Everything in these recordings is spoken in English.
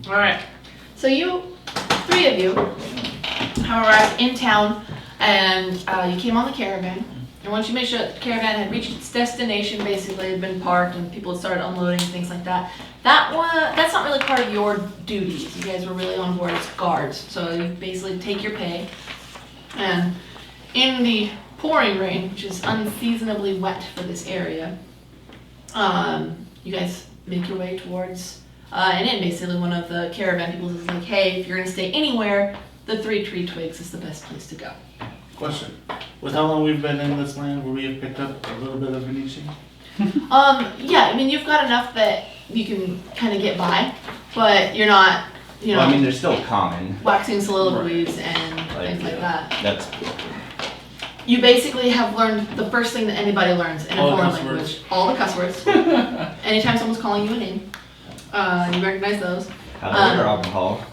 Alright. So three of you, have arrived in town, and you came on the caravan. And once you made sure that the caravan had reached its destination, basically had been parked and people had started unloading and things like that, that's not really part of your duties. You guys were really on board as guards. So you basically take your pay, and in the pouring rain, which is unseasonably wet for this area, you guys make your way towards an inn. Basically, one of the caravan people is like, hey, if you're going to stay anywhere, the 3 tree twigs is the best place to go. Question. With how long we've been in this land, will we have picked up a little bit of Venetian? Yeah, I mean, you've got enough that you can kind of get by, but you're not, Well, I mean, they're still common. waxing soliloquies and things like that. That's You basically have learned the first thing that anybody learns in a All the foreign cuss language. words. All the cuss words. Anytime someone's calling you a name, you recognize those. how to order alcohol.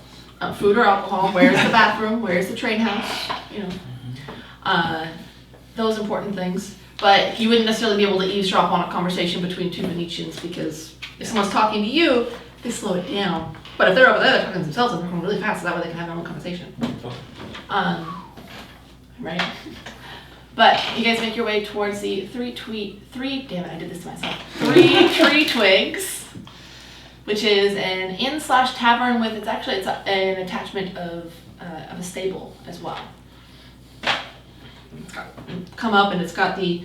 Food or alcohol, where's the bathroom, where's the train house, those important things. But you wouldn't necessarily be able to eavesdrop on a conversation between two Venetians, because if someone's talking to you, they slow it down. But if they're over there, they're talking to themselves and they're going really fast, so that way they can have their own conversation. Right? But you guys make your way towards the three tree twigs, which is an inn/tavern with, it's an attachment of a stable as well. Come up and it's got the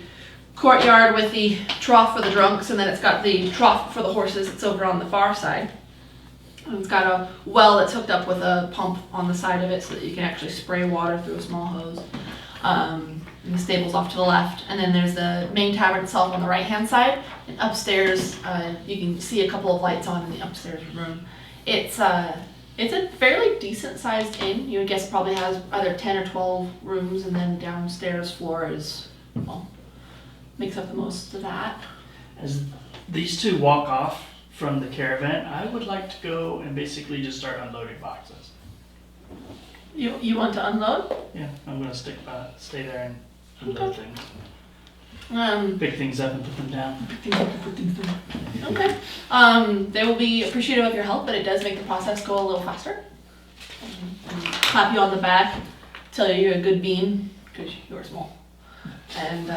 courtyard with the trough for the drunks, and then it's got the trough for the horses. It's over on the far side. And it's got a well that's hooked up with a pump on the side of it so that you can actually spray water through a small hose. And the stable's off to the left, and then there's the main tavern itself on the right-hand side. And upstairs, you can see a couple of lights on in the upstairs room. It's a fairly decent-sized inn. You would guess it probably has either 10 or 12 rooms, and then downstairs floor is, well, makes up the most of that. As these two walk off from the caravan, I would like to go and basically just start unloading boxes. You want to unload? Yeah, I'm gonna stay there and unload things. Pick things up and put them down. Okay. They will be appreciative of your help, but it does make the process go a little faster. Clap you on the back, tell you you're a good bean, because you're small. And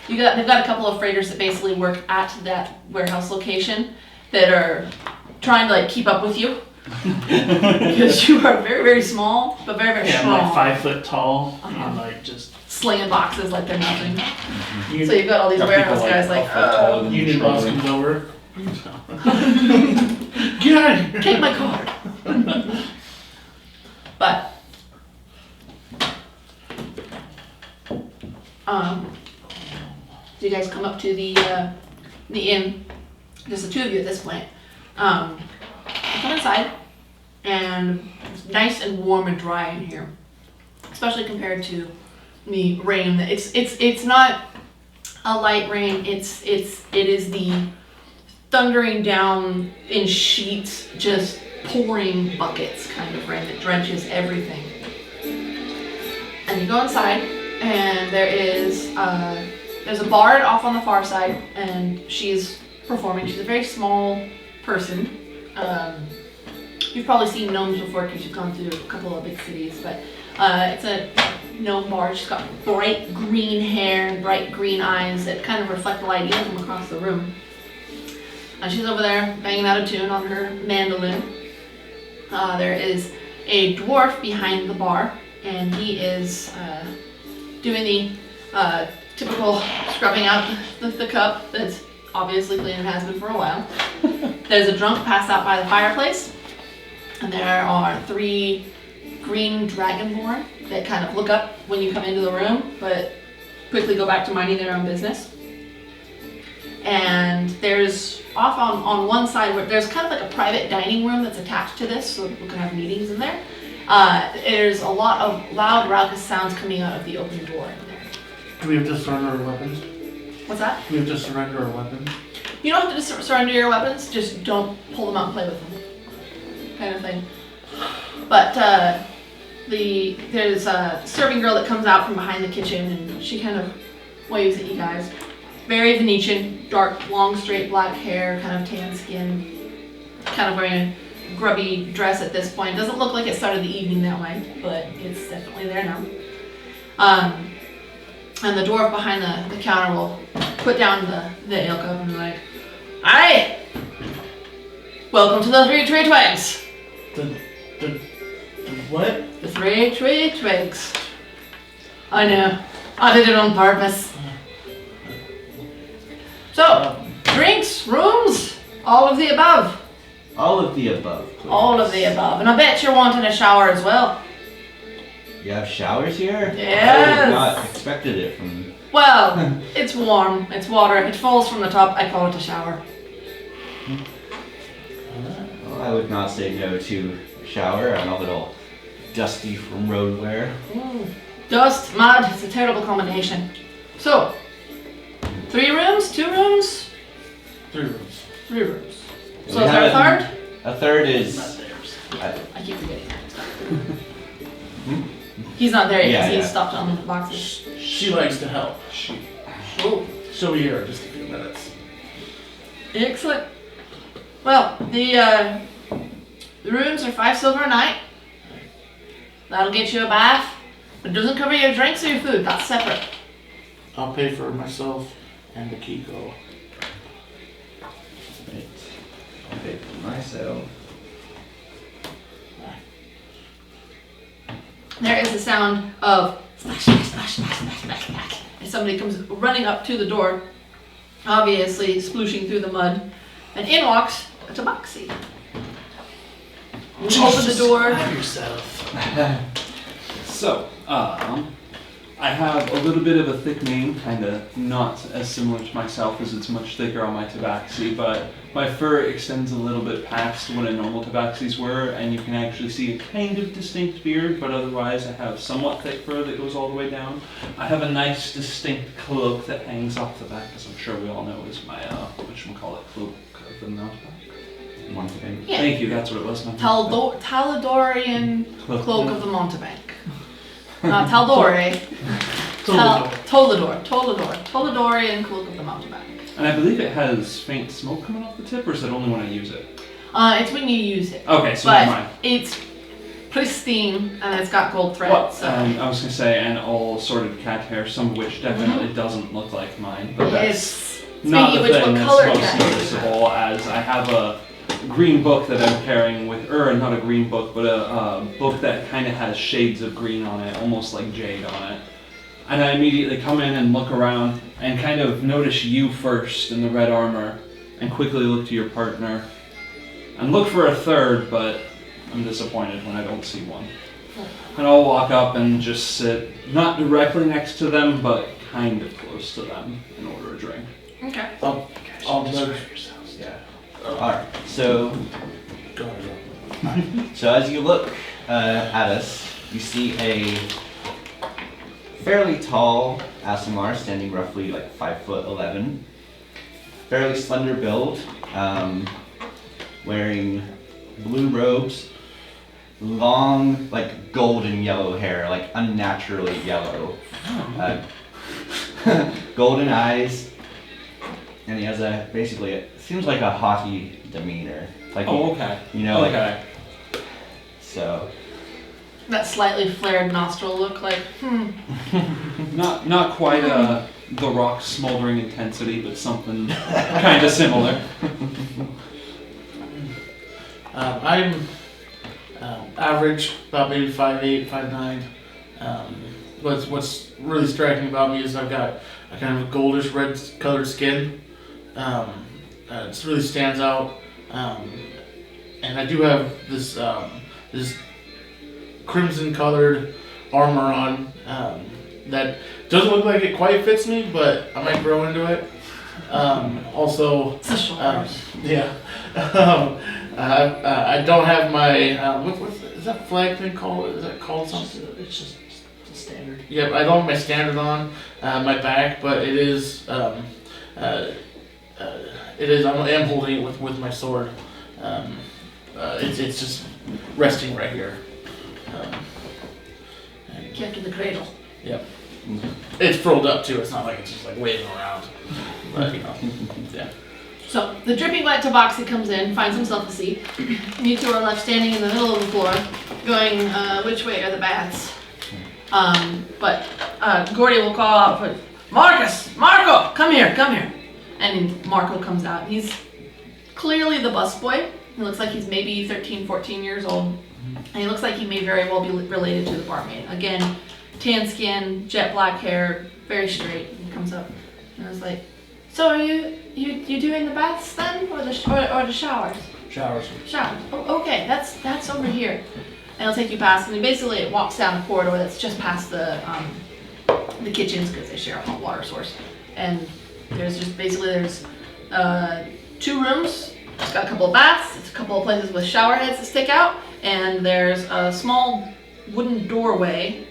they've got a couple of freighters that basically work at that warehouse location that are trying to keep up with you. Because you are very, very small, but very, very strong. I'm 5 foot tall and just slinging boxes like they're nothing. So you've got all these warehouse guys Union boss comes over. Get out of here! Take my card. But so you guys come up to the inn. Just the two of you at this point. You come inside, and it's nice and warm and dry in here, especially compared to the rain. It's not a light rain. It is the thundering down in sheets, just pouring buckets kind of rain that drenches everything. And you go inside, and there's a bard off on the far side, and she's performing. She's a very small person. You've probably seen gnomes before because you've gone through a couple of big cities, but it's a gnome bard. She's got bright green hair and bright green eyes that kind of reflect the light even from across the room. She's over there banging out a tune on her mandolin. There is a dwarf behind the bar, and he is doing the typical scrubbing out the cup that's obviously clean and has been for a while. There's a drunk passed out by the fireplace, and there are 3 green dragonborn that kind of look up when you come into the room, but quickly go back to minding their own business. And there's off on one side where there's kind of like a private dining room that's attached to this, so people can have meetings in there. There's a lot of loud, raucous sounds coming out of the open door in there. Do we have to surrender our weapons? What's that? Do we have to surrender our weapons? You don't have to surrender your weapons, just don't pull them out and play with them. Kind of thing. But there's a serving girl that comes out from behind the kitchen, and she kind of waves at you guys. Very Venetian, dark, long, straight black hair, kind of tan skin, kind of wearing grubby dress at this point. Doesn't look like it started the evening that way, but it's definitely there now. And the dwarf behind the counter will put down the ale cup and be like, "Aye! Welcome to the 3 Tree Twigs!" The what? The 3 Tree Twigs. I know. I did it on purpose. So, drinks, rooms, all of the above. All of the above, please. All of the above. And I bet you're wanting a shower as well. You have showers here? Yes. I would have not expected it from... Well, it's warm. It's water. It falls from the top. I call it a shower. Well, I would not say no to a shower. I'm a little dusty from road wear. Dust, mud, it's a terrible combination. So, 3 rooms, 2 rooms, 3 rooms. 3 rooms. So We is there a have third? A third Not is... theirs. I keep forgetting that. He's not there yet because Yeah, he's yeah. stopped on the boxes. She likes to help. Oh, She'll be here in just a few minutes. excellent. Well, the rooms are 5 silver a night. That'll get you a bath. It doesn't cover your drinks or your food. That's separate. I'll pay for myself and Akiko. Right. I'll pay for myself. There is the sound of splash, splash, splash, splash, splash, splash, splash. And somebody comes running up to the door, obviously splooshing through the mud. And in walks a Tabaxi. You open the door. Have yourself. So, I have a little bit of a thick mane, kind of not as similar to myself as it's much thicker on my Tabaxi, but my fur extends a little bit past what a normal Tabaxis were, and you can actually see a kind of distinct beard, but otherwise I have somewhat thick fur that goes all the way down. I have a nice distinct cloak that hangs off the back, as I'm sure we all know is my, whatchamacallit, cloak of the mountain. One thing. Yeah. Thank you, that's what it was. Taladorian Cloak. Cloak of the Montebank. Not Taldore. Tolador. Toladorian Cloak of the Montebank. And I believe it has faint smoke coming off the tip, or is it only when I use it? It's when you use it. Okay, so But never mind. it's pristine and it's got gold thread. Well, So I was gonna say, and all sorted cat hair, some of which definitely doesn't look like mine, but that's it's not the speaking of which, thing what that's color most cat hair is noticeable, as I have a green book that I'm carrying with, or not a green book, but a book that kind of has shades of green on it, almost like jade on it. And I immediately come in and look around and kind of notice you first in the red armor, and quickly look to your partner, and look for a third, but I'm disappointed when I don't see one. And I'll walk up and just sit, not directly next to them, but kind of close to them, and order a drink. Okay. I'll nudge. Yeah. Alright, so Go ahead. So as you look at us, you see a fairly tall Aasimar standing roughly like 5'11", fairly slender build, wearing blue robes, long like golden yellow hair, like unnaturally yellow, golden eyes, and he has a basically it seems like a haughty demeanor. Like okay. you know, like Okay. so. That slightly flared nostril look like, Not quite the rock smoldering intensity, but something kind of similar. I'm average, about maybe 5'8", 5'9". What's really striking about me is I've got a kind of a goldish red colored skin. It really stands out. And I do have this this crimson colored armor on that doesn't look like it quite fits me, but I might grow into it. Also, it's a shoulders. yeah. I don't have my is that flag thing called? Is that called something? It's just a standard. Yeah, I don't have my standard on my back, but it is. It is. I am holding it with my sword. It's just resting right here. Kept in the cradle. Yep. It's furled up too. It's not like it's just like waving around. But you know, yeah. So the dripping wet Tabaxi comes in, finds himself a seat. You two are left standing in the middle of the floor, going, which way are the bats? But Gordy will call out for Marco, come here. And Marco comes out. He's clearly the busboy. He looks like he's maybe 13, 14 years old. And he looks like he may very well be related to the barmaid. Again, tan skin, jet black hair, very straight. He comes up and I was like, so are you doing the baths then, or the showers? Showers. Showers. Oh, okay, that's over here. And he'll take you past, and he basically walks down a corridor that's just past the kitchens because they share a hot water source. And there's just there's 2 rooms. It's got a couple of baths. It's a couple of places with shower heads that stick out, and there's a small wooden doorway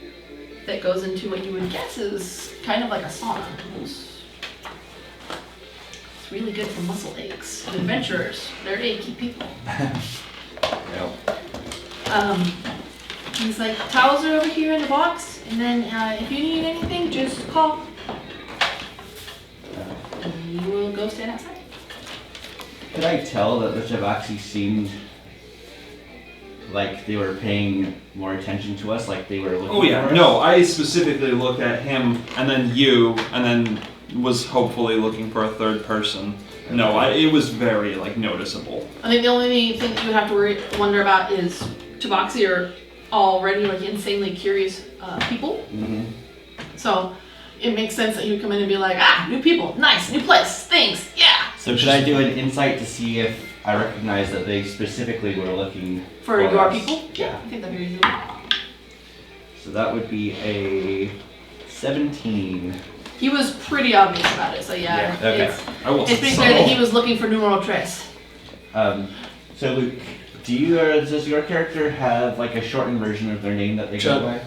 that goes into what you would guess is kind of like a sauna. It's really good for muscle aches. Adventurers, they're achy people. He's like, towels are over here in the box, and then if you need anything, just call. And you will go stand outside. Could I tell that the Tabaxi seemed like they were paying more attention to us, like they were looking Oh yeah, for us? no, I specifically looked at him and then you and then was hopefully looking for a third person. No, it was very noticeable. I think the only thing that you would have to wonder about is Tabaxi are already insanely curious people. Mm-hmm. So it makes sense that you would come in and be like, new people, nice, new place, things, yeah. So should I do an insight to see if I recognize that they specifically were looking For your us? people? Yeah. I think that'd be reasonable. So that would be a 17. He was pretty obvious about it, so yeah. Okay. I wasn't It's pretty clear that he was looking for numero tres. So Luke, does your character have a shortened version of their name that they go Chud. by?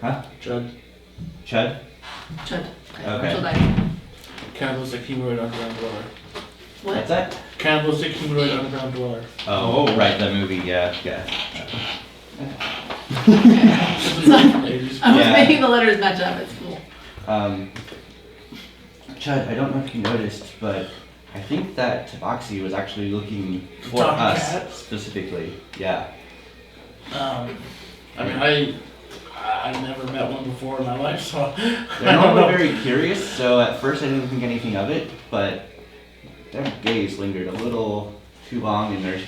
Huh? Chud. Chud? Chud. Okay. Chuldaiku. Cannibalistic humanoid underground dweller. What's What? that? Cannibalistic humanoid underground dweller. Oh, right, the movie, yeah. I was Yeah. making the letters match up, it's cool. Chud, I don't know if you noticed, but I think that Tabaxi was actually looking for Talking us cat? specifically. Yeah. I mean, I never met one before in my life, so They're I don't normally know. very curious, so at first I didn't think anything of it, but their gaze lingered a little too long and they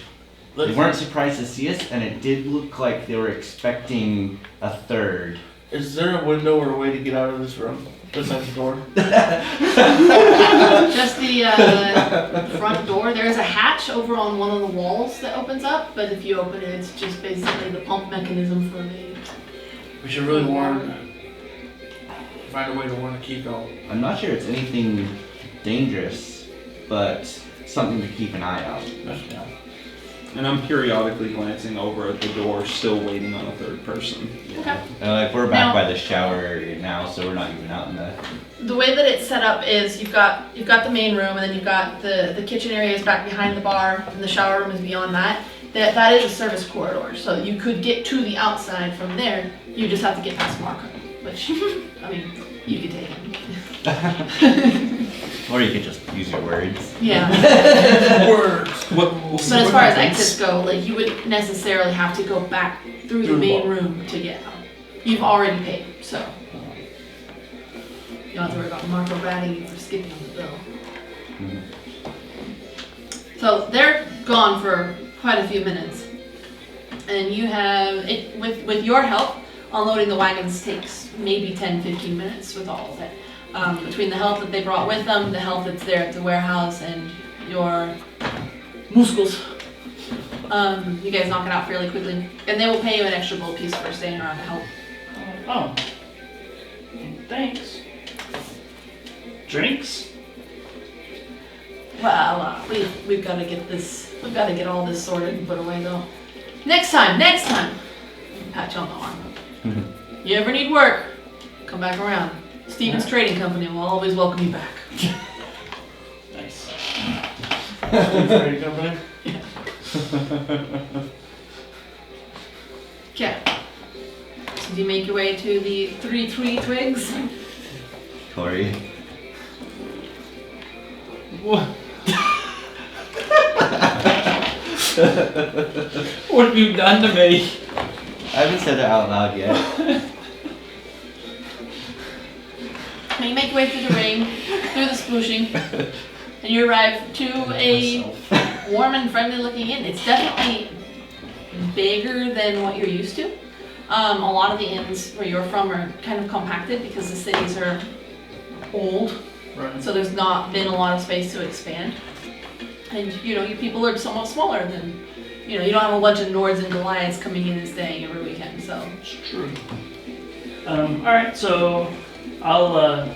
weren't surprised to see us, and it did look like they were expecting a third. Is there a window or a way to get out of this room besides the door? Just the front door. There is a hatch over on one of the walls that opens up, but if you open it, it's just basically the pump mechanism for the... We should really find a way to warn Akiko. I'm not sure it's anything dangerous, but something to keep an eye out. Yeah. And I'm periodically glancing over at the door, still waiting on a third person. Okay. We're back Now- by the shower area now, so we're not even out in the... The way that it's set up is you've got the main room, and then you've got the kitchen area is back behind the bar, and the shower room is beyond that. That is a service corridor, so you could get to the outside from there. You just have to get past Marco, which, I mean, you could take him. Or you could just use your words. Yeah. Words. We'll see But as what far as happens. exits go, you wouldn't necessarily have to go back through the main room to get out. You've already paid, so you don't have to worry about Marco batting you for skipping on the bill. Mhm. So they're gone for quite a few minutes, and you have it with your help. Unloading the wagons takes maybe 10-15 minutes with all of it. Between the help that they brought with them, the help that's there at the warehouse, and your muscles, you guys knock it out fairly quickly. And they will pay you an extra gold piece for staying around to help. Oh. Thanks. Drinks? Well, we've got to get this. We've got to get all this sorted and put away though. Next time. Pat you on the arm. You ever need work? Come back around. Stevens Trading Company will always welcome you back. Nice. Trading company? Okay. So do you make your way to the 3 twigs? Corey. What? What have you done to me? I haven't said it out loud yet. And you make your way through the rain, through the splooshing, and you arrive to a warm and friendly looking inn. It's definitely bigger than what you're used to. A lot of the inns where you're from are kind of compacted because the cities are old, Right. so there's not been a lot of space to expand. And you know, you people are somewhat smaller than, you know, you don't have a bunch of Nords and Goliaths coming in and staying every weekend, so. It's true. Alright, so I'll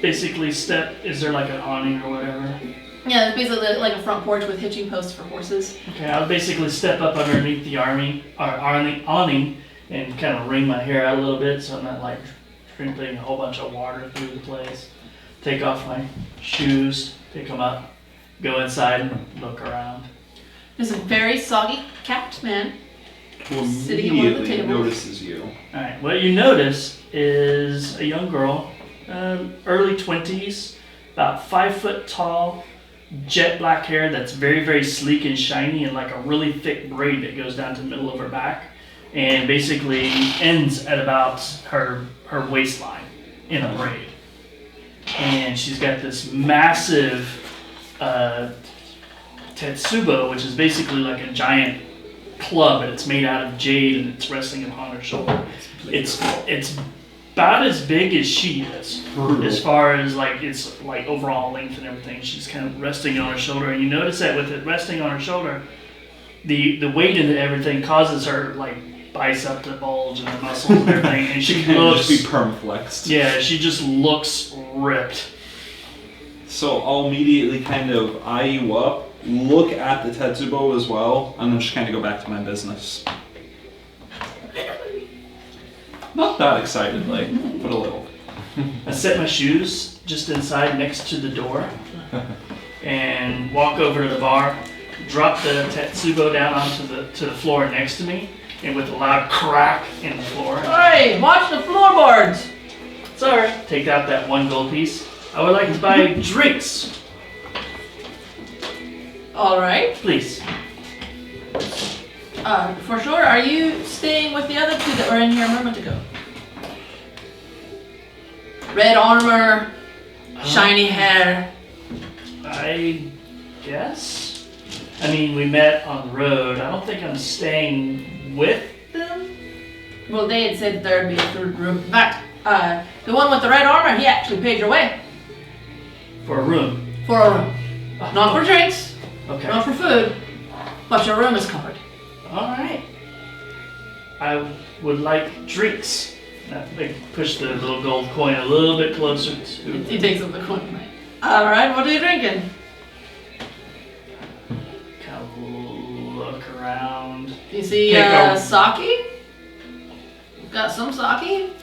basically step, is there like an awning or whatever? Yeah, it's basically like a front porch with hitching posts for horses. Okay, I'll basically step up underneath the awning and kind of wring my hair out a little bit so I'm not like sprinkling a whole bunch of water through the place. Take off my shoes, pick them up, go inside and look around. There's a very soggy capped man. Who Sitting at one of the immediately tables. notices you. Alright, what you notice is a young girl, early 20s, about 5 foot tall, jet black hair that's very, very sleek and shiny, and like a really thick braid that goes down to the middle of her back, and basically ends at about her waistline in a braid. And she's got this massive tetsubo, which is basically like a giant club, and it's made out of jade, and it's resting upon her shoulder. It's about as big as she is, as far as like its like overall length and everything. She's kind of resting on her shoulder, and you notice that with it resting on her shoulder, the weight and everything causes her like bicep to bulge and the muscles and everything, and she Can looks just be permaflexed. yeah, she just looks ripped. So I'll immediately kind of eye you up, look at the Tetsubo as well, and then just kind of go back to my business. Not that excitedly, but a little. I set my shoes just inside next to the door and walk over to the bar, drop the Tetsubo down onto the floor next to me, and with a loud crack in the floor. Hey, watch the floorboards! Sorry. Take out that 1 gold piece. I would like to buy drinks, Alright. please. For sure, are you staying with the other two that were in here a moment ago? Red armor, shiny hair. I guess. I mean, we met on the road. I don't think I'm staying with them. Well, they had said there'd be a third room. In fact, the one with the red armor, he actually paid your way For a room. for a room. Not for drinks, Okay. not for food, but your room is covered. Alright. I would like drinks. I push the little gold coin a little bit closer to. He takes up the coin. Alright, what are you drinking? Kind of look around. You see Pick a- sake? Got some sake?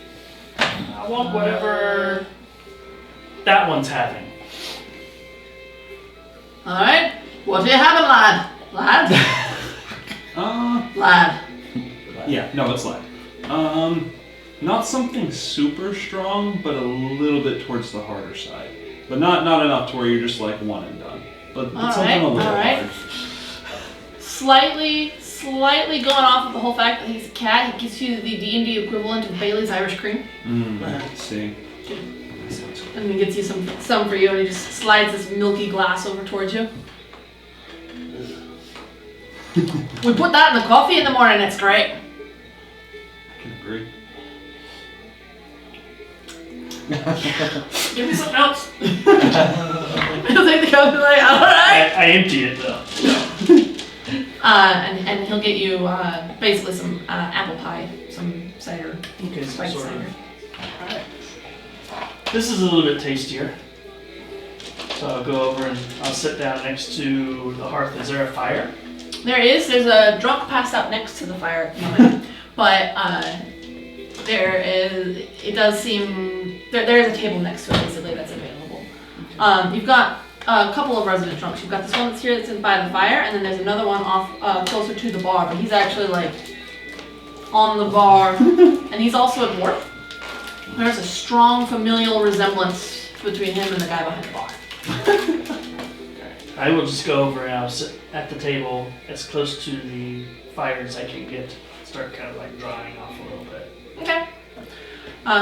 I want whatever that one's having. Alright, what are you having, lad? Lad? Lad. Yeah, no, it's light. Not something super strong, but a little bit towards the harder side. But not enough to where you're just like one and done. But something a little alright. hard. Slightly going off of the whole fact that he's a cat, he gives you the D&D equivalent of Bailey's Irish Cream. Let's see. And he gets you some for you, and he just slides this milky glass over towards you. We put that in the coffee in the morning, it's great. I can agree. Give me something else. He'll take the coffee, like, alright. I empty it though. And he'll get you basically some apple pie, some cider, Okay, so spiked sort of. cider. Alright. This is a little bit tastier. So I'll go over and I'll sit down next to the hearth. Is there a fire? There's a drunk passed out next to the fire at the moment, but it does seem, there is a table next to it basically that's available. You've got a couple of resident drunks. You've got this one that's here that's in by the fire, and then there's another one off closer to the bar, but he's actually like on the bar, and he's also a dwarf. There's a strong familial resemblance between him and the guy behind the bar. I will just go over and I'll sit at the table as close to the fire as I can get. Start kind of like drying off a little bit. Okay.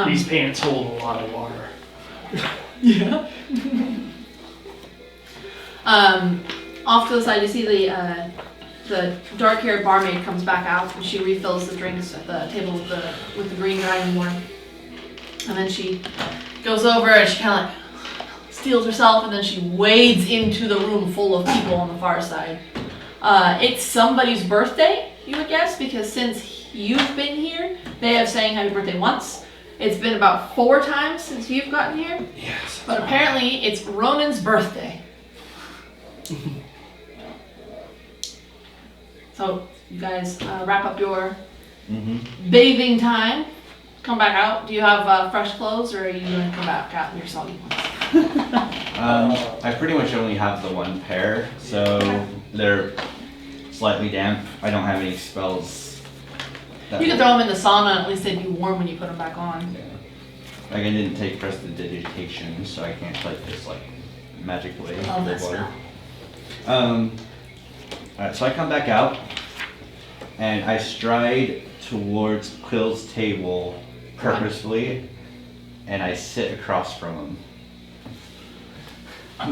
These pants hold a lot of water. Yeah. Off to the side, you see the dark-haired barmaid comes back out and she refills the drinks at the table with the green dragon board. And then she goes over and she kind of like steals herself and then she wades into the room full of people on the far side. It's somebody's birthday, you would guess, because since you've been here, they have sang happy birthday once. It's been about 4 times since you've gotten here. Yes. But apparently it's Ronan's birthday. So you guys wrap up your bathing time. Come back out. Do you have fresh clothes, or are you going to come back out in your soggy ones? I pretty much only have the one pair, so they're slightly damp. I don't have any spells. You can throw them in the sauna, and at least they'd be warm when you put them back on. Yeah. Like I didn't take prestidigitation, so I can't like this like magic way Oh, with that's water. not. Alright, so I come back out and I stride towards Quill's table purposefully and I sit across from him.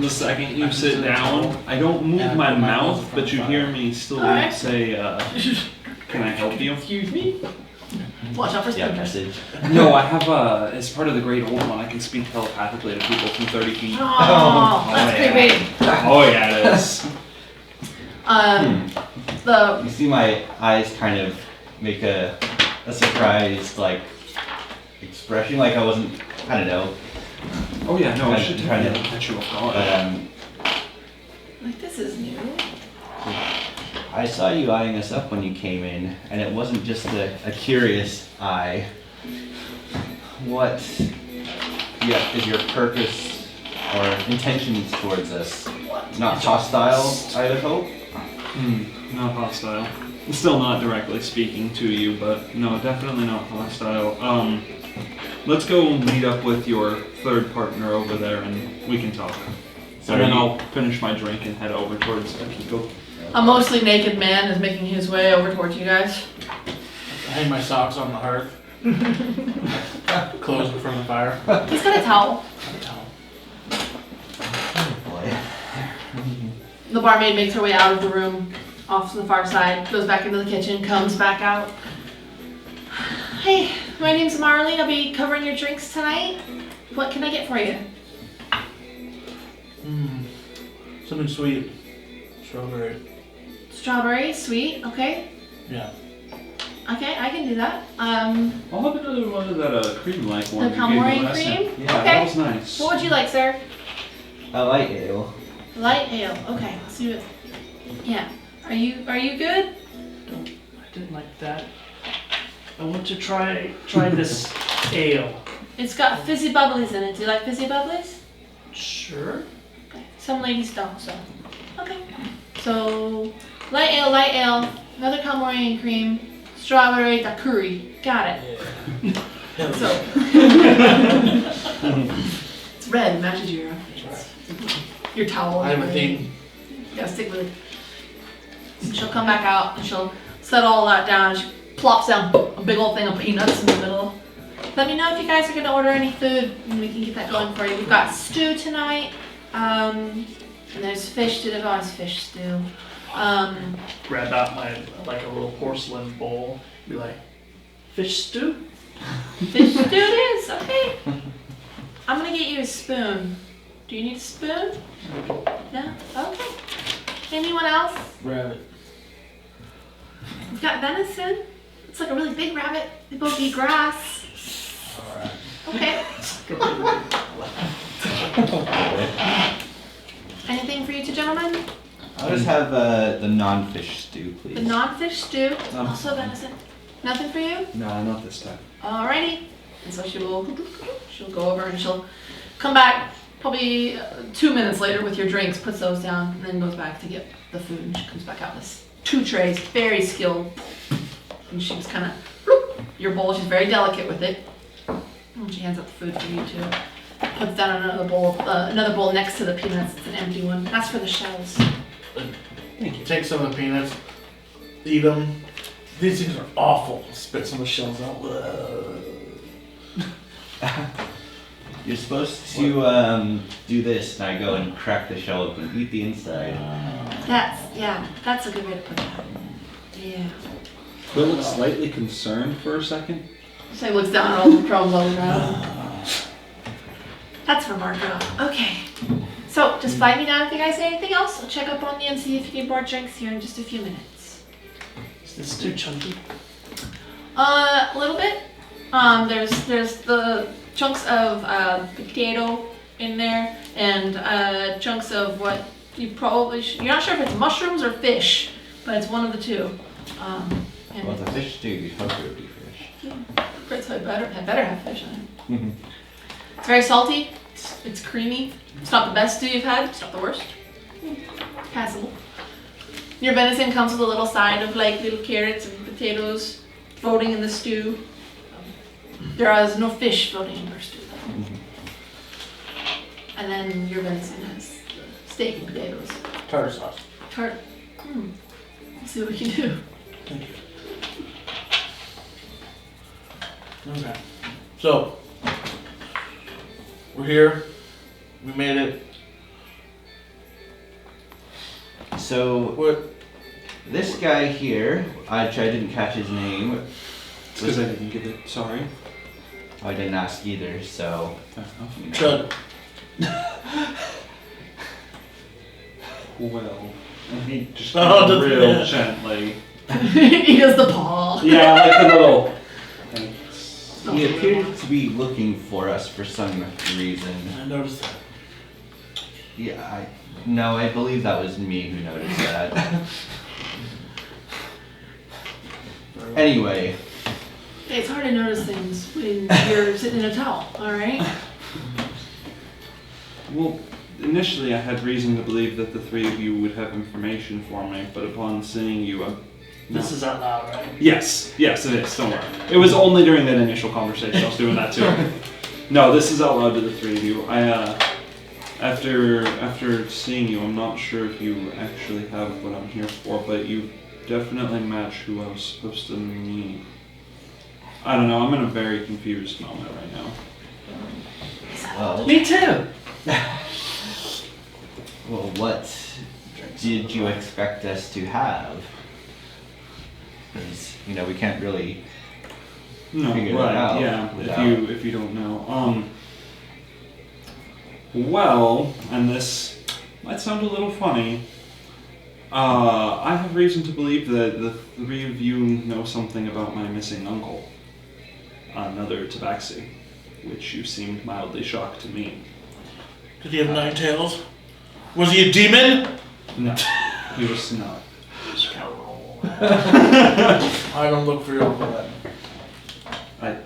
The second you sit down, I don't move my mouth, but you hear me still Alright. say, can I help you? Excuse me? Watch out for Yeah, splinters. message. No, I have as part of the Great Old One, I can speak telepathically to people from 30 feet. Oh, that's yeah. creepy. Oh yeah, it is. The You see my eyes kind of make a surprised like expression, like I wasn't, I don't know. Oh yeah, no, it should Kind of- definitely catch you off But guard. like this is new. I saw you eyeing us up when you came in, and it wasn't just a curious eye. What is your purpose or intentions towards us? Not hostile, I would hope? Not hostile. Still not directly speaking to you, but no, definitely not hostile. Let's go meet up with your third partner over there and we can talk. So And then you- I'll finish my drink and head over towards Akiko. A mostly naked man is making his way over towards you guys. I hang my socks on the hearth. Clothes in front of the fire. He's got a towel. Boy. The barmaid makes her way out of the room, off to the far side, goes back into the kitchen, comes back out. Hey, my name's Marlene. I'll be covering your drinks tonight. What can I get for you? Something sweet. Strawberry. Strawberry, sweet, okay. Yeah. Okay, I can do that. I'll have another one of that cream-like one. The you gave me Calmorian last time. cream? Yeah, Okay. that was nice. What would you like, sir? I like ale. Light ale. Okay, let's do it. Yeah. Are you good? I didn't like that. I want to try this ale. It's got fizzy bubblies in it. Do you like fizzy bubblies? Sure. Okay. Some ladies don't, so. Okay. So, light ale, another Calmorian cream, strawberry daiquiri. Got it. So. It's red, matches your towel. I have a theme. You gotta stick with it. So she'll come back out and she'll set all that down and she plops down a big old thing of peanuts in the middle. Let me know if you guys are gonna order any food and we can get that going for you. We've got stew tonight. And there's fish stew. There's always fish stew. Grab out my like a little porcelain bowl. Be like, fish stew. Fish stew it is. Okay. I'm gonna get you a spoon. Do you need a spoon? No? Okay. Anyone else? Rabbit. We've got venison. It's like a really big rabbit. They both eat grass. Alright. Okay. Anything for you two gentlemen? I'll just have the non-fish stew, please. The non-fish stew. Also venison. Nothing for you? Nah, not this time. Alrighty. And so she'll go over and she'll come back probably 2 minutes later with your drinks, puts those down, and then goes back to get the food. And she comes back out with 2 trays, very skilled. And she's kind of, your bowl, she's very delicate with it. And she hands out the food for you too. Puts down another bowl next to the peanuts. It's an empty one. That's for the shells. Thank you. Take some of the peanuts, eat them. These things are awful. Spit some of the shells out. You're supposed to do this, and I go and crack the shell open, eat the inside. That's a good way to put that. Yeah. Quill looks slightly concerned for a second. So he looks down at all the crumbs all around. That's for Marco. Okay. So just flag me down if you guys say anything else. I'll check up on you and see if you need more drinks here in just a few minutes. Is this too chunky? A little bit. There's the chunks of potato in there and chunks of what you probably you're not sure if it's mushrooms or fish, but it's one of the two. And Well, the fish stew, you'd hope it would be fish. Fritz had better have fish in it. It's very salty. It's creamy. It's not the best stew you've had. It's not the worst. Passable. Your venison comes with a little side of like little carrots and potatoes floating in the stew. There is no fish floating in your stew. And then your venison has steak and potatoes. Tartar sauce. Let's see what we can do. Thank you. Okay. So, we're here. We made it. So, What? this guy here, I didn't catch his name. It's because I didn't give it. Sorry. I didn't ask either, so. Chud. Well, and he just Oh, kinda real yeah. gently. He does the paw. Yeah, like the little. He appeared to be looking for us for some reason. I noticed that. Yeah, I believe that was me who noticed that. Anyway, It's hard to notice things when you're sitting in a towel, alright? Well, initially I had reason to believe that the three of you would have information for me, but upon seeing you, This is out loud, right? Yes, it is. Don't worry. It was only during that initial conversation I was doing that too. No, this is out loud to the three of you. After seeing you, I'm not sure if you actually have what I'm here for, but you definitely match who I was supposed to meet. I don't know. I'm in a very confused moment right now. well, Me too. well, what did you expect us to have? Because, we can't really No, figure it right? out Yeah. without- If you don't know. Well, and this might sound a little funny. I have reason to believe that the three of you know something about my missing uncle, another Tabaxi, which you seemed mildly shocked to meet. Did he have 9 tails? Was he a demon? No, he was not. Just gotta roll. I don't look for your uncle then. I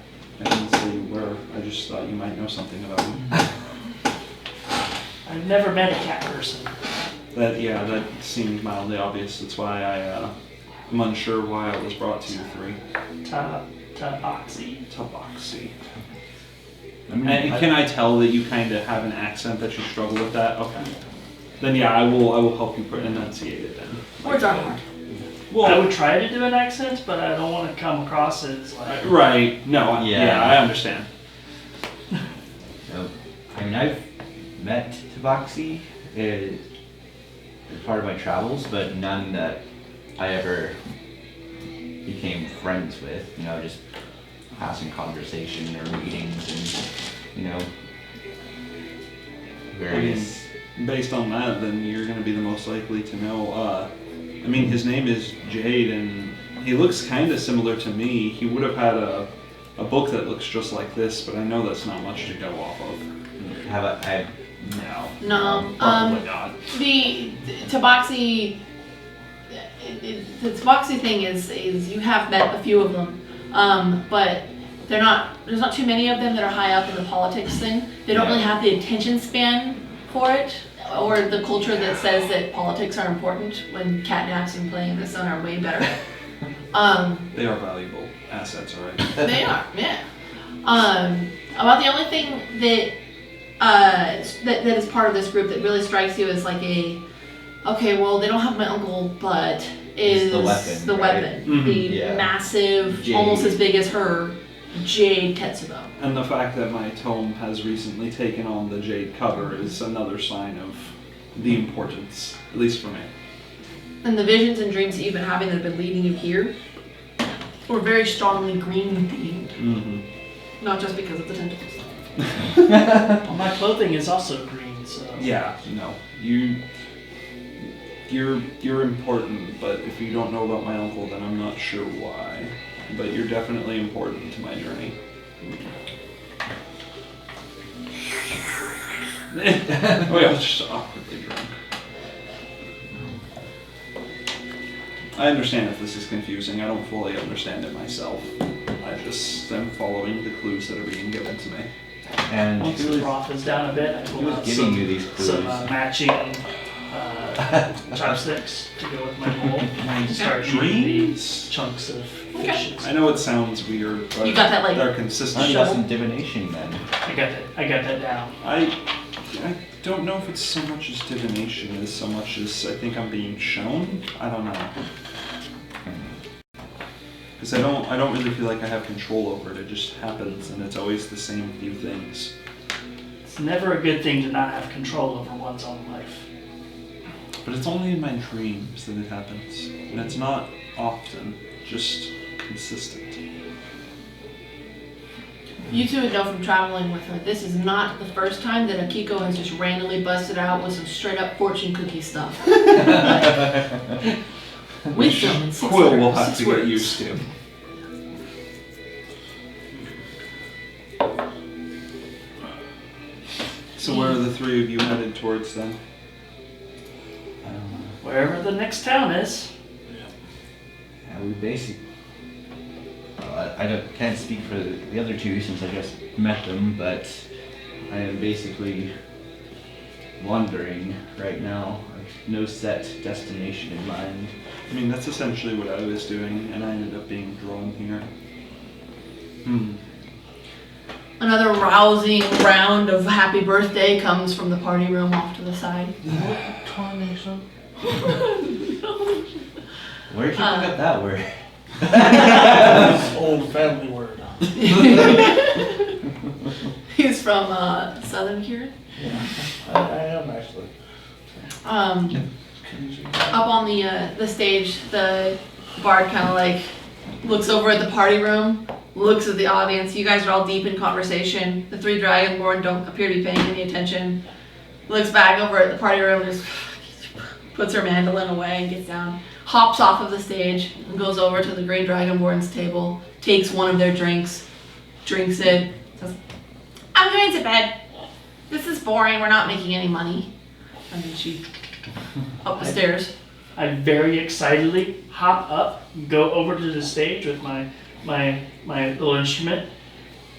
didn't say you were. I just thought you might know something about him. I've never met a cat person. That seemed mildly obvious. That's why I'm unsure why I was brought to you three. Tabaxi. Tabaxi. And can I tell that you kind of have an accent that you struggle with that? Okay. Then yeah, I will help you enunciate it then. Words are hard. I would try to do an accent, but I don't want to come across as like. Right. No. Yeah. I understand. I've met Tabaxi as part of my travels, but none that I ever became friends with. Just passing conversation or meetings and, various. Based on that, then you're going to be the most likely to know. His name is Jade, and he looks kind of similar to me. He would have had a book that looks just like this, but I know that's not much to go off of. Have I? No. Probably not. The Tabaxi, the Tabaxi thing is you have met a few of them, but there's not too many of them that are high up in the politics thing. They don't really have the attention span for it, or the culture that says that politics are important when catnaps and playing in the sun are way better. They are valuable assets, alright? They are, yeah. About the only thing that that is part of this group that really strikes you as like okay, well, they don't have my uncle, but is the weapon, the right? weapon. Mhm. The Yeah. massive, Jade. almost as big as her, Jade Tetsubo. And the fact that my tome has recently taken on the jade cover is another sign of the importance, at least for me. And the visions and dreams that you've been having that have been leading you here were very strongly green themed. Mm-hmm. Not just because of the tentacles. Well, my clothing is also green, so. Yeah, no, you're important, but if you don't know about my uncle, then I'm not sure why. But you're definitely important to my journey. Oh yeah, just awkwardly drunk. I understand if this is confusing. I don't fully understand it myself. I just am following the clues that are being given to me. And Once who the was, broth is down a bit, I who pull was out giving you these clues? some matching chopsticks to go with my bowl. And start eating Dreams? the chunks of Okay. fishes. I know it sounds weird, but You got that, like, they're consistent. I got some divination then. I got that down. I don't know if it's so much as divination as so much as I think I'm being shown. I don't know. Because I don't really feel like I have control over it. It just happens, and it's always the same few things. It's never a good thing to not have control over one's own life. But it's only in my dreams that it happens, and it's not often, just consistent. You two would know from traveling with her, this is not the first time that Akiko has just randomly busted out with some straight up fortune cookie stuff. Wisdom in 6 Quill will words, have 6 to get words. used to. So where are the three of you headed towards then? Wherever the next town is. Yeah, we basically. Well, can't speak for the other two since I just met them, but I am basically wandering right now. No set destination in mind. I mean, that's essentially what I was doing, and I ended up being drawn here. Another rousing round of happy birthday comes from the party room off to the side. Tornation. Where did you pick up that word? Old family word. He's from Southern Kieran. Yeah, I am actually. Up on the stage, the bard kind of like looks over at the party room, looks at the audience. You guys are all deep in conversation. The 3 Dragonborn don't appear to be paying any attention. Looks back over at the party room, just puts her mandolin away and gets down. Hops off of the stage and goes over to the Grey Dragonborn's table, takes one of their drinks, drinks it, says, "I'm going to bed. This is boring. We're not making any money." And then she up the stairs. I very excitedly hop up, go over to the stage with my little instrument,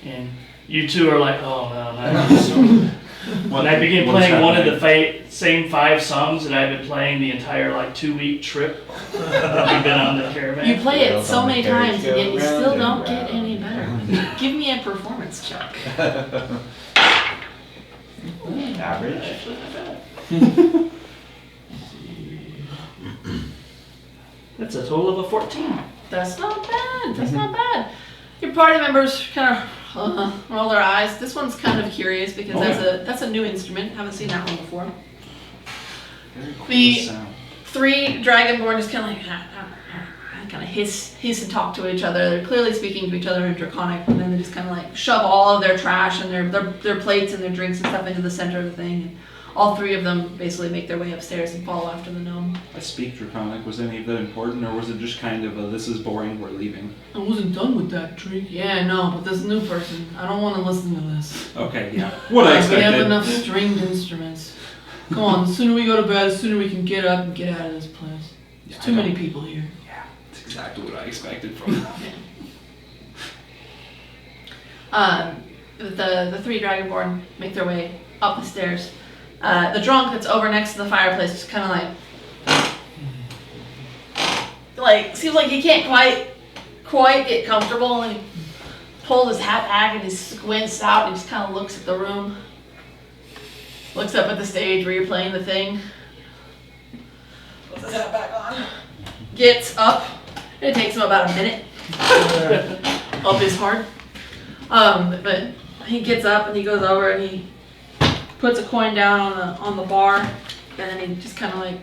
and you two are like, "Oh no, not this." And I begin playing one of the same 5 songs that I've been playing the entire 2-week trip that we've been on the caravan. You play it Rails so on the many carriage times go and you round still and don't get round. any better. Give me a performance check. Average. That's a total of a 14. That's not bad. That's not bad. Your party members kind of roll their eyes. This one's kind of curious because that's a new instrument. Haven't seen that one before. Very cool The sound. 3 Dragonborn just kind of kind of hiss and talk to each other. They're clearly speaking to each other in Draconic, and then they just kind of shove all of their trash and their plates and their drinks and stuff into the center of the thing. And all 3 of them basically make their way upstairs and follow after the gnome. I speak Draconic. Was any of that important, or was it just kind of a, this is boring, we're leaving? I wasn't done with that trick. Yeah, no, but this new person, I don't want to listen to this. Okay, yeah. What I We expected. have enough stringed instruments. Come on, the sooner we go to bed, the sooner we can get up and get out of this place. Yeah, There's too many people here. Yeah, that's exactly what I expected from them. The 3 Dragonborn make their way up the stairs. The drunk that's over next to the fireplace just kind of seems like he can't quite get comfortable, and he pulls his hat back and he squints out and he just kind of looks at the room. looks up at the stage where you're playing the thing. Puts his hat back on. Gets up. It takes him about a minute. Up is hard. But he gets up and he goes over and he puts a coin down on the bar, and then he just kind of like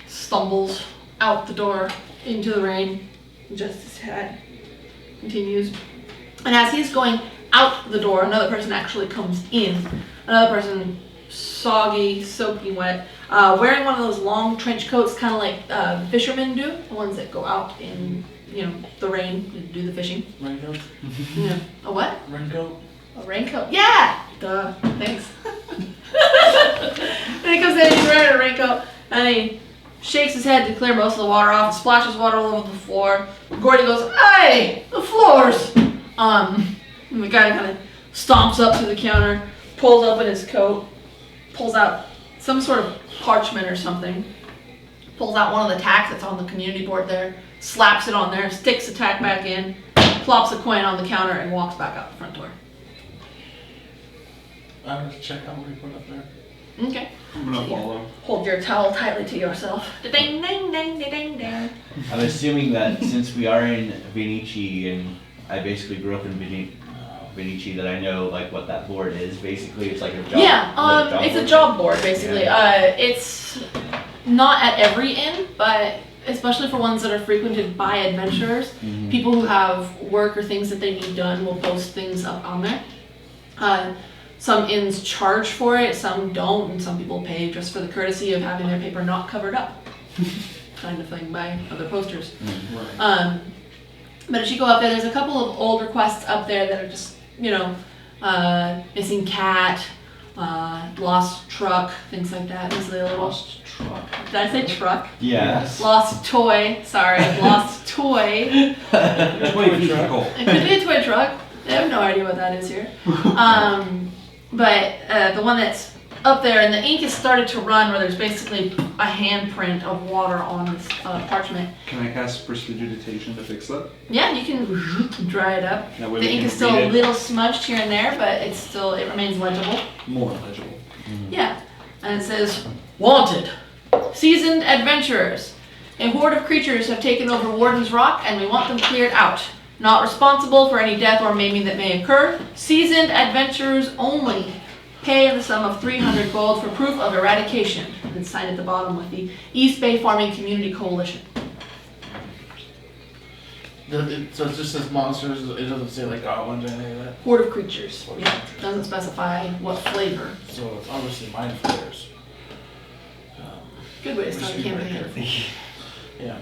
stumbles out the door into the rain. Just his head continues. And as he's going out the door, another person actually comes in. Another person, soggy, soaking wet, wearing one of those long trench coats, kind of like fishermen do, the ones that go out in, the rain and do the fishing. Raincoat? Yeah. A what? Raincoat? A raincoat. Yeah! Duh. Thanks. And he comes in, he's wearing a raincoat, and he shakes his head to clear most of the water off, splashes water all over the floor. Gordy goes, "Hey! The floors!" And the guy kind of stomps up to the counter, pulls open his coat, pulls out some sort of parchment or something, pulls out one of the tacks that's on the community board there, slaps it on there, sticks the tack back in, plops a coin on the counter, and walks back out the front door. I'm gonna check out what he put up there. Okay. I'm gonna follow. Hold your towel tightly to yourself. Ding, ding, ding, ding, ding, ding. I'm assuming that since we are in Vinici and I basically grew up in Vinici, that I know like what that board is. Basically, it's like a job. Yeah, it's a job board basically. Yeah. It's not at every inn, but especially for ones that are frequented by adventurers, Mm-hmm. people who have work or things that they need done will post things up on there. Some inns charge for it, some don't, and some people pay just for the courtesy of having their paper not covered up, kind of thing, by other posters. Right. But as you go up there, there's a couple of old requests up there that are just, missing cat, lost truck, things like that. These little Lost truck. Did I say truck? Yes. Lost toy. Sorry, lost toy. Toy vehicle. It could be a toy truck. I have no idea what that is here. But the one that's up there, and the ink has started to run, where there's basically a handprint of water on this parchment. Can I cast Prestidigitation to fix that? Yeah, you can dry it up. That way The we ink can is still read a it. little smudged here and there, but it remains legible. More legible. Yeah, and it says, "Wanted, seasoned adventurers. A horde of creatures have taken over Warden's Rock, and we want them cleared out. Not responsible for any death or maiming that may occur. Seasoned adventurers only. Pay the sum of 300 gold for proof of eradication." And it's signed at the bottom with the East Bay Farming Community Coalition. So it just says monsters, it doesn't say like goblins or anything like that. Horde of creatures. Yeah, doesn't specify what flavor. So it's obviously mind flayers. Good way to start a We should be right campaign. Yeah.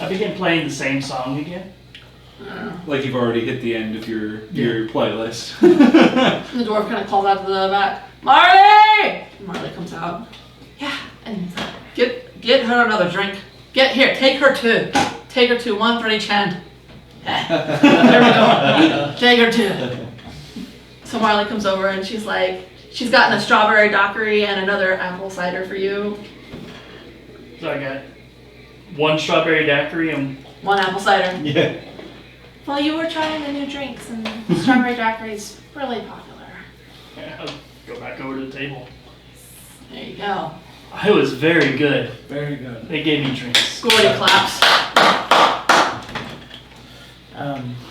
I begin playing the same song again. Like you've already hit the end of your playlist. The dwarf kind of calls out to the back, "Marley!" And Marley comes out. "Yeah, and get her another drink. Take her two. Take her two, one for each hand." There we go. Take her two. So Marley comes over and she's gotten a strawberry daiquiri and another apple cider for you. So I got one strawberry daiquiri and One apple cider. Yeah. Well, you were trying the new drinks, and strawberry daiquiri is really popular. I'll go back over to the table. There you go. It was very good. Very good. They gave me drinks. Gordy claps.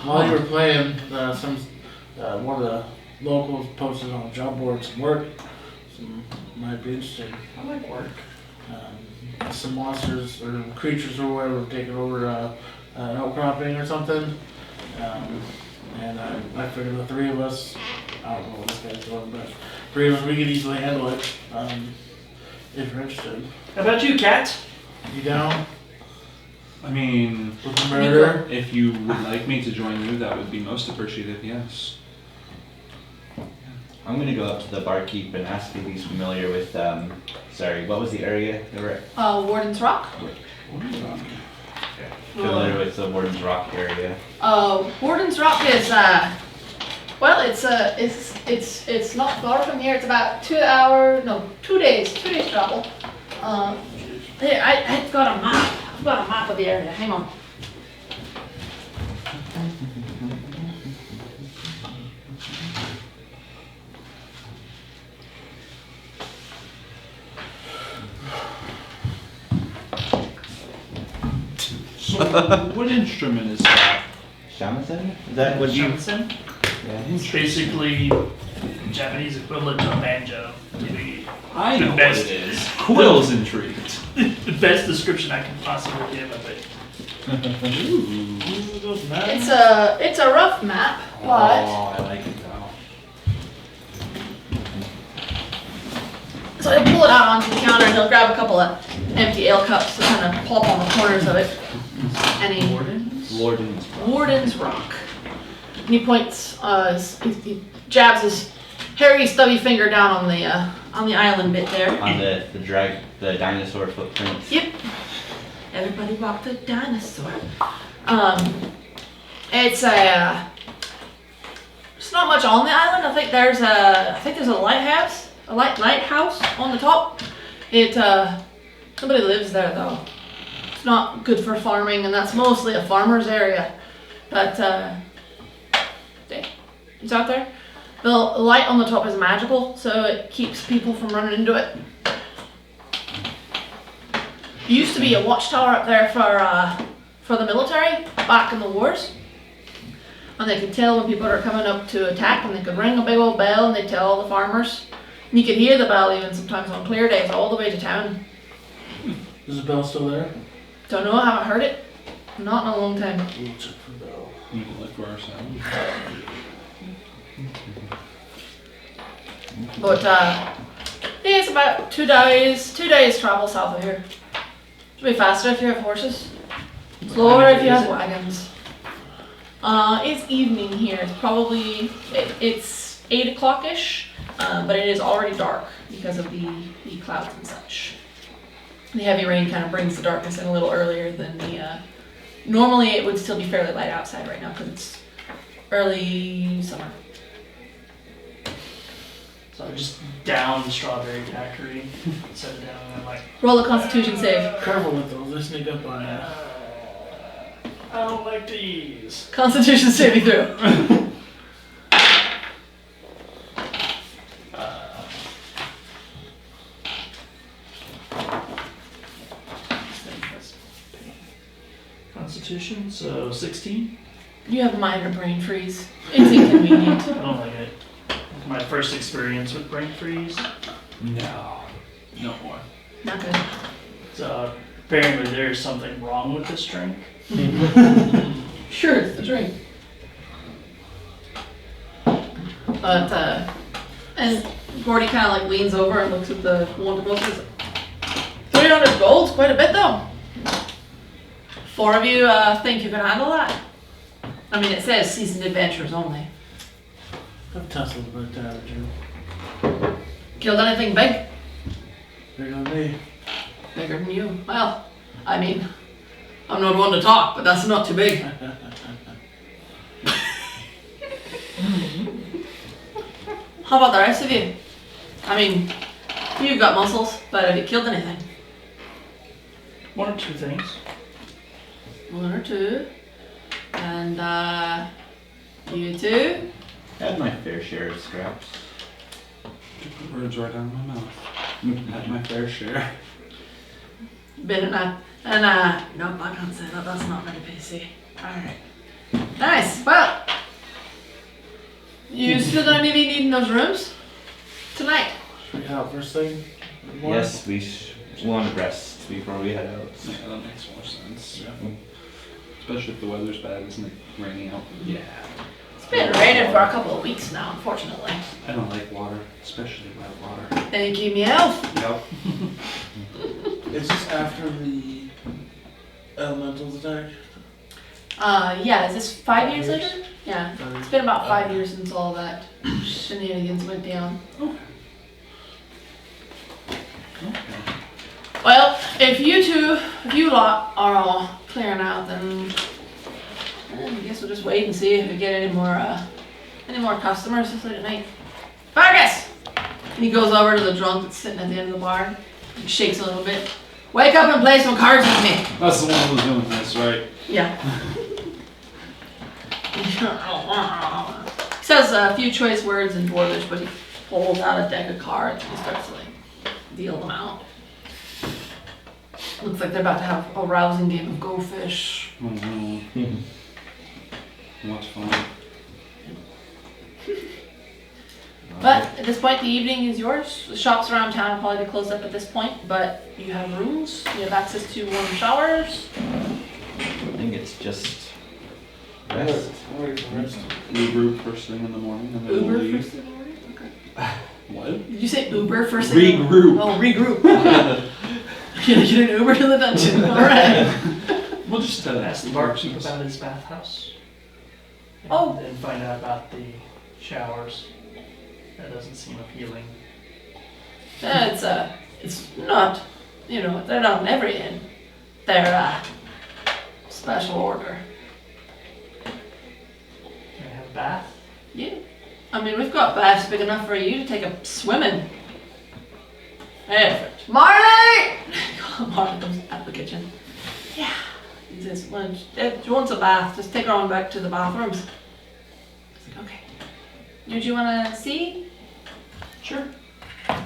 While you were playing, one of the locals posted on a job board some work. Some might be interesting. I like work. Some monsters or creatures or whatever have taken over an outcropping or something. And I figured the three of us, I don't know what this guy's doing, but three of us, we could easily handle it. If you're interested. How about you, Kat? You down I mean, with the murder? if you would like me to join you, that would be most appreciated, yes. I'm gonna go up to the barkeep and ask if he's familiar with, sorry, what was the area they were at? Warden's Rock. Familiar with the Warden's Rock area. Warden's Rock is it's not far from here. It's about 2 days travel. Here, I've got a map. I've got a map of the area. Hang on. What instrument is that? Shamisen? Is that what you? Shamisen? Yeah. It's basically Japanese equivalent to a banjo. Maybe I The know what best- it is. Quill's intrigued. the best description I can possibly give of it. It's a rough map, but Oh, I like it though. so he'll pull it out onto the counter and he'll grab a couple of empty ale cups to kind of plop on the corners of it. And he Lorden's. Warden's Rock. And he points, he jabs his hairy, stubby finger down on the island bit there. On the dinosaur footprints. Yep. Everybody walk the dinosaur. It's not much on the island. I think there's a lighthouse on the top. Nobody lives there though. It's not good for farming, and that's mostly a farmer's area. But it's out there. The light on the top is magical, so it keeps people from running into it. Used to be a watchtower up there for the military back in the wars, and they could tell when people are coming up to attack, and they could ring a big old bell, and they'd tell all the farmers. And you could hear the bell even sometimes on clear days all the way to town. Is the bell still there? Don't know, I haven't heard it. Not in a long time. We'll check for the bell. We can look for ourselves. But it's about 2 days travel south of here. It'll be faster if you have horses. Slower if you have wagons. It's evening here. It's probably it's 8 o'clock-ish, but it is already dark because of the clouds and such. The heavy rain kind of brings the darkness in a little earlier than the. Normally it would still be fairly light outside right now because it's early summer. So I just down the strawberry daiquiri, set it down, and I'm like, Roll a Constitution save. Careful with those, they sneak up on you. I don't like these. Constitution saving throw. Constitution, so 16. You have minor brain freeze. It's inconvenient. I don't like it. My first experience with brain freeze. No. No more. Not good. So apparently there's something wrong with this drink. Sure, it's the drink. But, and Gordy kind of like leans over and looks at the wanted bill and says, 300 gold's quite a bit though. 4 of you think you can handle that? I mean, it says seasoned adventurers only. I've tussled about that, Joe. Killed anything big? Bigger than me. Bigger than you? Well, I mean, I'm not one to talk, but that's not too big. How about the rest of you? I mean, you've got muscles, but have you killed anything? 1 or 2 things. 1 or 2. And, you two? Had my fair share of scraps. Took the words right out of my mouth. Had my fair share. Been in a, nope, I can't say that, that's not very PC. Alright. Nice, well. You still gonna be needing those rooms? Tonight? Should we head out first thing? in the morning? Yes, we want to rest before we head out. Yeah, that makes more sense. Especially if the weather's bad, isn't it raining out? Yeah. It's been raining for a couple of weeks now, unfortunately. I don't like water, especially wet water. Thank you, meow. Yep. Is this after the elementals attack? Yeah, is this 5 years Years? later? Yeah. 5 It's been about 5 years since all that shenanigans went down. Okay. Well, if you lot are all clearing out, then I guess we'll just wait and see if we get any more customers this late at night. Vargas! And he goes over to the drunk that's sitting at the end of the bar and shakes a little bit. Wake up and play some cards with me. That's the one who's doing this, right? Yeah. He says a few choice words in Dwarvish, but he pulls out a deck of cards and he starts to like deal them out. Looks like they're about to have a rousing game of Go Fish. Oh no. What's fun? But at this point, the evening is yours. The shops around town will probably be closed up at this point, but you have rooms, you have access to warm showers. I think it's just rest. Uber first thing in the morning and then we'll Uber leave. first thing in the morning? Okay. What? Did you say Uber first thing? Regroup. Oh, regroup. You're gonna get an Uber to the dungeon. Alright. We'll just Ask the barkeep about his bathhouse. Oh. And find out about the showers. That doesn't seem appealing. It's not, they're not in every inn. They're, special order. Can I have a bath? Yeah. I mean, we've got baths big enough for you to take a swim in. Perfect. Marley! Marley comes out of the kitchen. Yeah. He says, well, she wants a bath. Just take her on back to the bathrooms. He's like, okay. Did you want to see? Sure.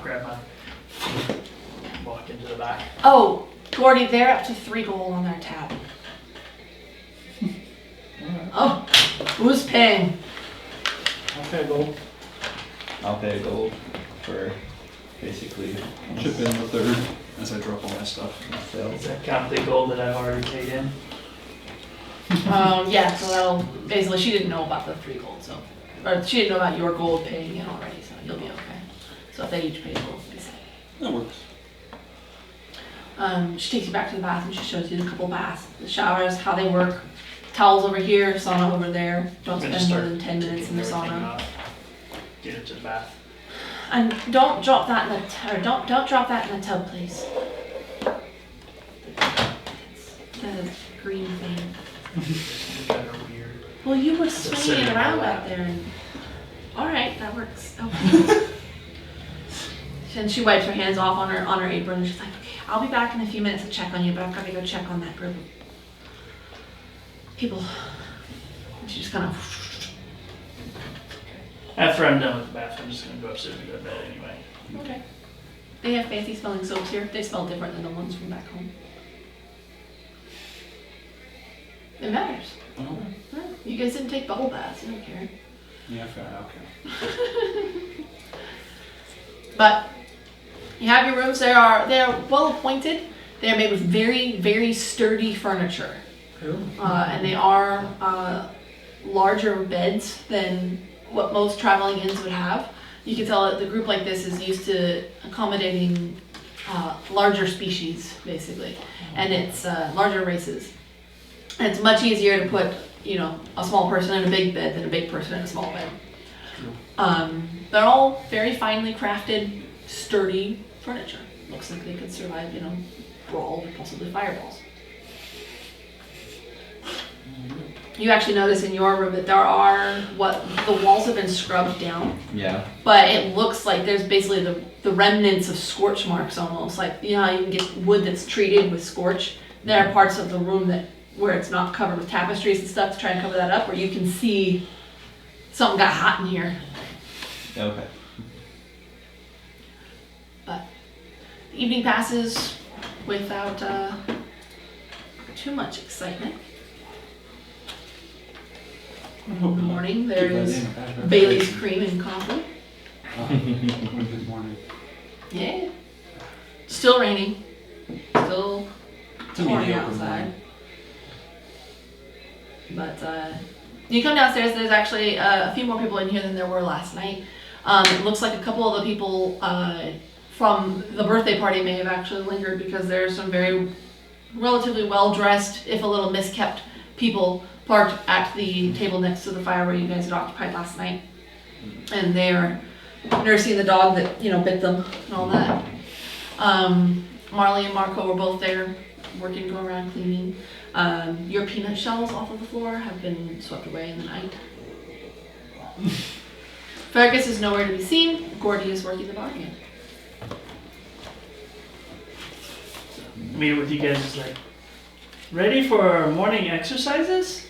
Grab my. Walk into the back. Oh, Gordy, they're up to 3 gold on their tab. Oh, who's paying? Okay, go. I'll pay gold for basically chip in the third as I drop all my stuff. sales. Does that count the gold that I've already paid in? Yeah, so that'll, basically, she didn't know about the 3 gold, so. Or she didn't know about your gold paying in already, so you'll be okay. So if they each pay gold, it'll be safe. That works. She takes you back to the bathroom. She shows you the couple baths, the showers, how they work. Towels over here, sauna over there. Don't I'm gonna spend more start than 10 minutes in the taking everything sauna. off. Get it to the bath. And don't drop that in the don't drop that in the tub, please. It's the green thing. You guys are weird. Well, you were sitting swinging in my around lap. out there. And... All right, that works. Okay. And she wipes her hands off on her apron and she's like, okay, I'll be back in a few minutes to check on you, but I've got to go check on that group of people. And she just kind of. After I'm done with the bath, I'm just gonna go upstairs and go to bed anyway. Okay. They have fancy smelling soaps here. They smell different than the ones from back home. It matters. Oh. Huh? You guys didn't take bubble baths. You don't care. Yeah, fair. Okay. But you have your rooms. They're well appointed. They are made with very, very sturdy furniture. And they are larger beds than what most traveling inns would have. You can tell that the group like this is used to accommodating larger species, basically, and it's larger races. And it's much easier to put, a small person in a big bed than a big person in a small bed. They're all very finely crafted, sturdy furniture. Looks like they could survive, brawl or possibly fireballs. You actually notice in your room that there are the walls have been scrubbed down, Yeah. but it looks like there's basically the remnants of scorch marks almost. Like, how you can get wood that's treated with scorch. There are parts of the room where it's not covered with tapestries and stuff to try and cover that up, where you can see something got hot in here. Okay. But the evening passes without too much excitement. In the morning, there is Bailey's cream and coffee. Good morning. Yeah. Still raining. Still It's a pouring mediocre outside. morning. But you come downstairs, there's actually a few more people in here than there were last night. It looks like a couple of the people from the birthday party may have actually lingered because there's some very relatively well-dressed, if a little miskept, people parked at the table next to the fire where you guys had occupied last night. And they're nursing the dog that, bit them and all that. Marley and Marco were both there working, going around cleaning. Your peanut shells off of the floor have been swept away in the night. Fergus is nowhere to be seen. Gordy is working the bar again. Meet with you guys is like, ready for morning exercises?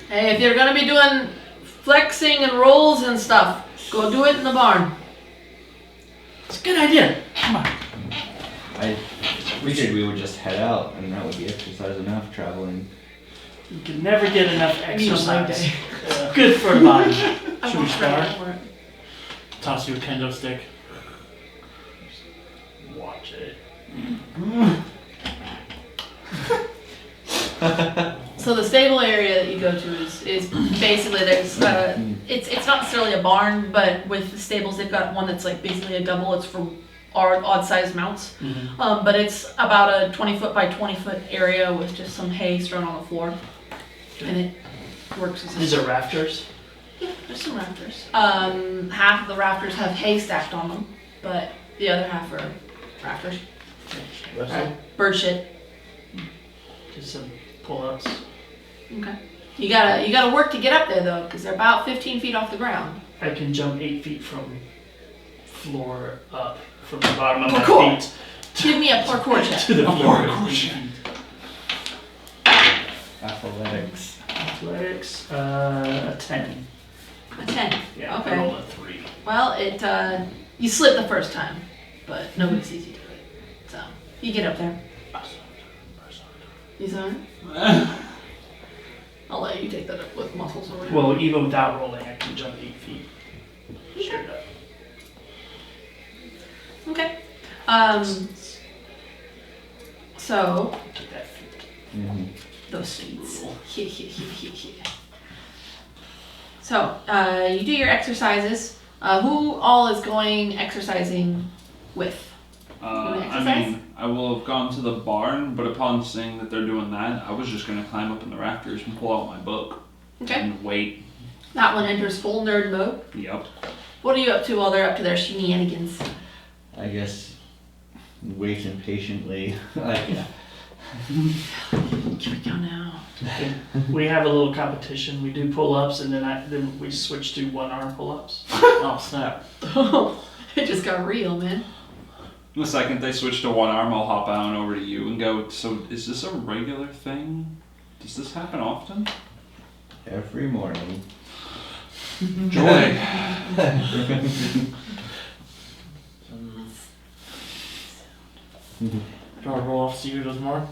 Hey, if you're gonna be doing flexing and rolls and stuff, go do it in the barn. It's a good idea. Come on. I figured we would just head out, and that would be exercise enough traveling. You can never get enough need a leg exercise. day. It's good for the body. I Should we won't start? try for it. Toss you a kendo stick. Watch it. So the stable area that you go to is basically there's it's not necessarily a barn, but with the stables they've got one that's like basically a double. It's for odd sized mounts, but it's about a 20-foot by 20-foot area with just some hay strewn on the floor, and it works as These are rafters. yeah. There's some rafters. Half of the rafters have hay stacked on them, but the other half are rafters. Bird shit. Just some pull-ups. Okay. You gotta work to get up there though, because they're about 15 feet off the ground. I can jump 8 feet from floor up, from the bottom of Parkour. my feet Give me a parkour check. to the floor. 8 feet. Athletics. Athletics, a 10. A 10. Yeah, I Okay. rolled a 3. Well, you slip the first time, but nobody sees you do it. So you get up there. You sorry? I'll let you take that up with muscles over. Well, even without rolling, I can jump 8 feet. Straight up. Okay. So Get that feet. Mm-hmm. those seats. So you do your exercises. Who all is going exercising with? I exercise? mean, I will have gone to the barn, but upon seeing that they're doing that, I was just going to climb up in the rafters and pull out my book Okay. and wait. That one enters full nerd mode. Yep. What are you up to while they're up to their shenanigans? I guess waiting patiently. Like, Keep it down now. We have a little competition. We do pull-ups, and then we switch to one-arm pull-ups. Oh snap! It just got real, man. The second they switch to one arm, I'll hop on over to you and go, so is this a regular thing? Does this happen often? every morning. Joy. Do I roll off see who does more?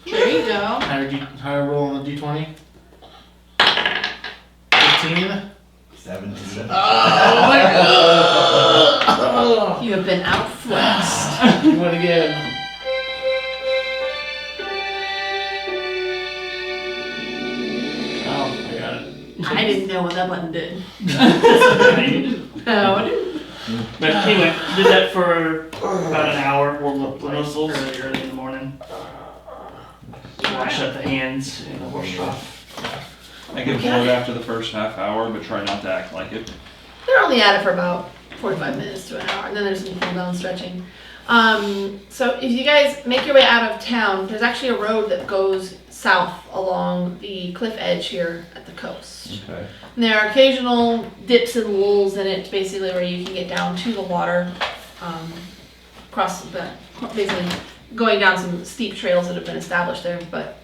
There you go. Higher roll on the d20. 15. 7. Oh my god! You have been outflexed. You win again. Oh, I got it. I didn't know what that button did. But No. anyway, did that for about an hour. Warm up the muscles. Early in the morning. Wash up the hands in the wash trough. I get bored after the first half hour, but try not to act like it. They're only at it for about 45 minutes to an hour, and then there's some cool down stretching. So if you guys make your way out of town, there's actually a road that goes south along the cliff edge here at the coast. Okay. And there are occasional dips and lulls in it, basically where you can get down to the water, across the, basically going down some steep trails that have been established there. But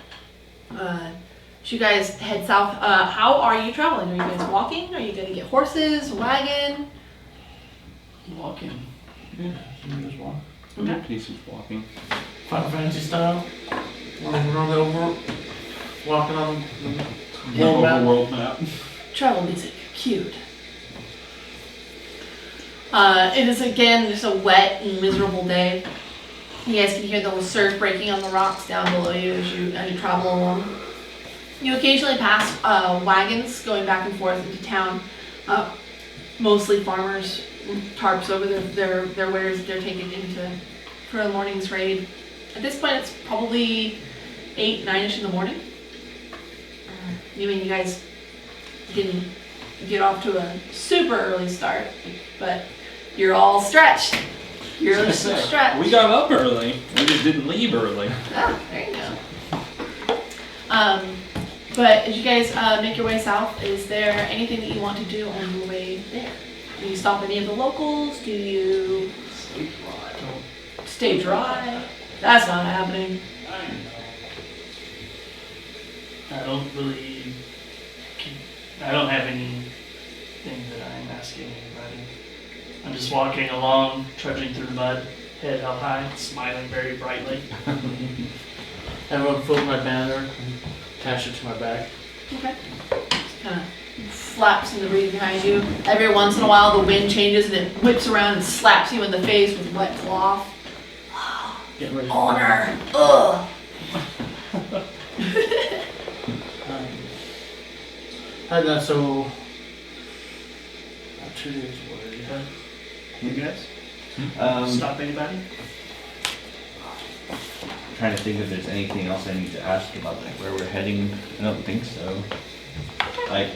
as you guys head south, how are you traveling? Are you guys walking? Are you going to get horses, wagon? Walking. Yeah, you just walk. Okay. Casey's walking. Final Fantasy style. We're on the over. Walking on the world map. World map. Travel music, cued. It is again just a wet and miserable day. You guys can hear the surf breaking on the rocks down below you as you travel along. You occasionally pass wagons going back and forth into town. Mostly farmers, tarps over their wares that they're taking into for a morning's raid. At this point, it's probably 8, 9ish in the morning. You mean you guys didn't get off to a super early start, but you're all stretched. You're stretched. We got up early. We just didn't leave early. Ah, there you go. But as you guys make your way south, is there anything that you want to do on your way there? Do you stop any of the locals? Do you stay dry? That's not happening. I don't have anything that I'm asking anybody. I'm just walking along, trudging through the mud, head held high, smiling very brightly. Everyone fold my banner and attach it to my back. Okay. Just kind of flaps in the breeze behind you. Every once in a while the wind changes and it whips around and slaps you in the face with wet cloth. Getting ready. Honor! Ugh! And then so 2 days away. You guys? Stop anybody? Trying to think if there's anything else I need to ask about like where we're heading. I don't think so. Like,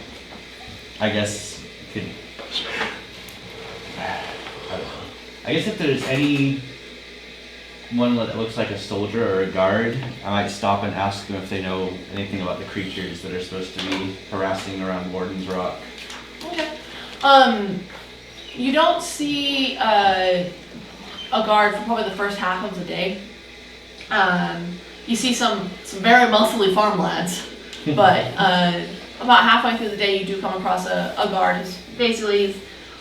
I guess could. I guess if there's any one that looks like a soldier or a guard, I might stop and ask them if they know anything about the creatures that are supposed to be harassing around Warden's Rock. Okay. You don't see a guard for probably the first half of the day. You see some very muscly farm lads, but about halfway through the day you do come across a guard who's basically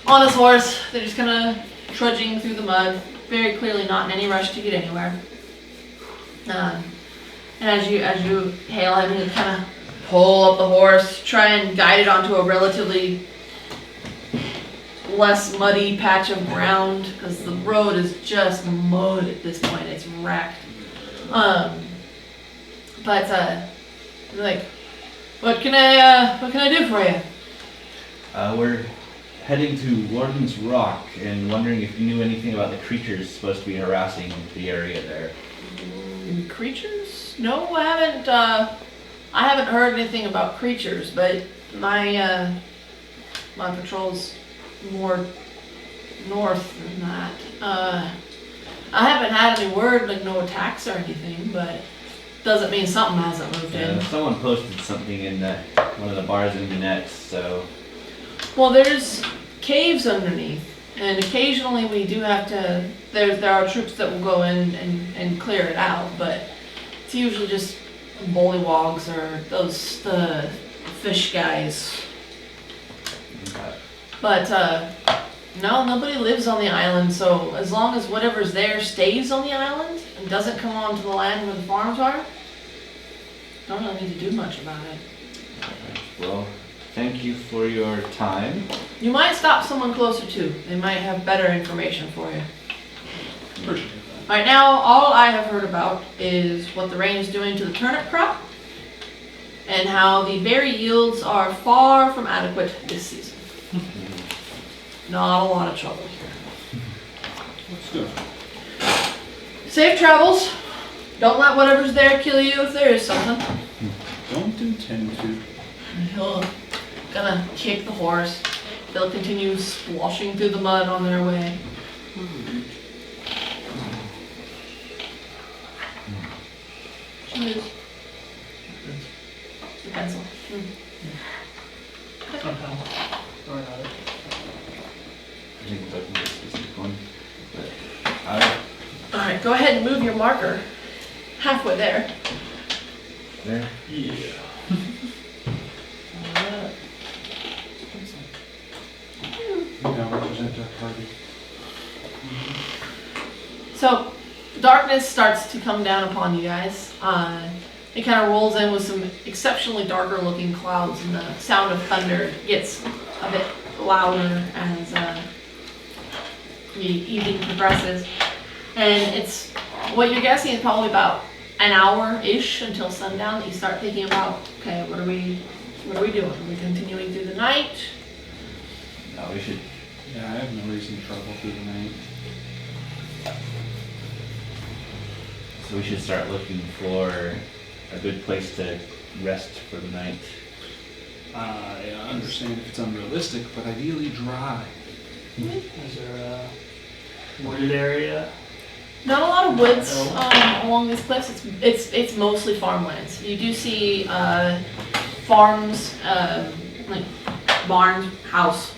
on his horse. They're just kind of trudging through the mud, very clearly not in any rush to get anywhere. And as you hail him, you kind of pull up the horse, try and guide it onto a relatively less muddy patch of ground, because the road is just mud at this point. It's wrecked. Like, what can I do for you? We're heading to Warden's Rock and wondering if you knew anything about the creatures supposed to be harassing the area there. Creatures? No, I haven't heard anything about creatures, but my patrol's more north than that. I haven't had any word, like no attacks or anything, but doesn't mean something hasn't moved in. Someone posted something in one of the bars in Minette, so... Well, there's caves underneath, and occasionally we do have to, there are troops that will go in and clear it out, but it's usually just bullywogs or the fish guys. Okay. But no, nobody lives on the island, so as long as whatever's there stays on the island and doesn't come onto the land where the farms are, don't really need to do much about it. Well, thank you for your time. You might stop someone closer too. They might have better information for you. Appreciate Right now, all I have heard about is what the rain is doing to the turnip crop and how the berry yields are far from adequate this season. Not a lot of trouble here. Let's do it. Safe travels. Don't let whatever's there kill you if there is something. Don't intend to. And he'll gonna kick the horse. They'll continue splashing through the mud on their way. Cheers. The pencil. Or not. I think I can get a specific one. But, Alright, go ahead and move your marker. Halfway there. there. Yeah. Now represent our party. So, darkness starts to come down upon you guys. It kind of rolls in with some exceptionally darker looking clouds, and the sound of thunder gets a bit louder as the evening progresses. And it's, what you're guessing is probably about an hour-ish until sundown that you start thinking about, okay, what are we doing? Are we continuing through the night? No, we should. Yeah, I have no reason to travel through the night. So we should start looking for a good place to rest for the night. I understand if it's unrealistic, but ideally dry. Is there a wooded area? Not a lot of woods No. along these cliffs. It's mostly farmlands. You do see farms, like barn, house.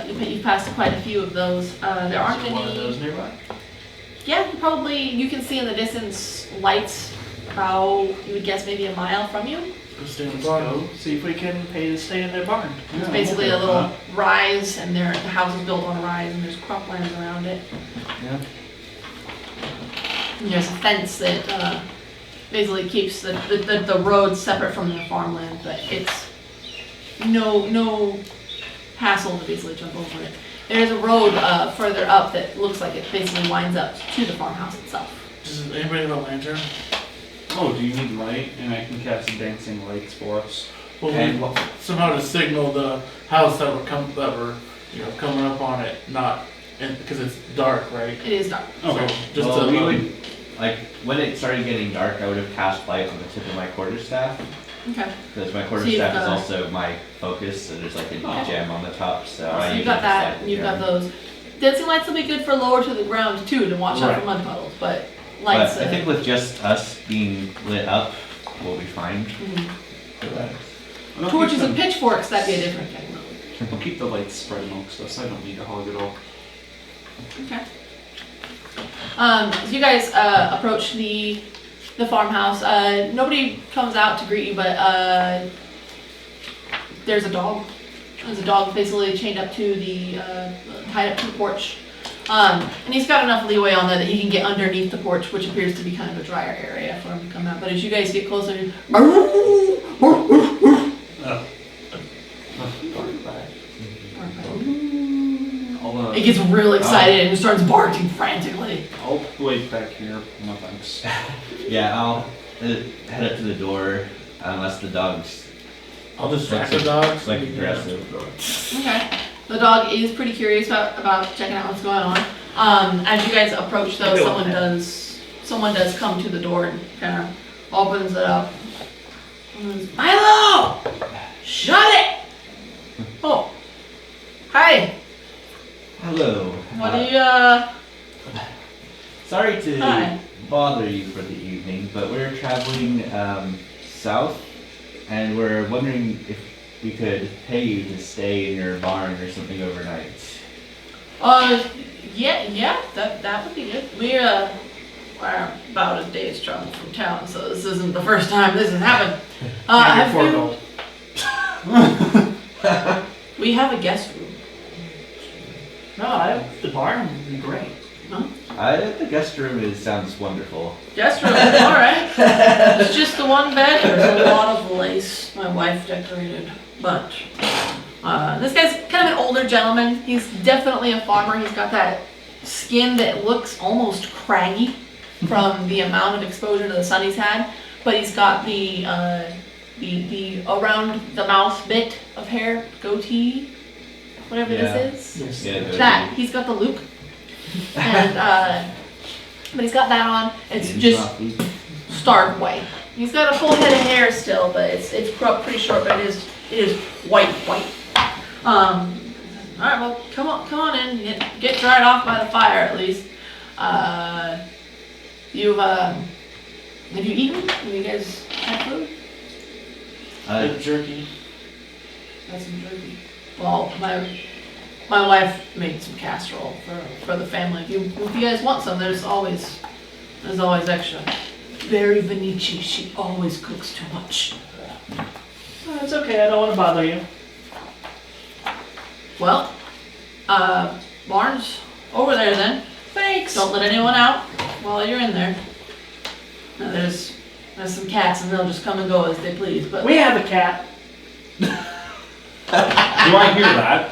You've passed quite a few of those. There aren't Is there one of any. those nearby? Yeah, you can see in the distance lights. About, you would guess, maybe a mile from you. Go stay in the Let's barn. go see if we can pay to stay in their barn. It's basically a little rise, and the house is built on a rise, and there's croplands around it. Yeah. And there's a fence that basically keeps the road separate from the farmland, but it's no hassle to basically jump over it. There's a road further up that looks like it basically winds up to the farmhouse itself. Does anybody have a lantern? Oh, do you need light? And I can cast dancing lights for us. Well, And we somehow to signal the house that we're coming up on it, not because it's dark, right? It is dark. Okay. So just well, to we would, like, when it started getting dark, I would have cast light on the tip of my quarterstaff. Okay. Because my So quarterstaff you've is got- also my focus, so there's like a Oh. gem on the top, so I So usually you've got just that, light the you've got gem. those. Dancing lights will be good for lower to the ground too, to watch out Right. for mud puddles, but lights. But I think with just us being lit up, we'll be fine. mhm. I'll Torches keep and them- pitchforks, that'd be a different thing. I'll keep the lights spread amongst us. I don't need to hog it all. Okay. So you guys approach the farmhouse. Nobody comes out to greet you, but there's a dog. There's a dog basically chained up to the tied up to the porch. And he's got enough leeway on there that he can get underneath the porch, which appears to be kind of a drier area for him to come out. But as you guys get closer, it gets real excited and starts barking frantically. I'll wait back here. No thanks. Yeah, I'll head up to the door, unless the dog's I'll distract the dogs. like aggressive. Okay. The dog is pretty curious about checking out what's going on. As you guys approach though, someone does come to the door and kind of opens it up. Milo! Shut it! Oh. Hi. Hello. What do you, Sorry to Hi. bother you for the evening, but we're traveling south, and we're wondering if we could pay you to stay in your barn or something overnight. yeah, that would be good. We're about a day's travel from town, so this isn't the first time this has happened. Have you- we have a guest room. No, the barn would be great. The guest room sounds wonderful. Guest room, alright. It's just the one bed. There's a lot of lace my wife decorated. But this guy's kind of an older gentleman. He's definitely a farmer. He's got that skin that looks almost craggy from the amount of exposure to the sun he's had. But he's got the around the mouth bit of hair, goatee, whatever this is. Yeah, That, he's got the Luke. And but he's got that on. It's just stark white. He's got a full head of hair still, but it's cropped pretty short, but it is white. All right, well, come on in, get dried off by the fire at least. Have you eaten? Have you guys had food? Good jerky. Got some jerky. Well, my wife made some casserole for the family. If you guys want some, there's always extra. Very Venice. She always cooks too much. Oh, it's okay, I don't want to bother you. Well, barn's over there then. Thanks. Don't let anyone out while you're in there. Now, there's some cats and they'll just come and go as they please. But We have a cat. Do I hear that?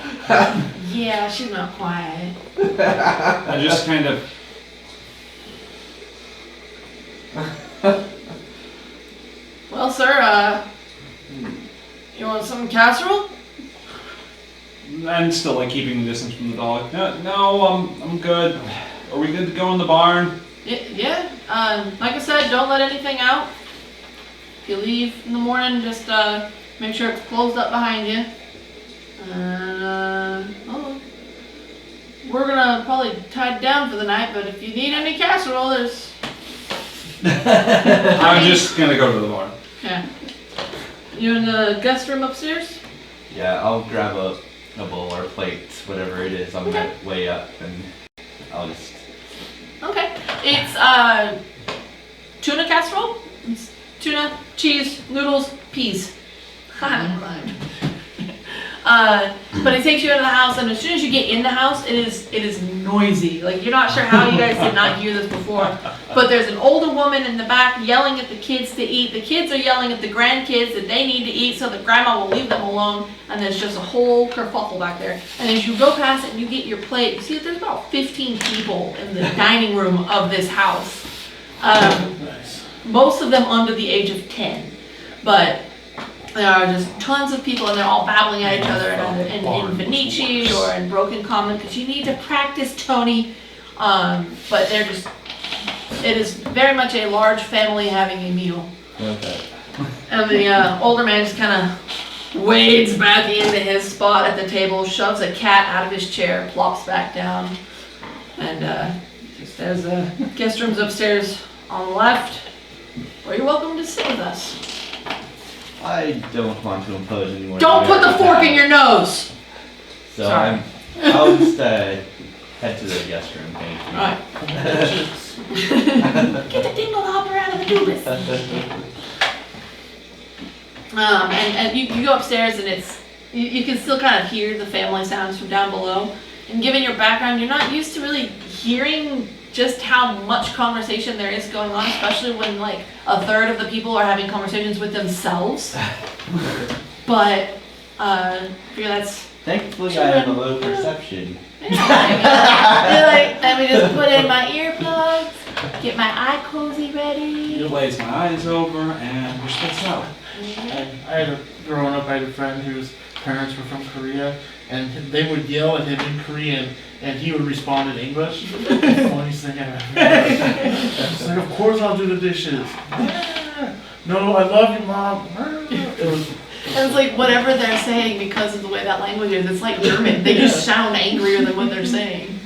yeah, she's not quiet. I just kind of. Well, sir, you want some casserole? I'm still like keeping the distance from the dog. No, I'm good. Are we good to go in the barn? Yeah. Like I said, don't let anything out. If you leave in the morning, just make sure it's closed up behind you. And we're gonna probably tie it down for the night. But if you need any casserole, there's I'm just gonna go to the barn. yeah. You in the guest room upstairs? Yeah, I'll grab a bowl or plate, whatever it is, on my way up, and I'll just. Okay. It's tuna casserole. It's tuna, cheese, noodles, peas. Haha, never mind. But it takes you into the house, and as soon as you get in the house, it is noisy. Like, you're not sure how you guys did not hear this before. But there's an older woman in the back yelling at the kids to eat. The kids are yelling at the grandkids that they need to eat so that grandma will leave them alone. And there's just a whole kerfuffle back there. And as you go past it and you get your plate, you see that there's about 15 people in the dining room of this house. Nice. Most of them under the age of 10. But there are just tons of people, and they're all babbling at each other in Venici or in broken common, because you need to practice, Tony. But they're just, it is very much a large family having a meal. Okay. And the older man just kind of wades back into his spot at the table, shoves a cat out of his chair, plops back down, and just as guest room's upstairs on the left, or you're welcome to sit with us. I don't want to impose anymore. Don't put the fork in your nose! So Sorry. I'll just head to the guest room. Thank you. Alright. Get the dingle hopper out of the doobus. And you go upstairs, and it's you can still kind of hear the family sounds from down below. And given your background, you're not used to really hearing just how much conversation there is going on, especially when like a third of the people are having conversations with themselves. But that's Thankfully, I have a low perception. you're like, let me just put in my earplugs, get my eye cozy ready. He lays my eyes over and push this out. Growing up, I had a friend whose parents were from Korea, and they would yell at him in Korean, and he would respond in English. The funniest thing I've ever heard. It's like, of course I'll do the dishes. No, I love you, Mom. It was, And it's like whatever they're saying, because of the way that language is, it's like German. They just sound angrier than what they're saying.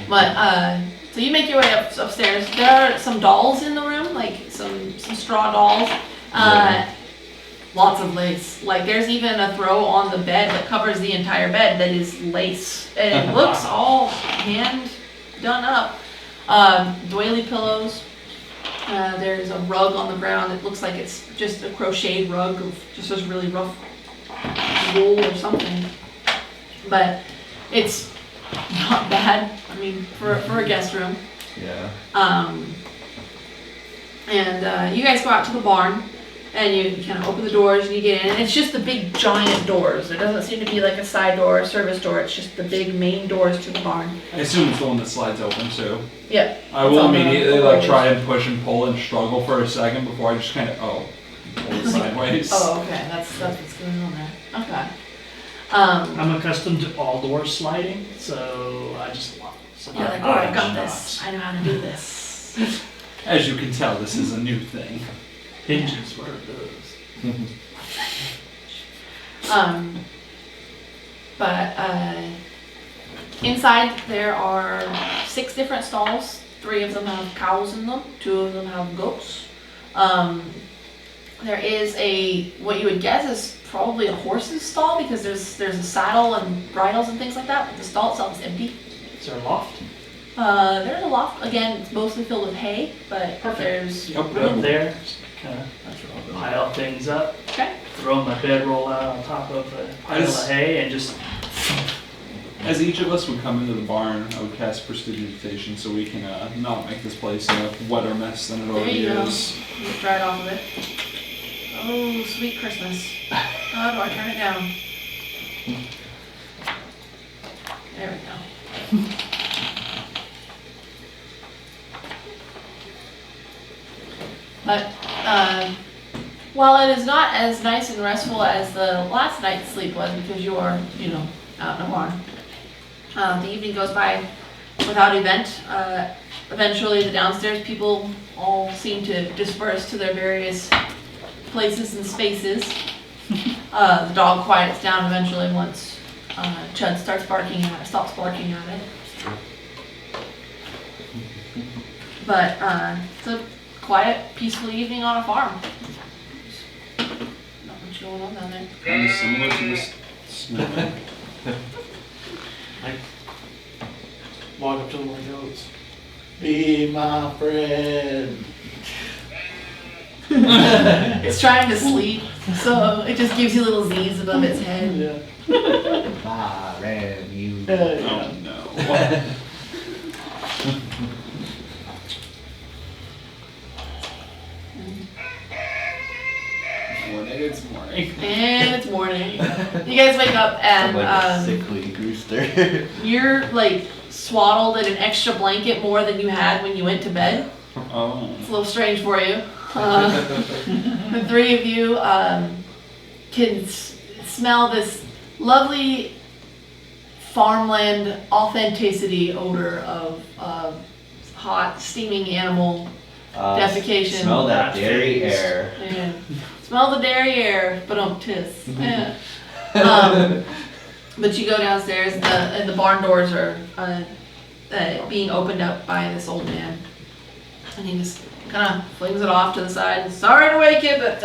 But so you make your way upstairs. There are some dolls in the room, like some straw dolls. Lots of lace. Like there's even a throw on the bed that covers the entire bed that is lace. And it looks all hand done up. Doily pillows. There's a rug on the ground. It looks like it's just a crocheted rug of just this really rough wool or something. But it's not bad. I mean, for a guest room. Yeah. And you guys go out to the barn, and you kind of open the doors and you get in. And it's just the big giant doors. There doesn't seem to be like a side door or a service door. It's just the big main doors to the barn. I assume it's the one that slides open too. Yep. I will immediately like try and push and pull and struggle for a second before I just kind of pull it sideways. Oh, okay. That's what's going on there. Okay. I'm accustomed to all doors sliding, so I just lock. So You're like, oh, I got this. I know how to do this. As you can tell, this is a new thing. Hinges where it goes. But inside there are 6 different stalls. 3 of them have cows in them. 2 of them have goats. There is what you would guess is probably a horse's stall, because there's a saddle and bridles and things like that, but the stall itself is empty. Is there a loft? There's a loft. Again, it's mostly filled with hay, but there's Room there. Kind of pile things up. Okay. Throw my bedroll out on top of a pile of hay and just. As each of us would come into the barn, I would cast Prestidigitation so we can not make this place a wetter mess than it There already you go. is. Get right off of it. Oh, sweet Christmas. How do I turn it down? There we go. But while it is not as nice and restful as the last night's sleep was, because you are, out in a barn, the evening goes by without event. Eventually, the downstairs people all seem to disperse to their various places and spaces. The dog quiets down eventually once Chud stops barking at it. But it's a quiet, peaceful evening on a farm. Not much going on down there. Kind of similar to this smell. I walk up to one of the goats. Be my friend. It's trying to sleep. So it just gives you little Z's above its head. Yeah. Ram, you. Oh no. It's morning. And it's morning. You guys wake up and Like a sickly rooster. you're like swaddled in an extra blanket more than you had when you went to bed. Oh. It's a little strange for you. The three of you can smell this lovely farmland authenticity odor of hot, steaming animal defecation. Smell that Rat dairy face. air. Yeah. Smell the dairy air, but tis. Yeah. But you go downstairs and the barn doors are being opened up by this old man. And he just kind of flings it off to the side. Sorry to wake you, but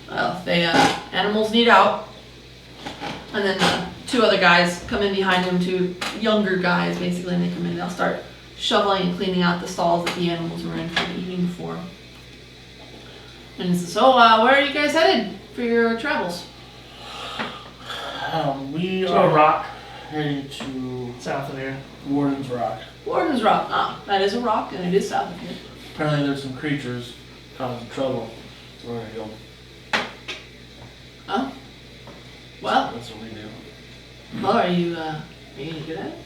well, animals need out. And then two other guys come in behind him, two younger guys basically, and they come in. They'll start shoveling and cleaning out the stalls that the animals were in for the evening before. And he says, so where are you guys headed for your travels? We To a are rock heading to south of here. Warden's Rock. Warden's Rock. Ah, that is a rock, and it is south of here. Apparently there's some creatures causing trouble. So we're gonna go. Oh. Well, That's what we do. are you any good at it?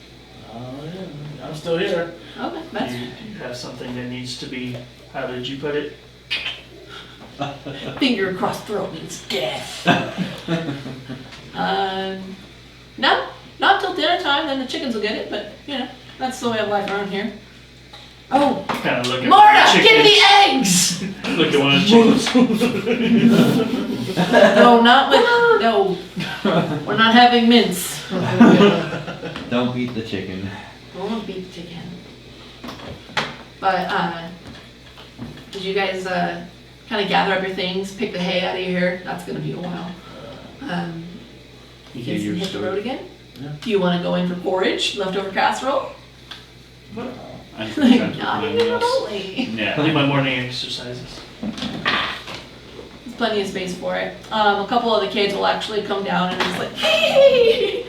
Yeah, I'm still here. Okay, Do that's you have something that needs to be, how did you put it? finger across throat means death. No, not till dinner time, then the chickens will get it, but you know, that's the way of life around here. Oh, Kind of look at Marta, get chickens. the eggs! Look at one of the chickens. No, not with, no. We're not having mince. Don't beat the chicken. I won't beat the chicken. But, did you guys, kind of gather up your things, pick the hay out of your hair? That's gonna be a while. You guys can hit the road again? Yeah. Do you wanna go in for porridge, leftover casserole? I Like, think not I'm even remotely. Yeah. I do my morning exercises. There's plenty of space for it. A couple of the kids will actually come down and just like, hey!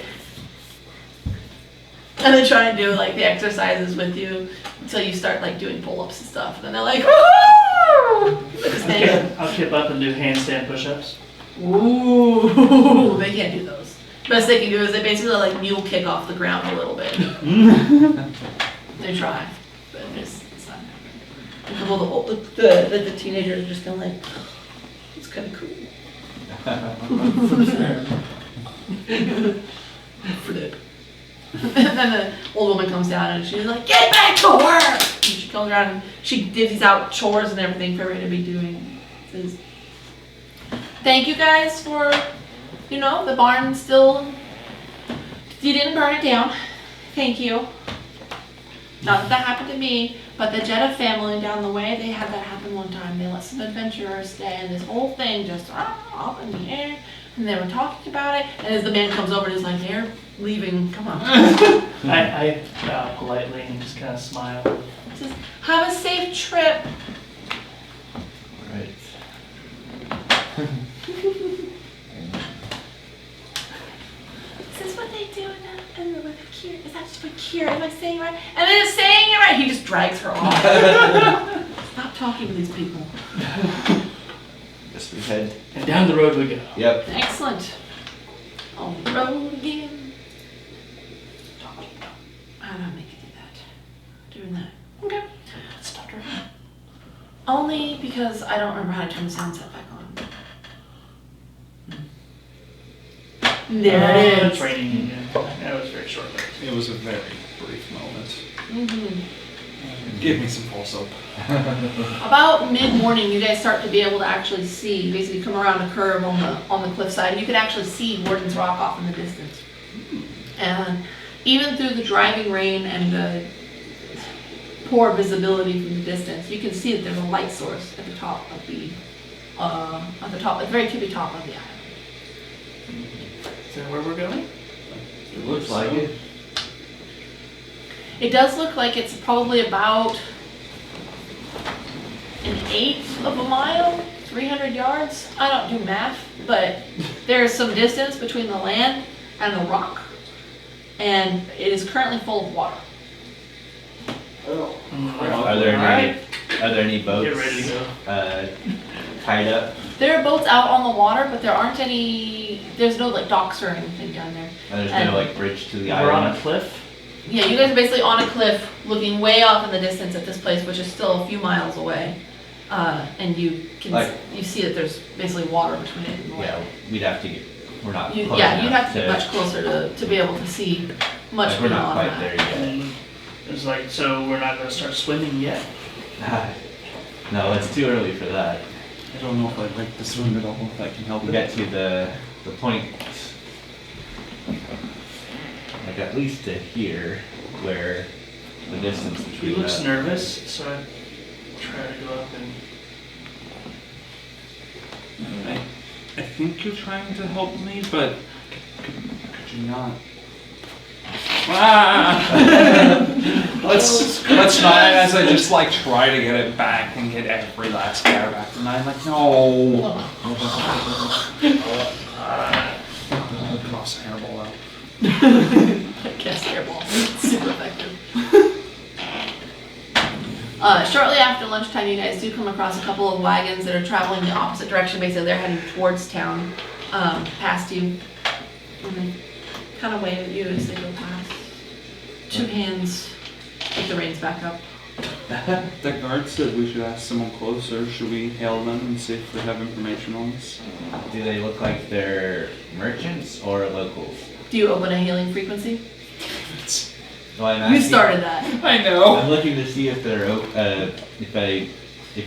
And they try and do like the exercises with you until you start like doing pull-ups and stuff. And then they're like, woohoo! They just stand. I'll kip up and do handstand push-ups. Ooh, they can't do those. Best they can do is they basically like mule kick off the ground a little bit. They try, but it's not happening. A couple of the teenagers are just kind of like, it's kind of cool. Flip. And then the old woman comes down and she's like, get back to work! And she comes around and she divvies out chores and everything for everybody to be doing. Says, thank you guys for, you know, the barn still, you didn't burn it down. Thank you. Not that that happened to me, but the Jetta family down the way, they had that happen one time. They let some adventurers stay and this whole thing just up in the air. And they were talking about it. And as the man comes over, he's like, they're leaving, come on. I bow politely and just kind of smile. He says, have a safe trip. Right. Is this what they do in the with Kira? Is that just what Kira? Am I saying it right? And then it's saying it right. He just drags her off. Stop talking to these people. Guess we head. And down the road we go. Yep. Excellent. On the road again. How do I make you do that? Doing that. Okay. Stop driving. Only because I don't remember how to turn the sound set back on. There it is. Training again. That was very short. It was a very brief moment. Mm-hmm. Give me some false hope. About mid-morning, you guys start to be able to actually see, basically come around a curve on the cliffside. You can actually see Warden's Rock off in the distance. And even through the driving rain and the poor visibility from the distance, you can see that there's a light source at the top of at the very tippy top of the island. Is that where we're going? It looks like it. It does look like it's probably about an eighth of a mile 300 yards. I don't do math, but there's some distance between the land and the rock. And it is currently full of water. Are there any boats Get ready to go. tied up? There are boats out on the water, but there aren't any, there's no like docks or anything down there. And there's no like bridge to the We're on island? a cliff. Yeah, you guys are basically on a cliff looking way off in the distance at this place, which is still a few miles away. And you can you see that there's basically water between it and the land. Yeah, we'd have to get, we're not close Yeah, you'd enough have to get much closer to be able to see much like, we're not beyond quite that. there yet. And it's like, so we're not gonna start swimming yet. No, it's too early for that. I don't know if I'd like to swim at all, if that can help We it. get to the point, like at least to here, where the distance He between looks the- nervous, so I try to go up and I think you're trying to help me, but could you not? Let's not. As I just like try to get it back and get every last hair back, and I'm like, no. Cross hairball out. Cast airball. Super effective. Shortly after lunchtime, you guys do come across a couple of wagons that are traveling the opposite direction. Basically, they're heading towards town, past you. And they kind of wave at you as they go past. Two hands. Put the reins back up. The guard said we should ask someone closer. Should we hail them and see if they have information on us? Do they look like they're merchants or locals? Do you open a hailing frequency? Well, I'm You asking- started that. I know. I'm looking to see if they're if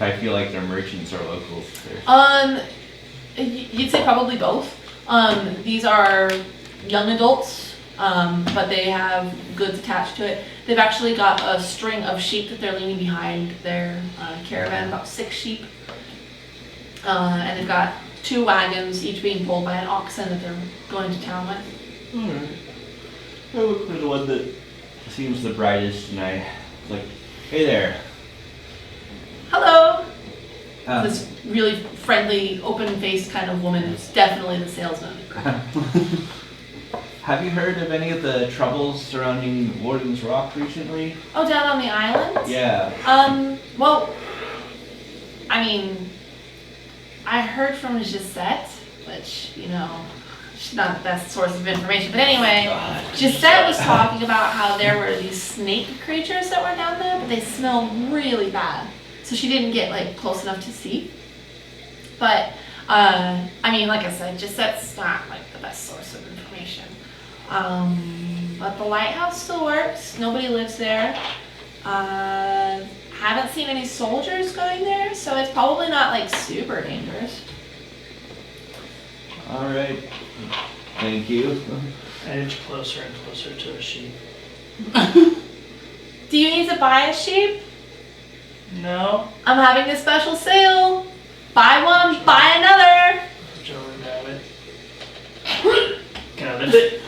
I feel like they're merchants or locals. You'd say probably both. These are young adults, but they have goods attached to it. They've actually got a string of sheep that they're leaving behind their caravan, about 6 sheep. And they've got 2 wagons, each being pulled by an oxen that they're going to town with. Alright. I look for the one that seems the brightest, and I like, hey there. Hello! Um, This really friendly, open-faced kind of woman is definitely the salesman. Have you heard of any of the troubles surrounding Warden's Rock recently? Oh, down on the island? Yeah. Well, I mean, I heard from Gisette, which, you know, she's not the best source of information. But anyway, Gisette was talking about how there were these snake creatures that were down there, but they smell really bad. So she didn't get, like, close enough to see. But, I mean, like I said, Gisette's not, like, the best source of information. But the lighthouse still works. Nobody lives there. Haven't seen any soldiers going there, so it's probably not like super dangerous. Alright. Thank you. I edge closer and closer to a sheep. Do you need to buy a sheep? No. I'm having a special sale. Buy one, buy another. Reach over and grab it. Can I lift it?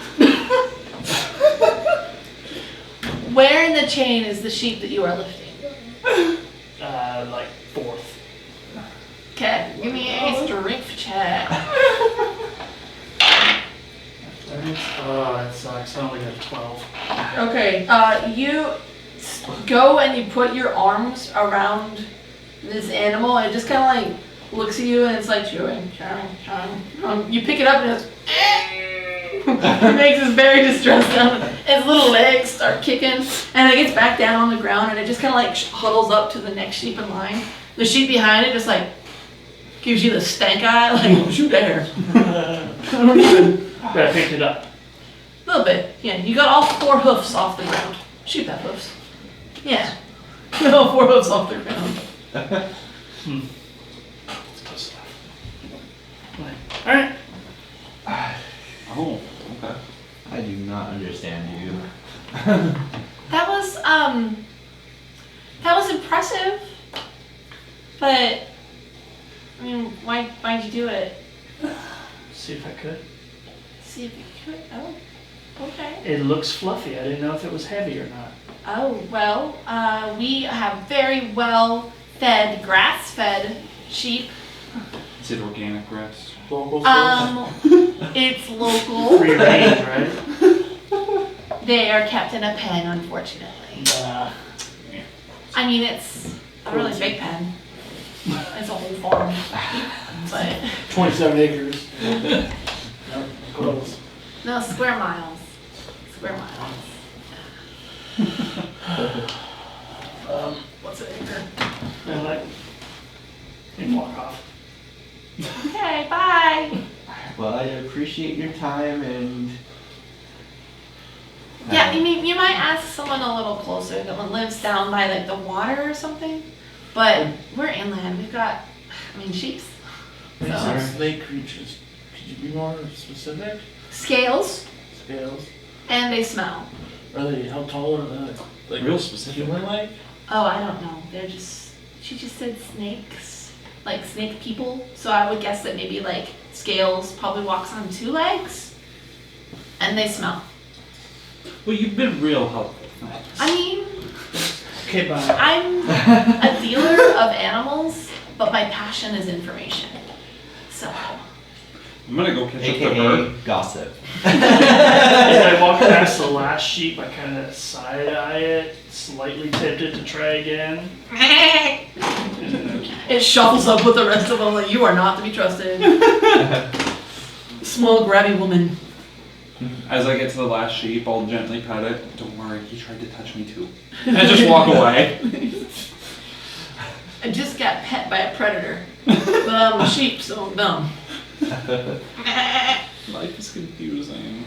Where in the chain is the sheep that you are lifting? Like 4th. Okay, give me a strength check. Oh, that sucks. I only got a 12. Okay, you go and you put your arms around this animal, and it just kind of like looks at you, and it's like chewing. You pick it up, and it's it makes this very distressed sound. Its little legs start kicking, and it gets back down on the ground, and it just kind of like huddles up to the next sheep in line. The sheep behind it just like gives you the stank eye, like, don't you dare. But I picked it up. A little bit, yeah. You got all 4 hoofs off the ground. Sheep have hoofs. Yeah. You got all 4 hoofs off the ground. It's close enough. Alright. Oh, okay. I do not understand you. That was impressive. But I mean, why'd you do it? See if I could. See if you could. Oh, okay. It looks fluffy. I didn't know if it was heavy or not. Oh well, we have very well fed, grass-fed sheep. Is it organic grass? Local source? It's local. Free range, right? They are kept in a pen, unfortunately. I mean, it's a really big pen. It's a whole farm. But 27 acres. Yep, close. no, square miles. Square miles. What's an acre? And like, and walk off. Okay, bye. Well, I appreciate your time and. Yeah, I mean, you might ask someone a little closer that one lives down by like the water or something. But we're inland. We've got, I mean, sheep. When you So. said snake creatures, could you be more specific? Scales, Scales? and they smell. Are they, how tall are they? Like Real specific. human-like? Oh, I don't know. They're just, she just said snakes, like snake people. So I would guess that maybe like Scales probably walks on 2 legs, and they smell. Well, you've been real helpful. I mean, Okay, bye. I'm a dealer of animals, but my passion is information. So, I'm gonna go catch up to her. AKA gossip. As I walk past the last sheep, I kind of side eye it, slightly tempted to try again. it shuffles up with the rest of them like, you are not to be trusted. Small grabby woman. As I get to the last sheep, I'll gently pat it. Don't worry, he tried to touch me too. And I just walk away. I just got pet by a predator. But I'm a sheep, so I'm dumb. Life is confusing.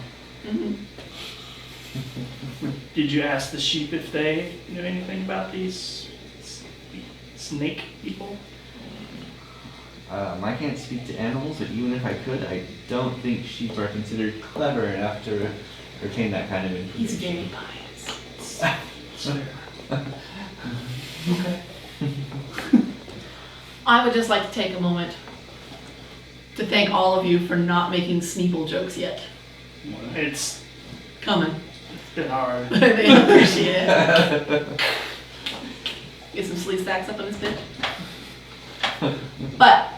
Did you ask the sheep if they knew anything about these snake people? I can't speak to animals, but even if I could, I don't think sheep are considered clever enough to retain that kind of information. He's very biased. Okay. I would just like to take a moment to thank all of you for not making Sneeple jokes yet. It's Coming. been hard. They appreciate it. Get some sleeve stacks up in his bit. But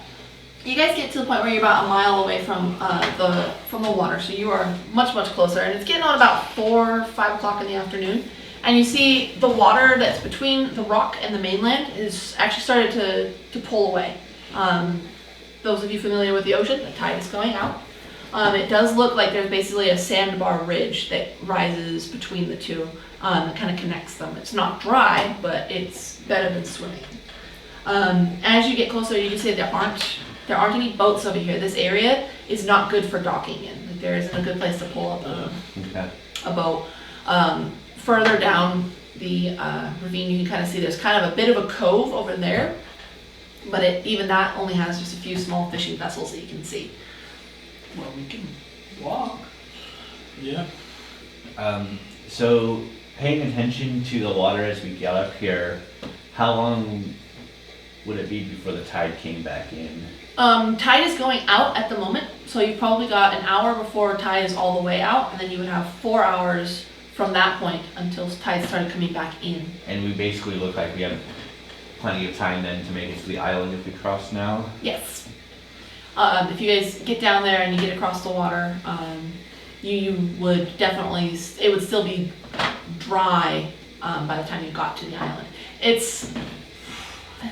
you guys get to the point where you're about a mile away from the water, so you are much closer, and it's getting on about 4 or 5 o'clock in the afternoon, and you see the water that's between the rock and the mainland is actually started to pull away. Those of you familiar with the ocean, the tide is going out. It does look like there's basically a sandbar ridge that rises between the two that kind of connects them. It's not dry, but it's better than swimming. As you get closer, you can see there aren't any boats over here. This area is not good for docking in. Like, there isn't a good place to pull up a boat. Further down the ravine, you can kind of see there's kind of a bit of a cove over there, but even that only has just a few small fishing vessels that you can see. Well, we can walk. Yeah. So, paying attention to the water as we get up here, how long would it be before the tide came back in? Tide is going out at the moment, so you've probably got an hour before tide is all the way out, and then you would have 4 hours from that point until tide started coming back in. And we basically look like we have plenty of time then to make it to the island if we cross now? Yes. If you guys get down there and you get across the water, you would definitely, it would still be dry by the time you got to the island. It's,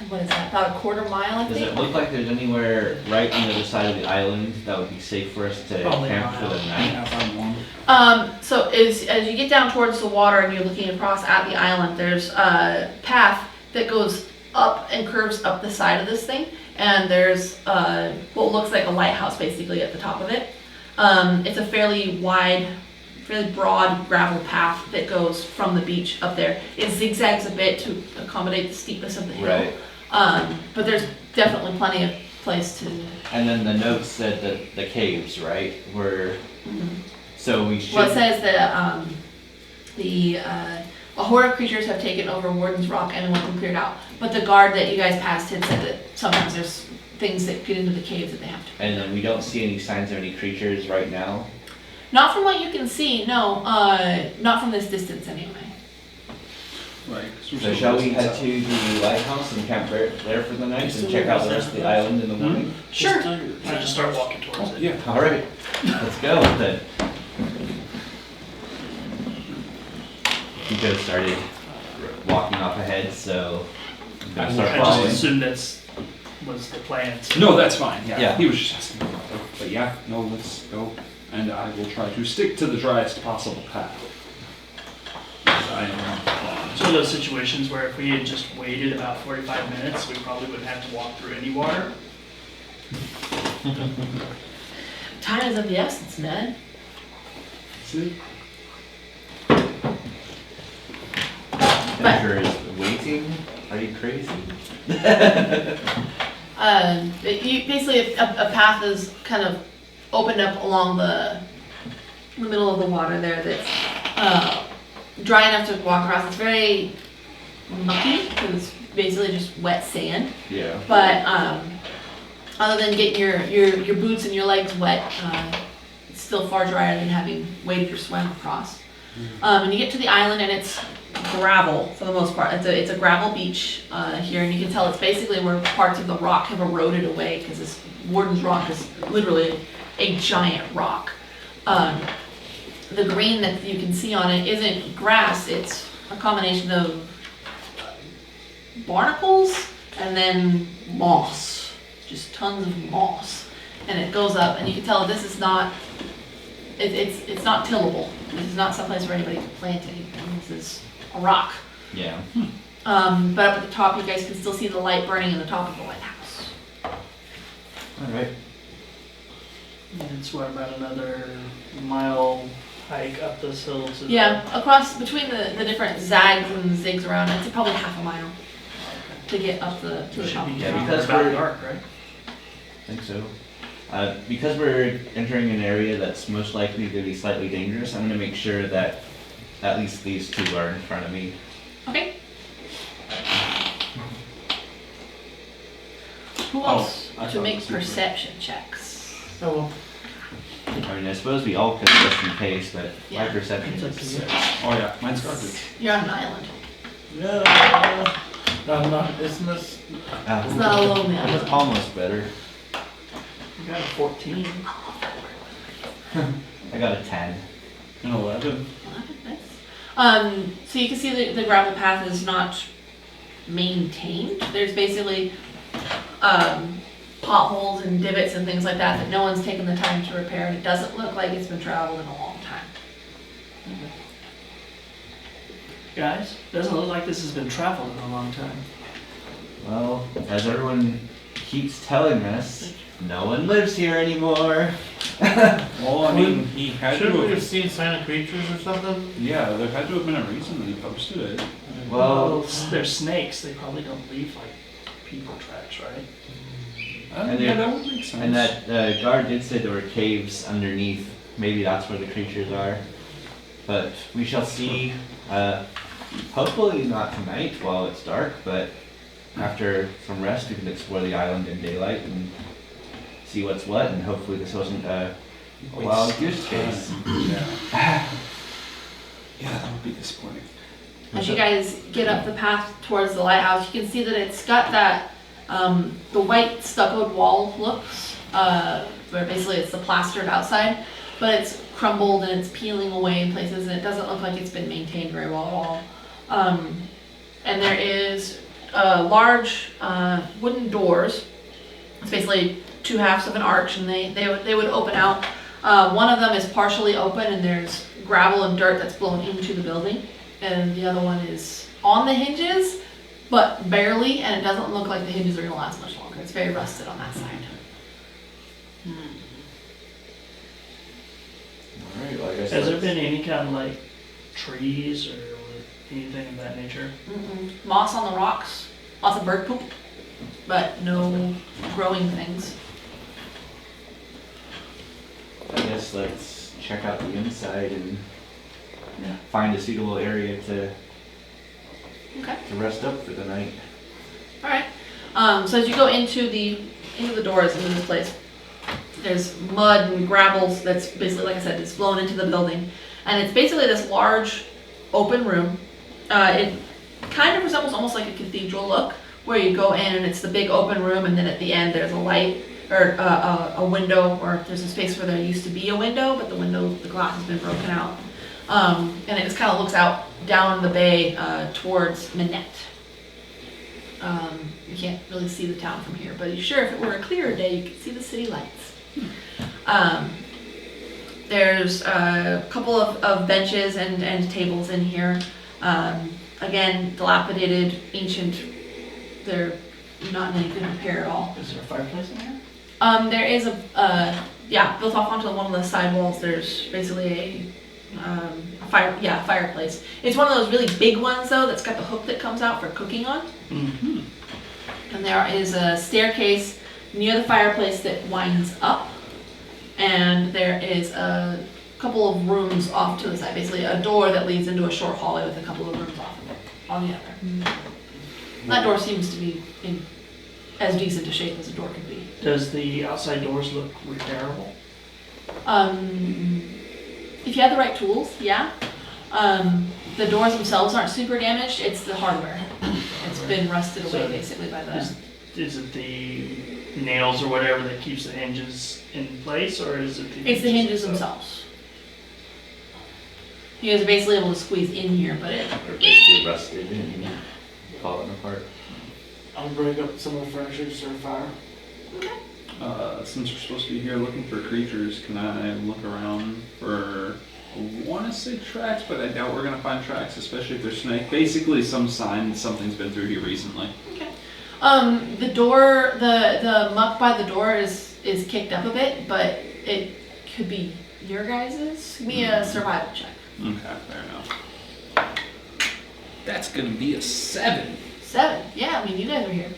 what is that, about a quarter mile, I Does think? it look like there's anywhere right on the other side of the island that would be safe for us to Probably camp a for the mile. night? So as you get down towards the water and you're looking across at the island, there's a path that goes up and curves up the side of this thing, and there's what looks like a lighthouse basically at the top of it. It's a fairly wide, fairly broad gravel path that goes from the beach up there. It zigzags a bit to accommodate the steepness of the hill. Right. But there's definitely plenty of place to. And then the note said that the caves, right, were, so we should. Well, it says that a horde of creatures have taken over Warden's Rock and want them cleared out. But the guard that you guys passed had said that sometimes there's things that get into the caves that they have to. And then we don't see any signs of any creatures right now? Not from what you can see, no. Not from this distance anyway. Like, So shall we head to the lighthouse and camp there for the night and check out the rest of the island in the morning? Sure. I just start walking towards it. Yeah. All right, let's go then. Akiko started walking off ahead, so I'm gonna start I just following. assumed that's was the plan. So No, that's fine. Yeah. Yeah. He was just asking about it. But yeah, no, let's go. And I will try to stick to the driest possible path. I am it's one of those situations where if we had just waited about 45 minutes, we probably wouldn't have to walk through any water. Time is of the essence, man. See? Adventure is waiting. Are you crazy? Basically, a path is kind of opened up along the middle of the water there that's dry enough to walk across. It's very mucky because it's basically just wet sand. Yeah. But other than getting your boots and your legs wet, it's still far drier than having waded or swam across. And you get to the island and it's gravel for the most part. It's a gravel beach here, and you can tell it's basically where parts of the rock have eroded away because this Warden's Rock is literally a giant rock. The green that you can see on it isn't grass, it's a combination of barnacles and then moss, just tons of moss. And it goes up, and you can tell this is not, it's not tillable. This is not someplace where anybody can plant anything. This is a rock. Yeah. But up at the top, you guys can still see the light burning in the top of the lighthouse. All right. And it's what, about another mile hike up this hill to the- Yeah, across between the different zags and zigs around it, it's probably half a mile to get up to the Should top. be Yeah, around because about we're- dark, right? I think so. Because we're entering an area that's most likely to be slightly dangerous, I'm going to make sure that at least these two are in front of me. Okay. Who else I to thought make this was- perception checks? Oh, well. I mean, I suppose we all could just in case, but my Yeah. perception It's up is to you. 6. Oh yeah, mine's garbage. You're on an island. Yeah. Isn't this? It's not a lonely It's island. almost better. You got a 14. I got a 10. An 11. Nice. So you can see the gravel path is not maintained. There's basically potholes and divots and things like that that no one's taken the time to repair, and it doesn't look like it's been traveled in a long time. Guys, doesn't look like this has been traveled in a long time. Well, as everyone keeps telling us, no one lives here anymore. Well, I mean, he had to Shouldn't we have have. seen sign of creatures or something? Yeah, there had to have been a reason that he posted it. Well, they're snakes. They probably don't leave like people tracks, right? And Yeah, there- that would make sense. and that guard did say there were caves underneath. Maybe that's where the creatures are. But we shall see. Hopefully not tonight while it's dark, but after some rest we can explore the island in daylight and see what's what, and hopefully this wasn't a wild goose chase. Yeah. Yeah, that would be disappointing. As you guys get up the path towards the lighthouse, you can see that it's got that, the white stuccoed wall looks, where basically it's the plastered outside, but it's crumbled and it's peeling away in places, and it doesn't look like it's been maintained very well at all. And there is large wooden doors. It's basically two halves of an arch, and they would open out. One of them is partially open, and there's gravel and dirt that's blown into the building, and the other one is on the hinges, but barely, and it doesn't look like the hinges are going to last much longer. It's very rusted on that side. Alright, well I guess Has there let's- been any kind of like trees or anything of that nature? Moss on the rocks, lots of bird poop, but no growing things. I guess let's check out the inside and Yeah. find a suitable area to Okay. rest up for the night. All right. So as you go into the doors into this place, there's mud and gravel that's basically, like I said, it's blown into the building, and it's basically this large open room. kind of resembles almost like a cathedral look, where you go in and it's the big open room, and then at the end there's a light or a window, or there's a space where there used to be a window, but the glass has been broken out. And it just kind of looks out down the bay towards Minette. You can't really see the town from here, but sure, if it were a clearer day, you could see the city lights. There's a couple of benches and tables in here. Again, dilapidated, ancient. They're not in any good repair at all. Is there a fireplace in here? There is built off onto one of the side walls. There's basically a fireplace. It's one of those really big ones though that's got the hook that comes out for cooking on. Mm-hmm. And there is a staircase near the fireplace that winds up, and there is a couple of rooms off to the side. Basically, a door that leads into a short hallway with a couple of rooms off of it on the other. That door seems to be in as decent a shape as a door could be. Does the outside doors look repairable? If you have the right tools, yeah. The doors themselves aren't super damaged, it's the hardware. It's been rusted away basically by the... Is it the nails or whatever that keeps the hinges in place, or is it the... It's the hinges themselves. You guys are basically able to squeeze in here, but it... Or basically rusted and falling apart. I'll break up some of the furniture to start a fire. Okay. Since we're supposed to be here looking for creatures, can I look around for, I want to say tracks, but I doubt we're going to find tracks, especially if they're snake. Basically some sign something's been through here recently. Okay. The door, the muck by the door is kicked up a bit, but it could be your guys's. Give me a survival check. Okay, fair enough. That's going to be a 7. 7. Yeah, I mean, you guys are here.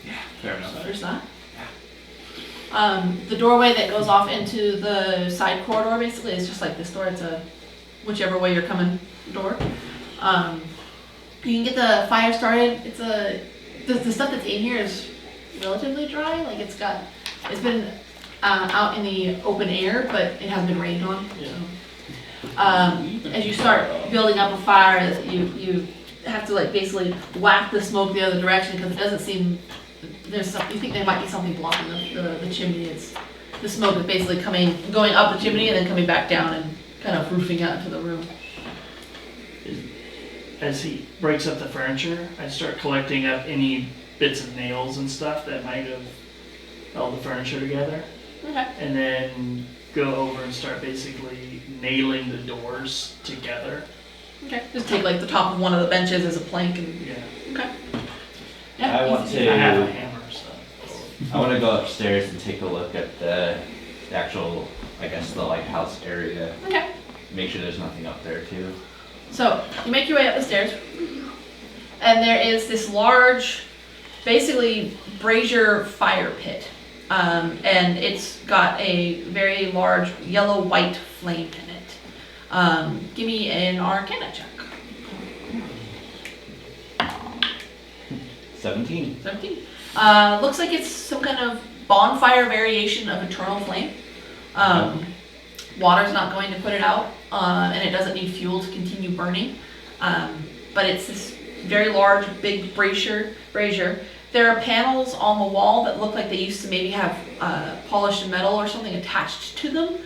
Yeah, fair enough. So there's that. The doorway that goes off into the side corridor basically is just like this door. It's a whichever way you're coming door. You can get the fire started. It's the stuff that's in here is relatively dry. Like it's been out in the open air, but it hasn't been rained on. Yeah. As you start building up a fire, you have to like basically whack the smoke the other direction because it doesn't seem you think there might be something blocking the chimney. It's the smoke is basically going up the chimney and then coming back down and kind of roofing out into the room. As he breaks up the furniture, I start collecting up any bits of nails and stuff that might have held the furniture together. Okay. And then go over and start basically nailing the doors together. Okay. Just take like the top of one of the benches as a plank and. Yeah. Okay. Yeah. I want easy. to. I have a hammer, so. I want to go upstairs and take a look at the actual, I guess, the lighthouse area. Okay. Make sure there's nothing up there too. So you make your way up the stairs, and there is this large, basically brazier fire pit, and it's got a very large yellow-white flame in it. Give me an Arcana check. 17. 17. Looks like it's some kind of bonfire variation of eternal flame. Water's not going to put it out, and it doesn't need fuel to continue burning. But it's this very large, big brazier. There are panels on the wall that look like they used to maybe have polished metal or something attached to them,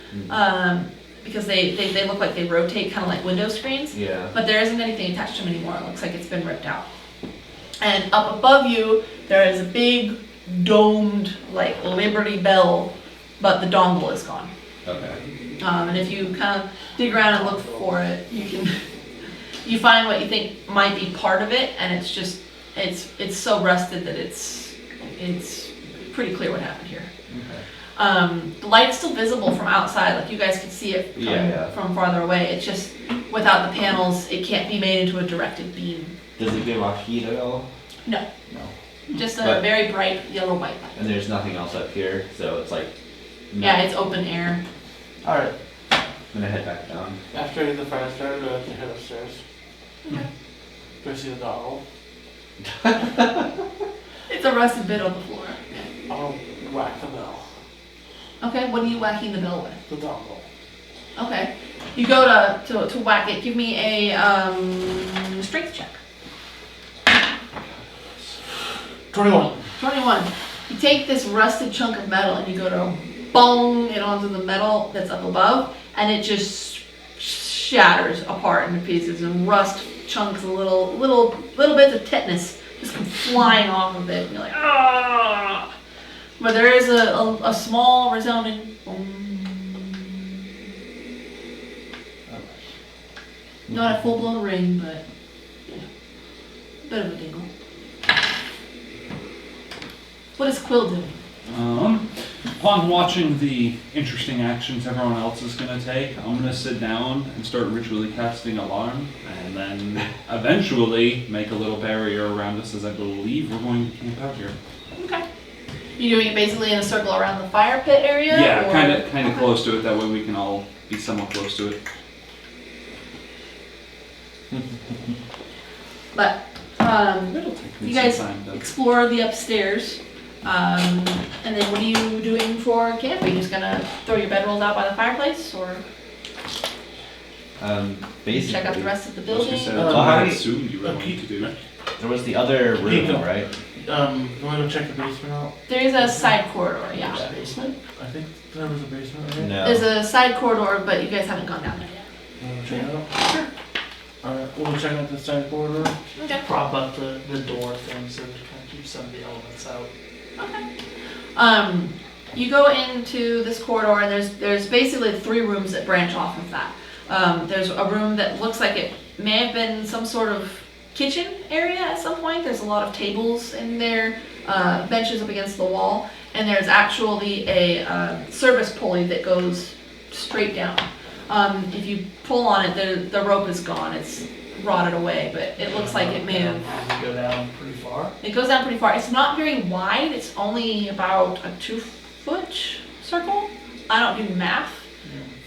because they look like they rotate, kind of like window screens. Yeah. But there isn't anything attached to them anymore. It looks like it's been ripped out. And up above you, there is a big domed, like, Liberty Bell, but the dongle is gone. Okay. And if you kind of dig around and look for it, you find what you think might be part of it, and it's just, it's so rusted that it's pretty clear what happened here. Okay. The light is still visible from outside, like you guys can see it from farther away. It's just, without the panels, it can't be made into a directed beam. Does it give off heat at all? No. No. Just a But- very bright yellow-white light. And there's nothing else up here, so it's like. Yeah, it's open air. All right. I'm gonna head back down. After I get the fire started, I have to head upstairs. Okay. Do I see the doggle? It's a rusted bit on the floor. I'll whack the bell. Okay, what are you whacking the bell with? The dongle. Okay. You go to whack it. Give me a strength check. 21. 21. You take this rusted chunk of metal and you go to bong it onto the metal that's up above, and it just shatters apart into pieces, and rust chunks, little bits of tetanus just come flying off of it, and you're like, ah! But there is a small resounding boom. Not a full-blown ring, but yeah, a bit of a dingle. What is Quill doing? Upon watching the interesting actions everyone else is going to take, I'm going to sit down and start ritually casting alarm, and then eventually make a little barrier around us, as I believe we're going to camp out here. Okay. You doing it basically in a circle around the fire pit area? Yeah, or- kind of Okay. close to it. That way we can all be somewhat close to it. But It'll take me you guys some time, though. explore the upstairs, and then what are you doing for camp? Are you just gonna throw your bedrolls out by the fireplace, or Basically, check out the rest of the I was gonna building? say, Oh, that's what I how many- assumed you were going to do. there was the other room, Akiko. right? You want to go check the basement out? There's a side corridor, yeah. There's a basement? I think there was a basement, right? No. There's a side corridor, but you guys haven't gone down there yet. You want to check it out? Sure. Alright, we'll go check out the side corridor. Okay. Prop up the door thing so to kind of keep some of the elements out. Okay. You go into this corridor, and there's basically 3 rooms that branch off of that. There's a room that looks like it may have been some sort of kitchen area at some point. There's a lot of tables in there, benches up against the wall, and there's actually a service pulley that goes straight down. If you pull on it, the rope is gone. It's rotted away, but it looks like it may have. Does it go down pretty far? It goes down pretty far. It's not very wide. It's only about a 2-foot circle. I don't do math,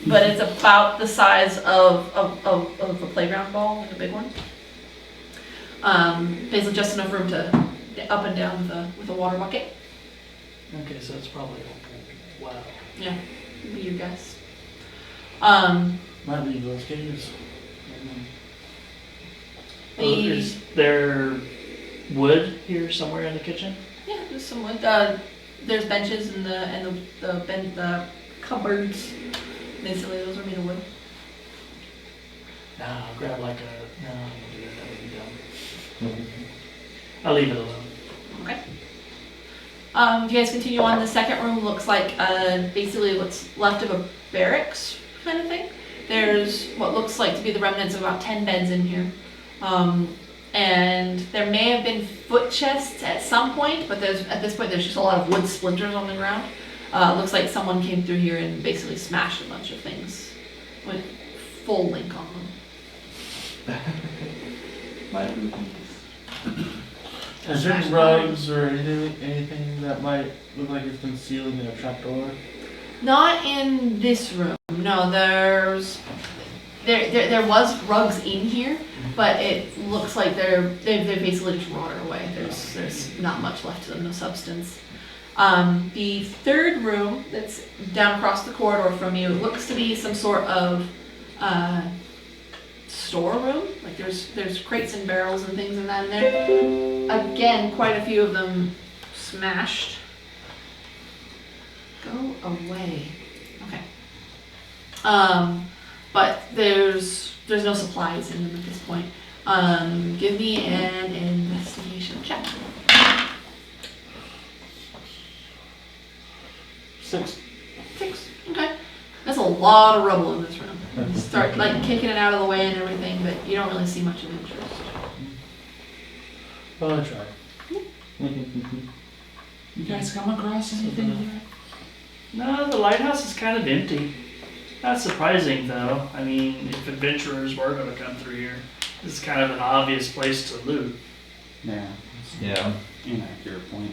but it's about the size of a playground ball, like a big one. Basically just enough room to up and down with a water bucket. Okay, so it's probably wow. Yeah, be your guess. Might leave those cages. Is there wood here somewhere in the kitchen? Yeah, there's some wood. There's benches and the cupboards. Basically, those are made of wood. No, I'll grab like a. No, I won't do that. That would be dumb. I'll leave it alone. Okay. If you guys continue on, the second room looks like basically what's left of a barracks kind of thing. There's what looks like to be the remnants of about 10 beds in here. And there may have been foot chests at some point, but at this point there's just a lot of wood splinters on the ground. Looks like someone came through here and basically smashed a bunch of things with full link on them. Is there any rugs or anything that might look like it's been sealed in a trapdoor? Not in this room. No, there was rugs in here, but it looks like they've basically just rotted away. There's not much left to them, no substance. The third room that's down across the corridor from you looks to be some sort of storeroom. Like there's crates and barrels and things in that in there. Again, quite a few of them smashed. Go away. Okay. But there's no supplies in them at this point. Give me an investigation check. 6. 6. Okay. That's a lot of rubble in this room. You start like kicking it out of the way and everything, but you don't really see much of interest. Well, I tried. You guys come across anything here? No, the lighthouse is kind of empty. Not surprising though. I mean, if adventurers were going to come through here, this is kind of an obvious place to loot. Yeah. Yeah. Inaccurate point.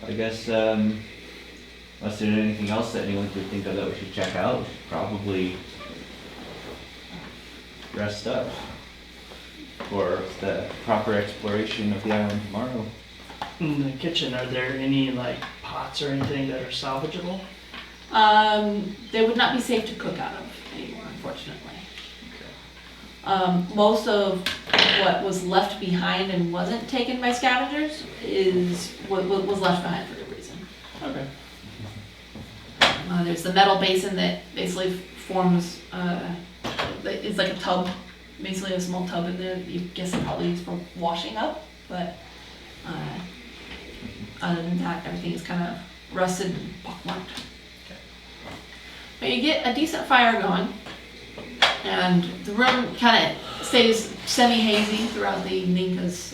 I guess, unless there's anything else that anyone could think of that we should check out, we should probably rest up for the proper exploration of the island tomorrow. In the kitchen, are there any like pots or anything that are salvageable? They would not be safe to cook out of anymore, unfortunately. Most of what was left behind and wasn't taken by scavengers is what was left behind for good reason. Okay. There's the metal basin that basically forms, it's like a tub, basically a small tub in there that you guess it probably used for washing up, but other than that, everything is kind of rusted and pockmarked. But you get a decent fire going, and the room kind of stays semi-hazy throughout the evening because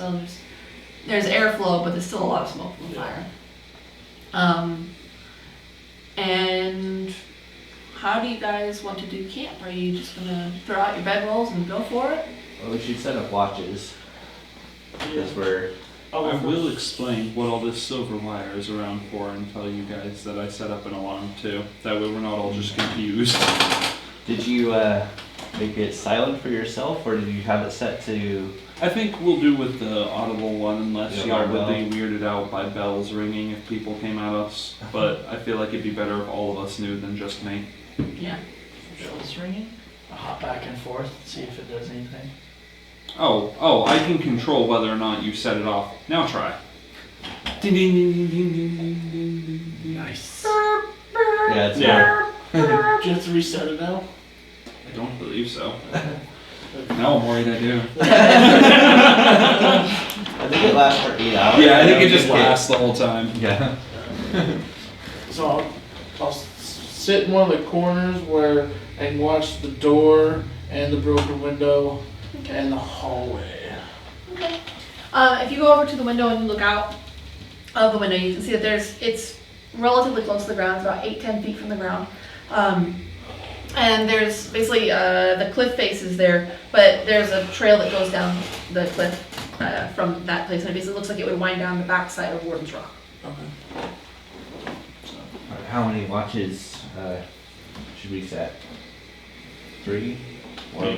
there's airflow, but there's still a lot of smoke from the fire. And how do you guys want to do camp? Are you just gonna throw out your bedrolls and go for it? Well, we should set up watches. Because we're... I will explain what all this silver wire is around for and tell you guys that I set up an alarm too. That way we're not all just confused. Did you make it silent for yourself, or did you have it set to... I think we'll do with the audible one unless The y'all alarm would be weirded out by bells ringing if people came at us. But I feel like it'd be better if all of us knew than just me. Yeah. Bells ringing. I'll hop back and forth, see if it does anything. Oh, I can control whether or not you set it off. Now try. Ding ding ding ding ding ding ding ding ding. Nice. Yeah, it's Yeah. Do you have to reset it now? I don't believe so. Now I'm worried I do. I think it lasts for 8 hours. Yeah, I think it just lasts the whole time. Yeah. So I'll sit in one of the corners where I can watch the door and the broken window and the hallway. Okay. If you go over to the window and you look out of the window, you can see that it's relatively close to the ground. It's about 8-10 feet from the ground. And there's basically the cliff face is there, but there's a trail that goes down the cliff from that place, and it basically looks like it would wind down the backside of Warden's Rock. Okay. How many watches should we set? 3? Or... I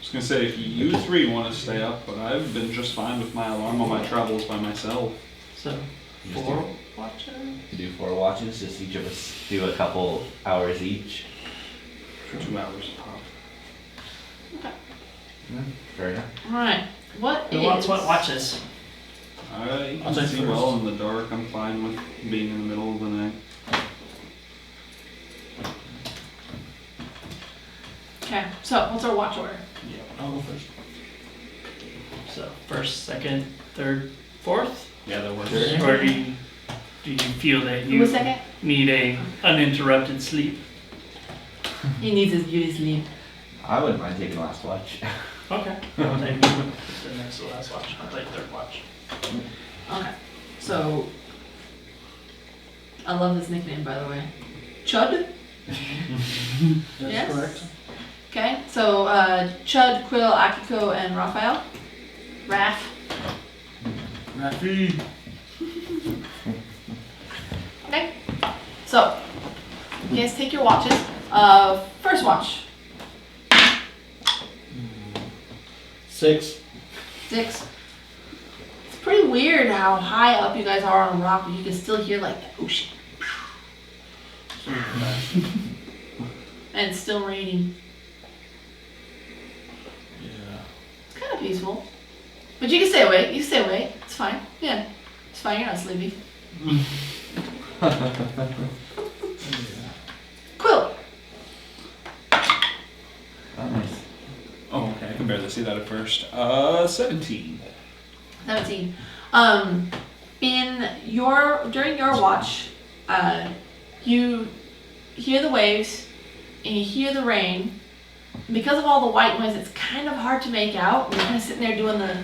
was gonna say, if you 3 want to stay up, but I've been just fine with my alarm on my travels by myself. So, Just 4 watches? do 4 watches, just each of us do a couple hours each. 2 hours pop. Fair enough. Alright, what Who is... wants what watches? I I'll can take see well first. in the dark. I'm fine with being in the middle of the night. Okay, so what's our watch order? Yeah, I'll go first. So, first, second, third, fourth? Yeah, that works. Sure. Or do you feel that Who you was second? need a uninterrupted sleep? He needs his beauty sleep. I wouldn't mind taking the last watch. Okay. I'll take the next to the last watch. I'll take third watch. Okay, so... I love this nickname, by the way. Chud? That's Yes. correct. Okay, so Chud, Quill, Akiko, and Raphael. Raph. Rafi. Okay, so you guys take your watches. First watch, 6. 6. It's pretty weird how high up you guys are on a rock, but you can still hear like the ocean. And it's still raining. Yeah. It's kind of peaceful. But you can stay awake. You stay awake. It's fine. Yeah. It's fine. You're not sleepy. Quill. Nice. Oh, okay. I can barely see that at first. 17. 17. During your watch, you hear the waves and you hear the rain. Because of all the white noise, it's kind of hard to make out. You're kind of sitting there doing the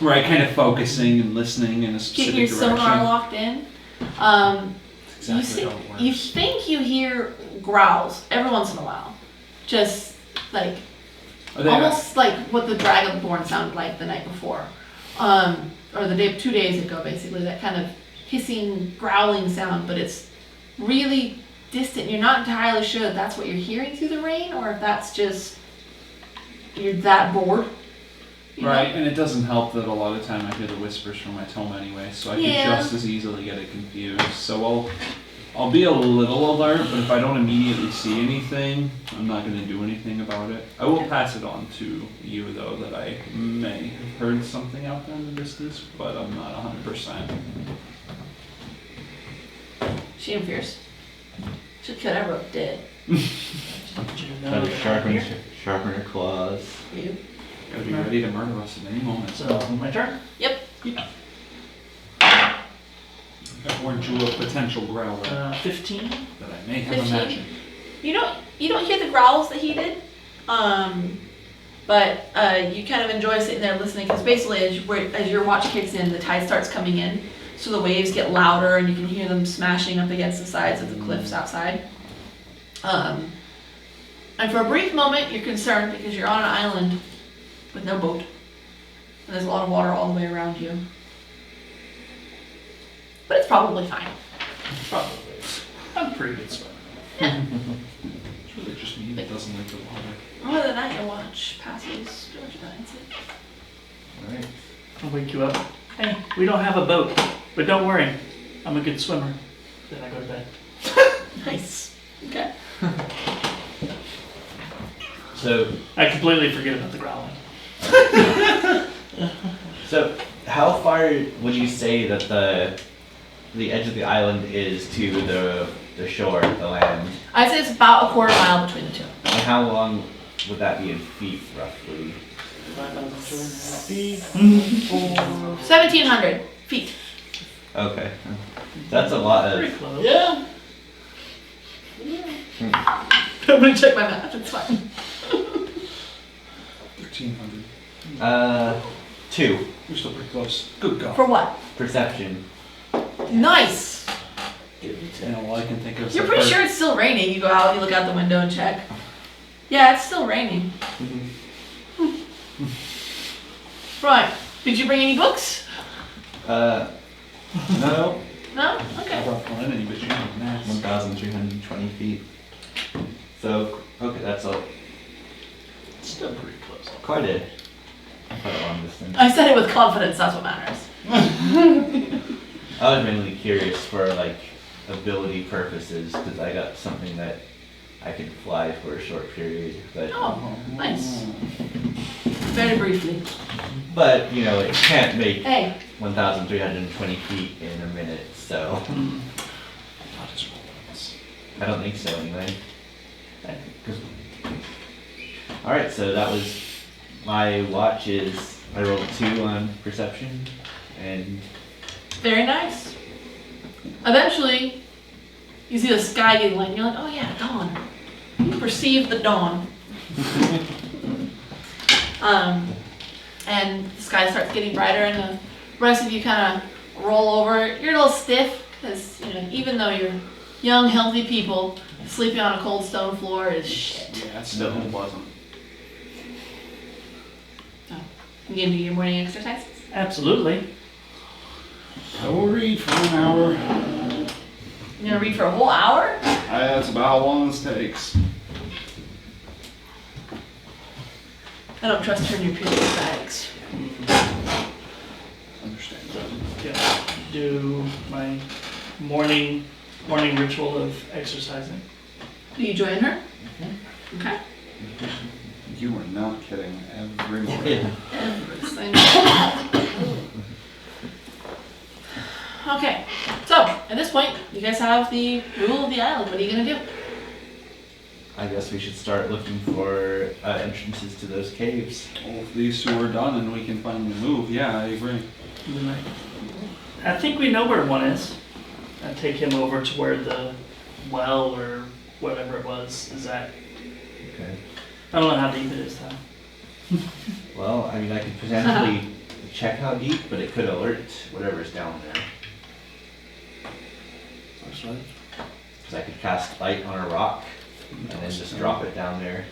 Right, kind of focusing and listening in a getting your specific sonar direction. locked in. Exactly how it works. You think you hear growls every once in a while, just like Are they almost like what the Dragonborn sounded like the night before, or the day 2 days ago, basically that kind of hissing, growling sound, but it's really distant. You're not entirely sure that that's what you're hearing through the rain, or if that's just you're that bored. you know? Right, and it doesn't help that a lot of time I hear the whispers from my tome anyway, so I Yeah. could just as easily get it confused. So I'll be a little alert, but if I don't immediately see anything, I'm not going to do anything about it. I will pass it on to you, though, that I may have heard something out there in the distance, but I'm not 100%. She and Fierce. Should kill everyone dead. Try to sharpen her claws. You. Gotta be ready to murder us at any moment. So, my turn? Yep. I've warned you of potential growler 15. that I may have 15. imagined. You don't hear the growls that he did, but you kind of enjoy sitting there listening because basically as your watch kicks in, the tide starts coming in, so the waves get louder and you can hear them smashing up against the sides of the cliffs outside. And for a brief moment, you're concerned because you're on an island with no boat, and there's a lot of water all the way around you. But it's probably fine. Probably. I'm a pretty good swimmer. It's really just me that doesn't like the water. Other than that, your watch passes George That's it. Alright. I'll wake you up. Hey, we don't have a boat, but don't worry. I'm a good swimmer. Then I go to bed. Nice. Okay. So, I completely forget about the growling. so how far would you say that the edge of the island is to the shore, the land? I'd say it's about a quarter mile between the two. And how long would that be in feet, roughly? 1,700 feet. Okay. That's a lot Pretty of... close. Yeah. I'm gonna check my math. It's fine. 1,300. 2. You're still pretty close. Good God. For what? Perception. Nice. All I can think of is You're the pretty first- sure it's still raining. You go out, you look out the window and check. Yeah, it's still raining. Right. Did you bring any books? No. No? I Okay. brought plenty, but you didn't ask. 1,320 feet. So, okay, that's Still pretty close. quite a long distance. I said it with confidence, that's what matters. I was mainly curious for like ability purposes because I got something that I could fly for a short period, but Oh, nice. Very briefly. but you know it can't make Hey, 1,320 feet in a minute, so Not as well. I don't think so anyway. All right, so that was my watch. Is I rolled 2 on perception, and very nice. Eventually, you see the sky getting light, and you're like, oh yeah, dawn. You perceive the dawn. And the sky starts getting brighter, and the rest of you kind of roll over. You're a little stiff, because even though you're young, healthy people, sleeping on a cold stone floor is shit. Yeah, it's still unpleasant. So, you gonna do your morning exercises? Absolutely. I will read for 1 hour. You're gonna read for a whole hour? That's about how long this takes. I don't trust her new period bags. Understand. Yeah. Do my morning ritual of exercising. Do you join her? Okay. You are not kidding. Every morning. Everything. Okay, so at this point, you guys have the rule of the island. What are you gonna do? I guess we should start looking for entrances to those caves. Well, if these two are done and we can finally move, yeah, I agree. I think we know where one is. I take him over to where the well or whatever it was is at. Okay. I don't know how deep it is though. Well, I mean, I could potentially check how deep, but it could alert whatever's down there. That's right. Because I could cast light on a rock and then just drop it down there.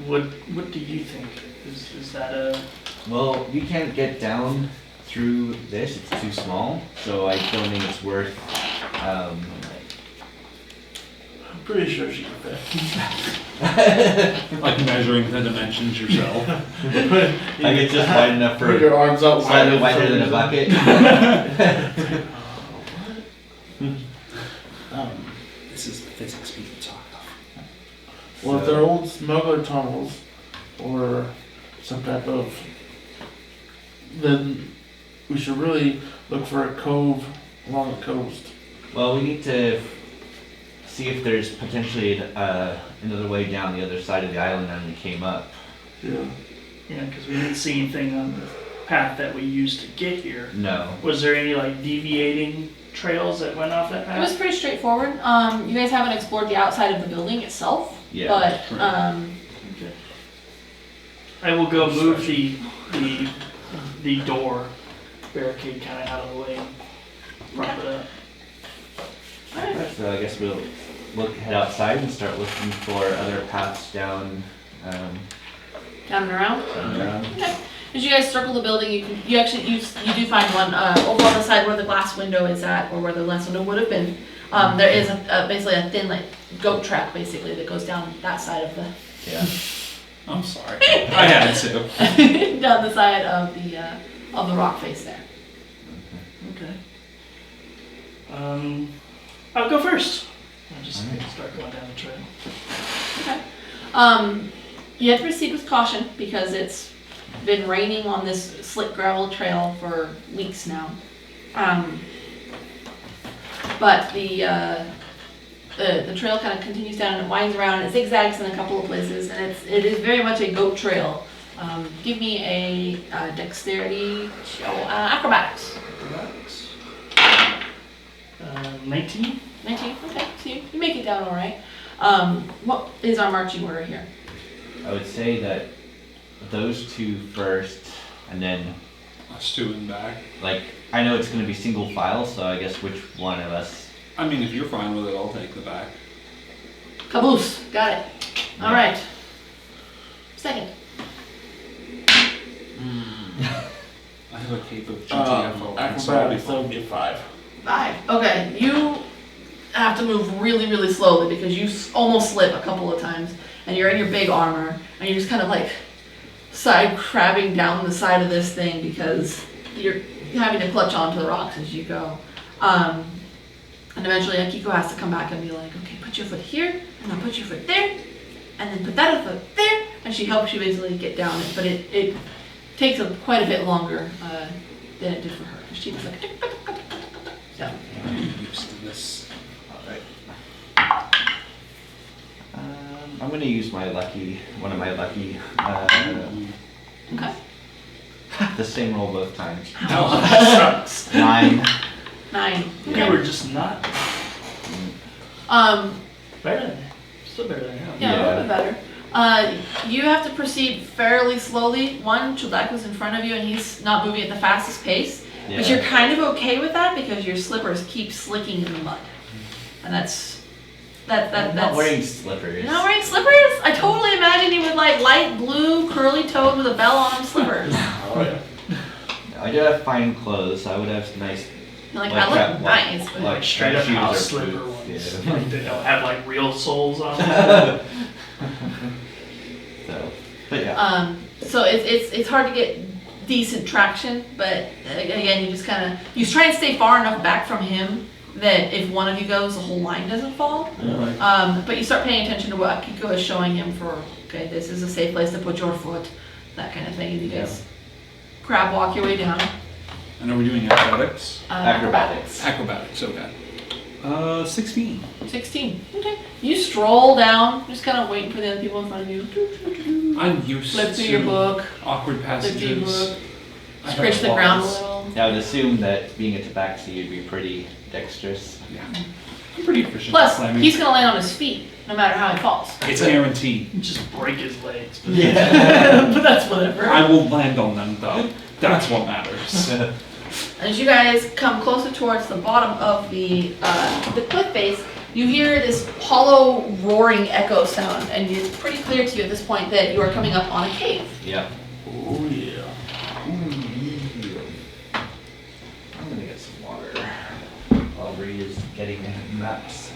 What do you think? Is that a... Well, you can't get down through this, it's too small, so I don't think it's worth, I'm pretty sure she can fit. Like measuring the dimensions yourself. like it's just wide enough Put your for arms out slightly wide wider than a bucket. This is the physics we can talk of. Well, if they're old smuggler tunnels or some type of, then we should really look for a cove along the coast. Well, we need to see if there's potentially another way down the other side of the island than we came up. Yeah. Yeah, because we didn't see anything on the path that we used to get here. No. Was there any like deviating trails that went off that It was path? pretty straightforward. You guys haven't explored the outside of the building itself, Yeah. but Okay. I will go move the door barricade kind of out of the way and prop it up. alright. So I guess we'll head outside and start looking for other paths down. Down and around. Around. Okay. As you guys circle the building, you do find one over on the side where the glass window is at, or where the glass window would have been. There is basically a thin like goat track basically that goes down that side of the Yeah. I'm sorry. I had to. down the side of the rock face there. Okay. I'll go first. I'll just Alright. start going down the trail. Okay. You have to proceed with caution because it's been raining on this slick gravel trail for weeks now. But the trail kind of continues down and it winds around and it zigzags in a couple of places and it is very much a goat trail. Give me a dexterity, acrobatics. 19? 19, okay, so you make it down all right. What is our marching order here? I would say that those two first, and then, Us two in back. like, I know it's going to be single file, so I guess which one of us. I mean, if you're fine with it, I'll take the back. Caboose, got it. All right. Second. I have a cape of GTFO. Acrobatics, that would be a 5. 5. Okay, you have to move really, really slowly because you almost slip a couple of times and you're in your big armor and you're just kind of like side crabbing down the side of this thing because you're having to clutch onto the rocks as you go. And eventually Akiko has to come back and be like, okay, put your foot here and then put your foot there and then put that foot there, and she helps you basically get down it, but it takes quite a bit longer than it did for her. She was like, so. I'm used to this. Alright. I'm going to use one of my lucky, Okay. the same roll both times. Sucks. 9. 9. You were just not better than still better than him. Yeah, a little bit better. You have to proceed fairly slowly. One, Chuldaiku's in front of you and he's not moving at the fastest pace. Yeah. But you're kind of okay with that because your slippers keep slicking in the mud. And that's I'm not wearing slippers. You're not wearing slippers? I totally imagine you with like light blue curly toed with a bell on them slippers. Oh, yeah. I do have fine clothes. I would have some nice. You're like, Like I look that, nice, but like Straight up shoes house or slipper boots, ones. yeah. Like they don't have like real soles on them. But yeah. so it's hard to get decent traction, but again, you try and stay far enough back from him that if one of you goes, the whole line doesn't fall. But you start paying attention to what Akiko is showing him for, okay, this is a safe place to put your foot, that kind of thing, and you guys crab walk your way down. And are we doing athletics? Acrobatics. Acrobatics, okay. 16. 16. Okay. You stroll down, just kind of waiting for the other people in front of you. I'm used Flip to through your book. awkward Flip through your passages. book. I have Scratch the ground a laws. little. I would assume that being a Tabaxi, you'd be pretty dexterous. Yeah. I'm pretty efficient Plus, at climbing. he's going to land on his feet, no matter how he falls. It's guaranteed. Just break his legs. But But that's whatever. I will land on them though. That's what matters. As you guys come closer towards the bottom of the cliff face, you hear this hollow, roaring echo sound, and it's pretty clear to you at this point that you are coming up on a cave. Yep. Oh, yeah. I'm gonna get some water. While Bree is getting maps.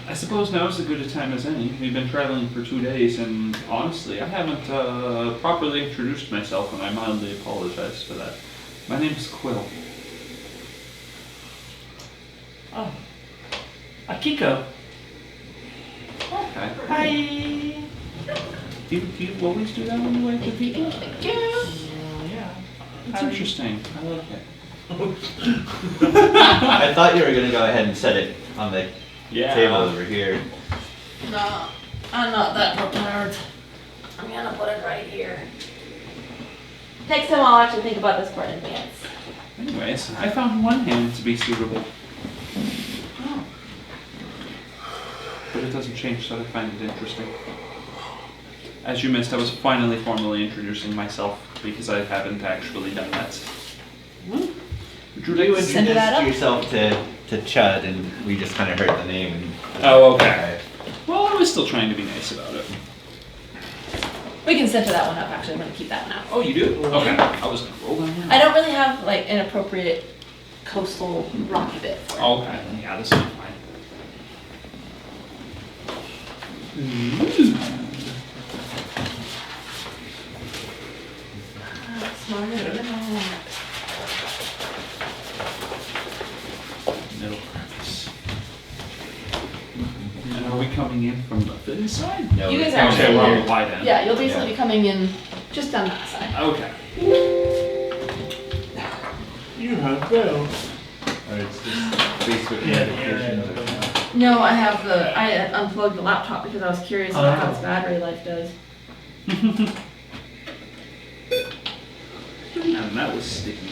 I suppose now is as good a time as any. We've been traveling for 2 days, and honestly, I haven't properly introduced myself, and I mildly apologize for that. My name's Quill. Oh, Akiko. Okay. Hi. Do you always do that when you wave to people? Thank you. Yeah. That's interesting. I like it. I thought you were gonna go ahead and set it on the Yeah. table over here. No, I'm not that prepared. I'm gonna put it right here. Takes a while to actually think about this part in advance. Anyways, I found one hand to be suitable. But it doesn't change, so I find it interesting. As you missed, I was finally formally introducing myself because I haven't actually done that. You introduced Send that up? yourself to Chud, and we just kind of heard the name. And, Oh, okay. Well, I was still trying to be nice about it. We can center that one up, actually. I'm gonna keep that one out. Oh, you do? Okay. I was gonna roll down I don't really have like an appropriate coastal rocky bit for it. Okay, then yeah, this will be fine. Smarter than that. Middle crevice. And are we coming in from the thin side? No, You guys we're are coming Okay, we're on here. the wide end. Yeah, you'll basically Yeah. be coming in just down that side. Okay. You have Bell. Or it's just Facebook Yeah, notifications. No, I unplugged the laptop because I was curious about how its battery life does. And that was sticky.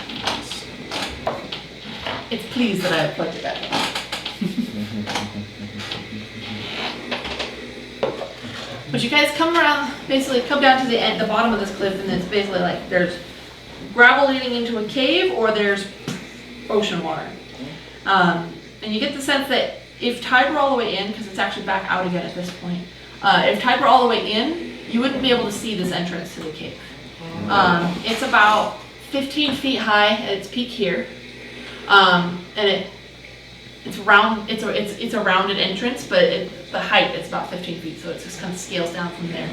It's pleased that I plugged it back in. But you guys come around, basically come down to the end, the bottom of this cliff, and it's basically like there's gravel leading into a cave, or there's ocean water. And you get the sense that if tide were all the way in, because it's actually back out again at this point, if tide were all the way in, you wouldn't be able to see this entrance to the cave. It's about 15 feet high at its peak here, and it's round. It's a rounded entrance, but the height is about 15 feet, so it just kind of scales down from there.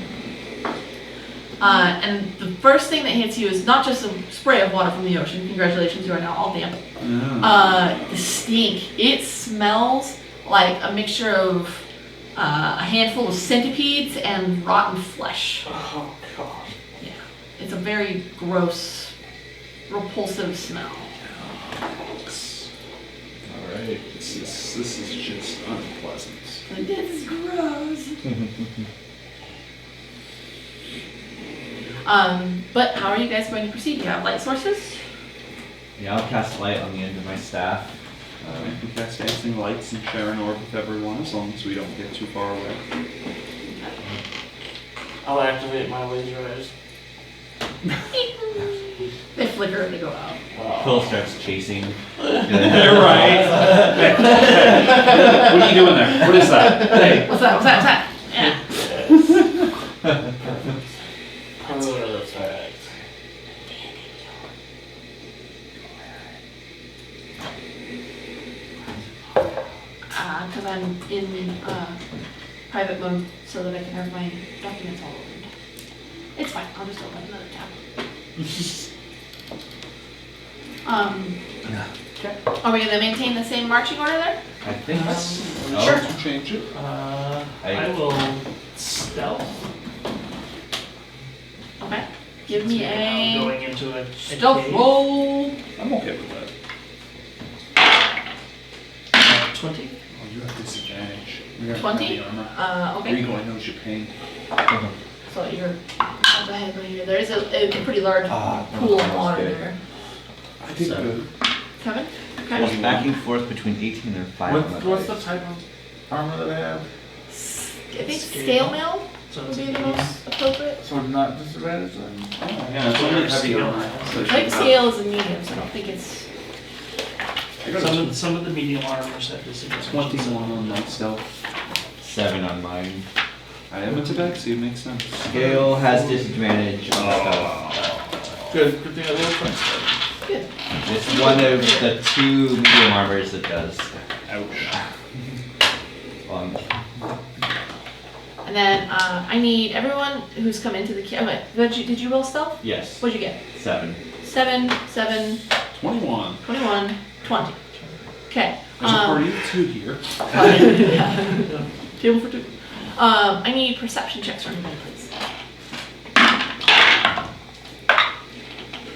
And the first thing that hits you is not just a spray of water from the ocean. Congratulations, you are now all damp. The stink. It smells like a mixture of a handful of centipedes and rotten flesh. Oh god. Yeah, it's a very gross, repulsive smell. Alright. This is just unpleasant. Like, this is gross. But how are you guys going to proceed? Do you have light sources? Yeah, I'll cast light on the end of my staff. I can cast dancing lights and share an orb with everyone as long as we don't get too far away. I'll activate my laser eyes. They flicker and they go out. Quill starts chasing. You're right. Hey. What are you doing there? What is that? Hey. What's that? What's that? What's that? Yeah. Perfect. Because I'm in private mode so that I can have my documents all opened. It's fine. I'll just open another tab. Okay. Are we going to maintain the same marching order there? I think so. Sure. Change it. I will stealth. Okay. Give me I'm a going into a stealth cave. roll. I'm okay with that. 20. Oh, you have disadvantage. You're 20? heavy armor. Okay. Rico, I knows your pain. So you're up ahead right here. There is a pretty large pool of water there. I did good. Kevin? I Okay. was back and forth between 18 and 5 on the What's the dice. type of armor that I have? I think scale mail So would it's be the most appropriate. So not disadvantage then? Yeah, it's only heavy armor. So I it think should scale is a medium, so I don't think it's. some of the medium armors have disadvantage. 21 on my stealth. 7 on mine. I am a Tabaxi, it makes sense. Scale has disadvantage on stuff. Good thing I rolled twice. Good. It's one of the 2 medium armors that does. Ouch. And then I need everyone who's come into the cave. Okay, did you roll stealth? Yes. What'd you get? 7. 7, 7, 21. 21, 20. Okay. There's a party of 2 here. Table for 2. I need perception checks from everybody, please.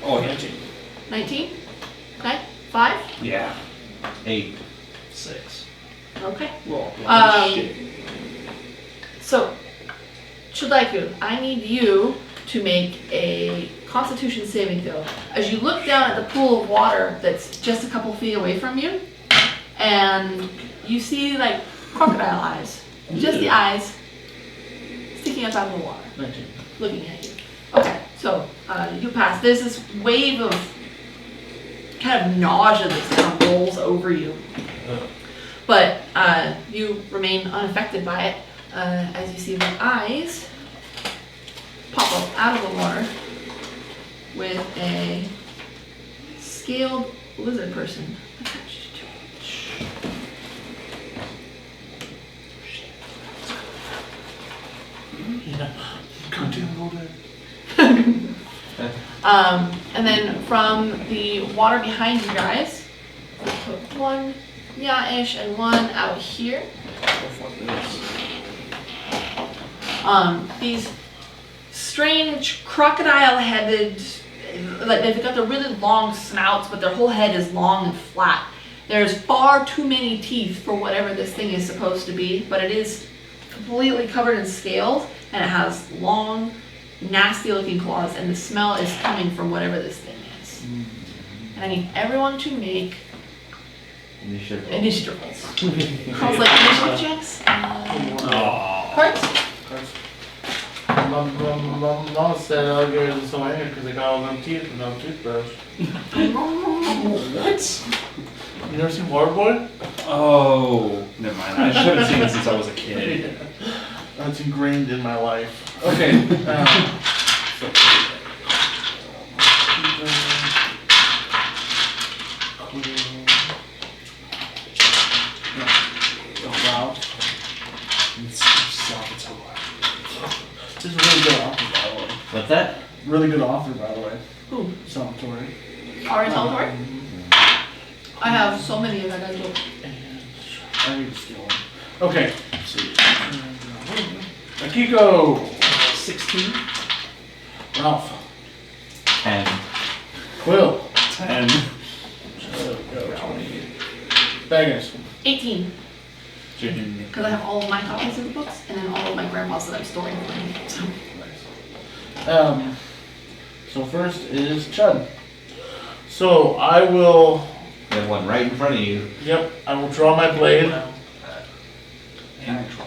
Oh, yeah. 19? Okay. 5? Yeah. 8. 6. Okay. Roll. Shit. So, Chuldaiku, I need you to make a Constitution saving throw. As you look down at the pool of water that's just a couple feet away from you, and you see like crocodile eyes, just the eyes sticking up out of the water, 19. looking at you. Okay, so you pass. There's this wave of kind of nausea that kind of rolls over you, but you remain unaffected by it as you see the eyes pop up out of the water with a scaled lizard person attached to it. Yeah. Continue all day. And then from the water behind you guys, we'll put one yeah-ish and one out here. These strange crocodile-headed, like they've got the really long snouts, but their whole head is long and flat. There's far too many teeth for whatever this thing is supposed to be, but it is completely covered in scales, and it has long, nasty-looking claws, and the smell is coming from whatever this thing is. And I need everyone to make Initiative. initiative rolls. Calls like initiative checks. Cards? Mom said alligators are so angry because they got all them teeth and no toothbrush. What? You never seen Waterboy? Oh, never mind. I should have seen it since I was a kid. That's ingrained in my life. Okay. Wow. This is a really good offer, by the way. What's that? Really good offer, by the way. Who? Salvatore. Alright, Salvatore? I have so many of that guys will. I need to steal one. Okay. Let's see. Akiko. 16. Ralph. 10. Quill. 10. Go 20. Baggers. 18. Because I have all of my copies of the books, and then all of my grandma's that I'm storing for me. So. Nice. So first is Chud. So I will. There's one right in front of you. Yep. I will draw my blade. And Troy.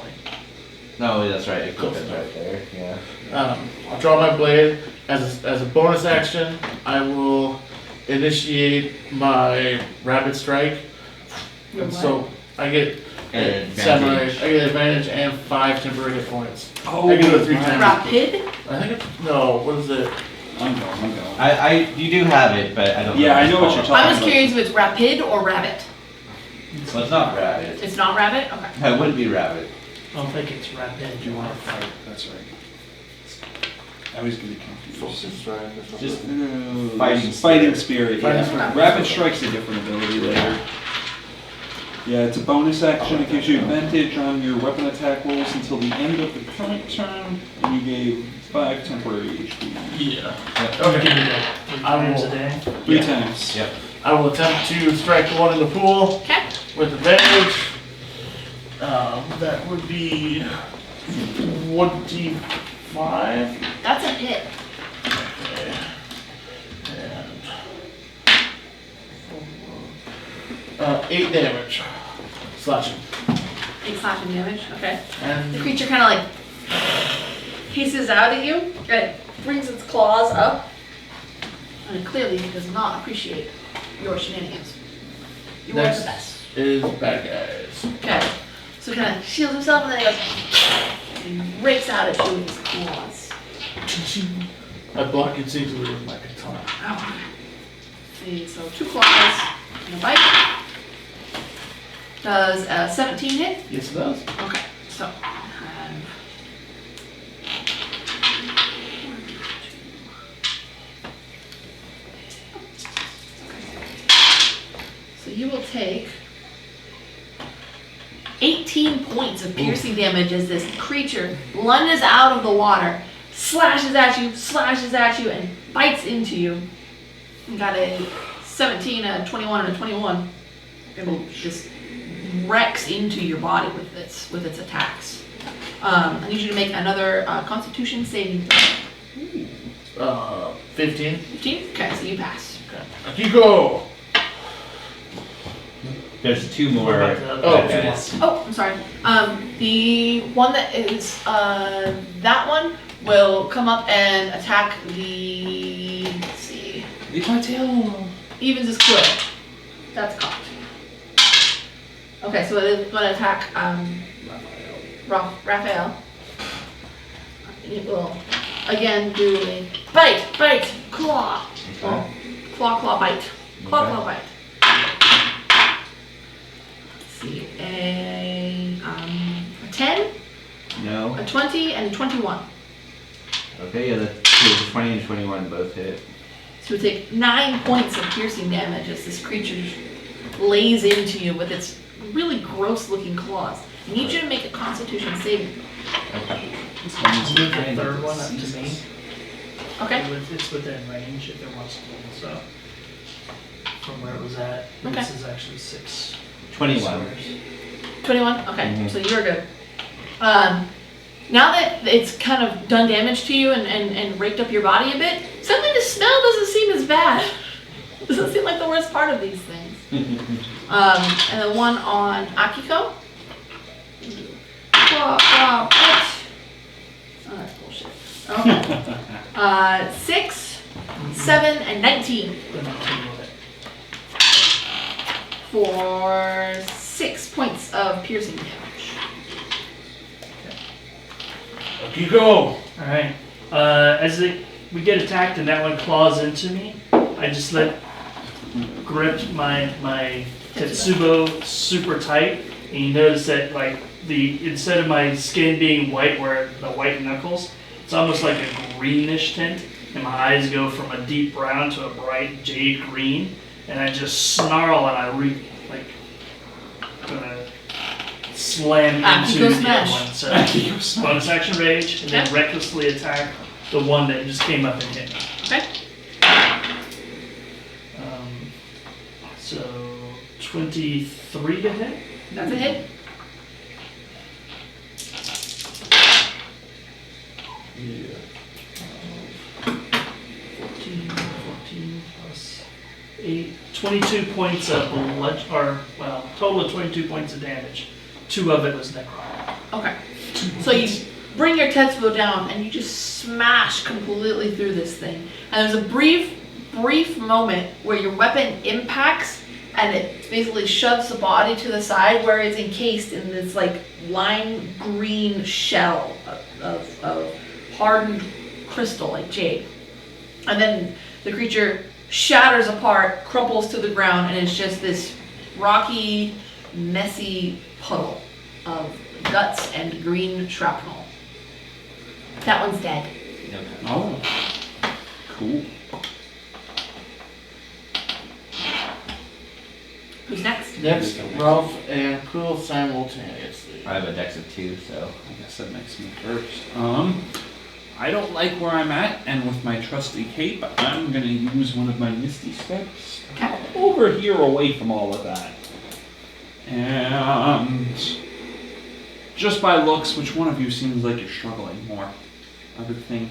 No, that's right. It Close goes enough. right there. Yeah. I'll draw my blade. As a bonus action, I will initiate my rapid strike. Your And what? so I get And samurai. advantage. I get advantage and 5 temporary hit points. Oh, I can do it 3 times. Rapid? I think it's no. What is it? I'm going. You do have it, but I don't know. Yeah, what I it's know what called. you're talking I was about. curious if it's rapid or rabbit. Well, it's not rabbit. It's not rabbit? Okay. It wouldn't be rabbit. I don't think it's rapid. Do you want to fight? That's right. I always get confused. Focus strike. or something. Just Fighting Fighting spirit. Fighting Yeah. spirit. Rapid strike's a different ability later. Yeah, it's a bonus action. It gives you advantage on your weapon attack rolls until the end of the current turn, and you gave 5 temporary HP. Yeah. Okay. Okay. Give me that 3 I times will- a day. 3 Yeah. times. Yep. I will attempt to strike the one in the pool Okay. with advantage. That would be 25. That's a hit. Okay. And 8 damage. Slashing. 8 slashing damage. Okay. The And creature kind of like hisses out at you, and it brings its claws up, and it clearly does not appreciate your shenanigans. You are Next. the best. is bad guys. Okay. So he kind of shields himself, and then he goes and rakes out at you with his claws. I block instinctively with my katana. Oh. See, so 2 claws and a bite. Does 17 hit? Yes, it does. Okay, so so you will take 18 points of piercing damage as this creature lunges out of the water, slashes at you, and bites into you. You got a 17, a 21, and a 21. It just wrecks into your body with its attacks. I need you to make another Constitution saving throw. 15. 15? Okay, so you pass. Okay. Akiko! There's 2 more. What about the other Oh, guys. Oh, I'm sorry. The one that is that one will come up and attack the. Let's see. Leave my tail. Evens is Quill. That's cocked. Okay, so it is going to attack Raphael. And it will again do a bite, claw. Okay. Claw, bite. Claw, Okay. bite. Let's see, a 10, No. a 20, and a 21. Okay, yeah, the 20 and 21 both hit. So we take 9 points of piercing damage as this creature just lays into you with its really gross looking claws. I need you to make a Constitution saving throw. Okay. Move the third one up to me. Okay? It's within range if it wants to be, so. From where it was at, Okay. this is actually 6. 21. squares. 21? Okay, Mhm. so you're good. Now that it's kind of done damage to you and raked up your body a bit, suddenly the smell doesn't seem as bad. Doesn't seem like the worst part of these things. And the one on Akiko. What? Oh, that's bullshit. Okay. 6, 7, and 19 Then I'll tell you what it. for 6 points of piercing damage. Akiko! Alright. We get attacked and that one claws into me, I just grip my Tetsubo super tight, and you notice that like instead of my skin being white where the white knuckles, it's almost like a greenish tint, and my eyes go from a deep brown to a bright jade green, and I just snarl and I gonna slam into Akiko the smash. other one. So bonus action rage, and then Okay. recklessly attack the one that just came up and hit me. Okay? So 23 to hit. That's a hit. Yeah. 14 plus 8, 22 points of total of 22 points of damage. 2 of it was necrotic. Okay. So you bring your Tetsubo down and you just smash completely through this thing. And there's a brief moment where your weapon impacts and it basically shoves the body to the side where it's encased in this like lime green shell of hardened crystal like jade. And then the creature shatters apart, crumples to the ground, and it's just this rocky, messy puddle of guts and green shrapnel. That one's dead. Oh. Cool. Who's next? Next, Ralph and Quill simultaneously. I have a dex of 2, so. I guess that makes me first. I don't like where I'm at, and with my trusty cape, I'm gonna use one of my misty steps Okay. over here away from all of that. And just by looks, which one of you seems like you're struggling more? I would think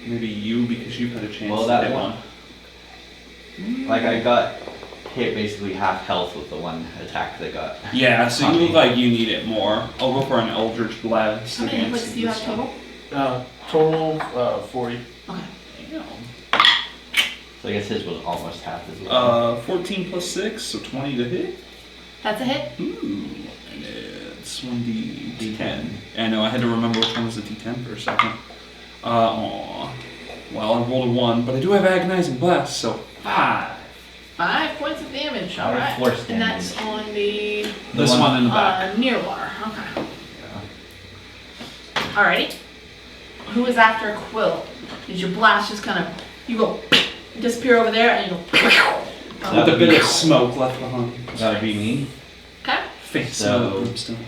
maybe you, because you've had a chance Well, to that hit one. Like, I got hit basically half health with the one attack that got. Yeah, so you look like you need it more. I'll go for an Eldritch Blast. How many hit against points do you have this total? Total 40. Okay. Damn. So I guess his was almost half as well. 14 plus 6, so 20 to hit. That's a hit. Ooh, and it's 1d10. I know, I had to remember which one was the d10 for a second. Well, I rolled a 1, but I do have Agonizing Blast, so 5. 5 points of damage. Out of Alright. force And that's on the This one in the back. near water. Okay. Alrighty. Who is after Quill? Is your blast just kind of, you go disappear over there and you go. With a bit of smoke left behind. That would be me. Okay. Face So- of brimstone.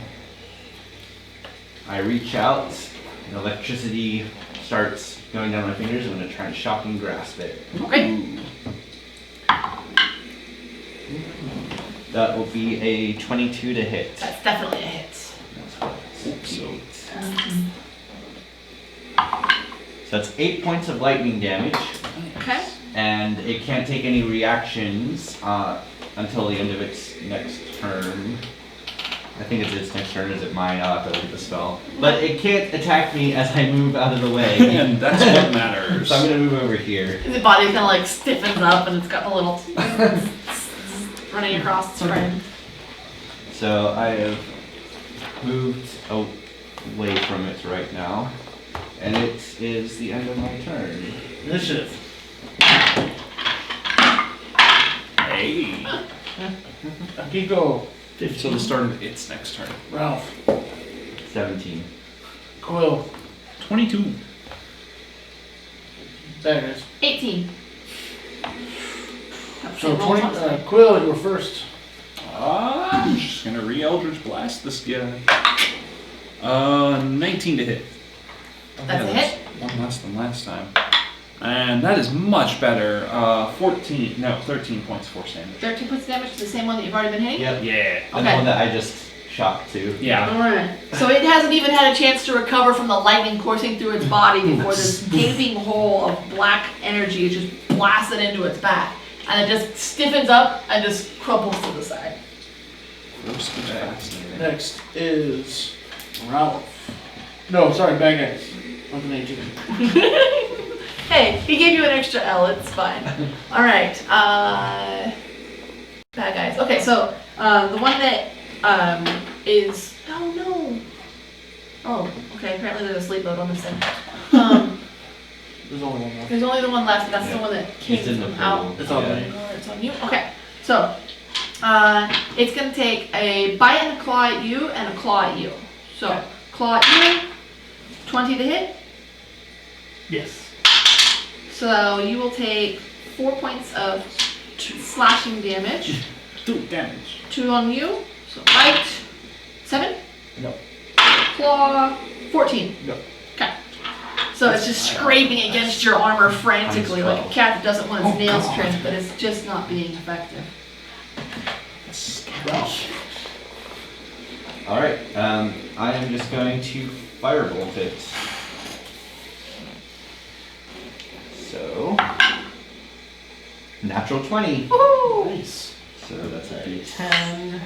I reach out, and electricity starts going down my fingers. I'm going to try and shocking grasp it. Okay. That will be a 22 to hit. That's definitely a hit. So that's 8 points of lightning damage, Okay. and it can't take any reactions until the end of its next turn. I think it's its next turn, is it mine? I'll have to look at the spell. But it can't attack me as I move out of the way. And that's what matters. So I'm gonna move over here. The body kind of like stiffens up and it's got a little running across its frame. So I have moved away from it right now. And it is the end of my turn. Initiative. Hey. Akiko, So the start of its next turn. Ralph, 17. Quill, 22. Daggers. 18. So 20, Quill, you were first. I'm just gonna re-Eldritch Blast this guy. 19 to hit. That's a hit. One less than last time. And that is much better. 13 points of force damage. 13 points of damage to the same one that you've already been hitting? Yep. Yeah. And the one that I just shocked to. Yeah. Alright. So it hasn't even had a chance to recover from the lightning coursing through its body before this gaping hole of black energy is just blasted into its back. And it just stiffens up and just crumples to the side. Next is Ralph. No, sorry, Bad Guys. With an 18. Hey, he gave you an extra L, it's fine. Alright, bad guys. Okay, so the one that is, oh no. Oh, okay, apparently there's a sleep mode on this thing. There's only one more. There's only the one left, and that's the Yeah. one that came It's in the from out. pool. It's on Yeah. me. It's on you? Okay, so it's gonna take a bite and a claw at you and a claw at you. So, claw at you, 20 to hit. Yes. So you will take 4 points of slashing damage. 2 damage. 2 on you. So bite, 7. No. Claw, 14. No. Okay. So it's just scraping against your armor frantically, like a cat that doesn't want its nails trimmed, but it's just not being effective. Alright, I am just going to firebolt it. So, natural 20. Woohoo! Nice. So that's a D10.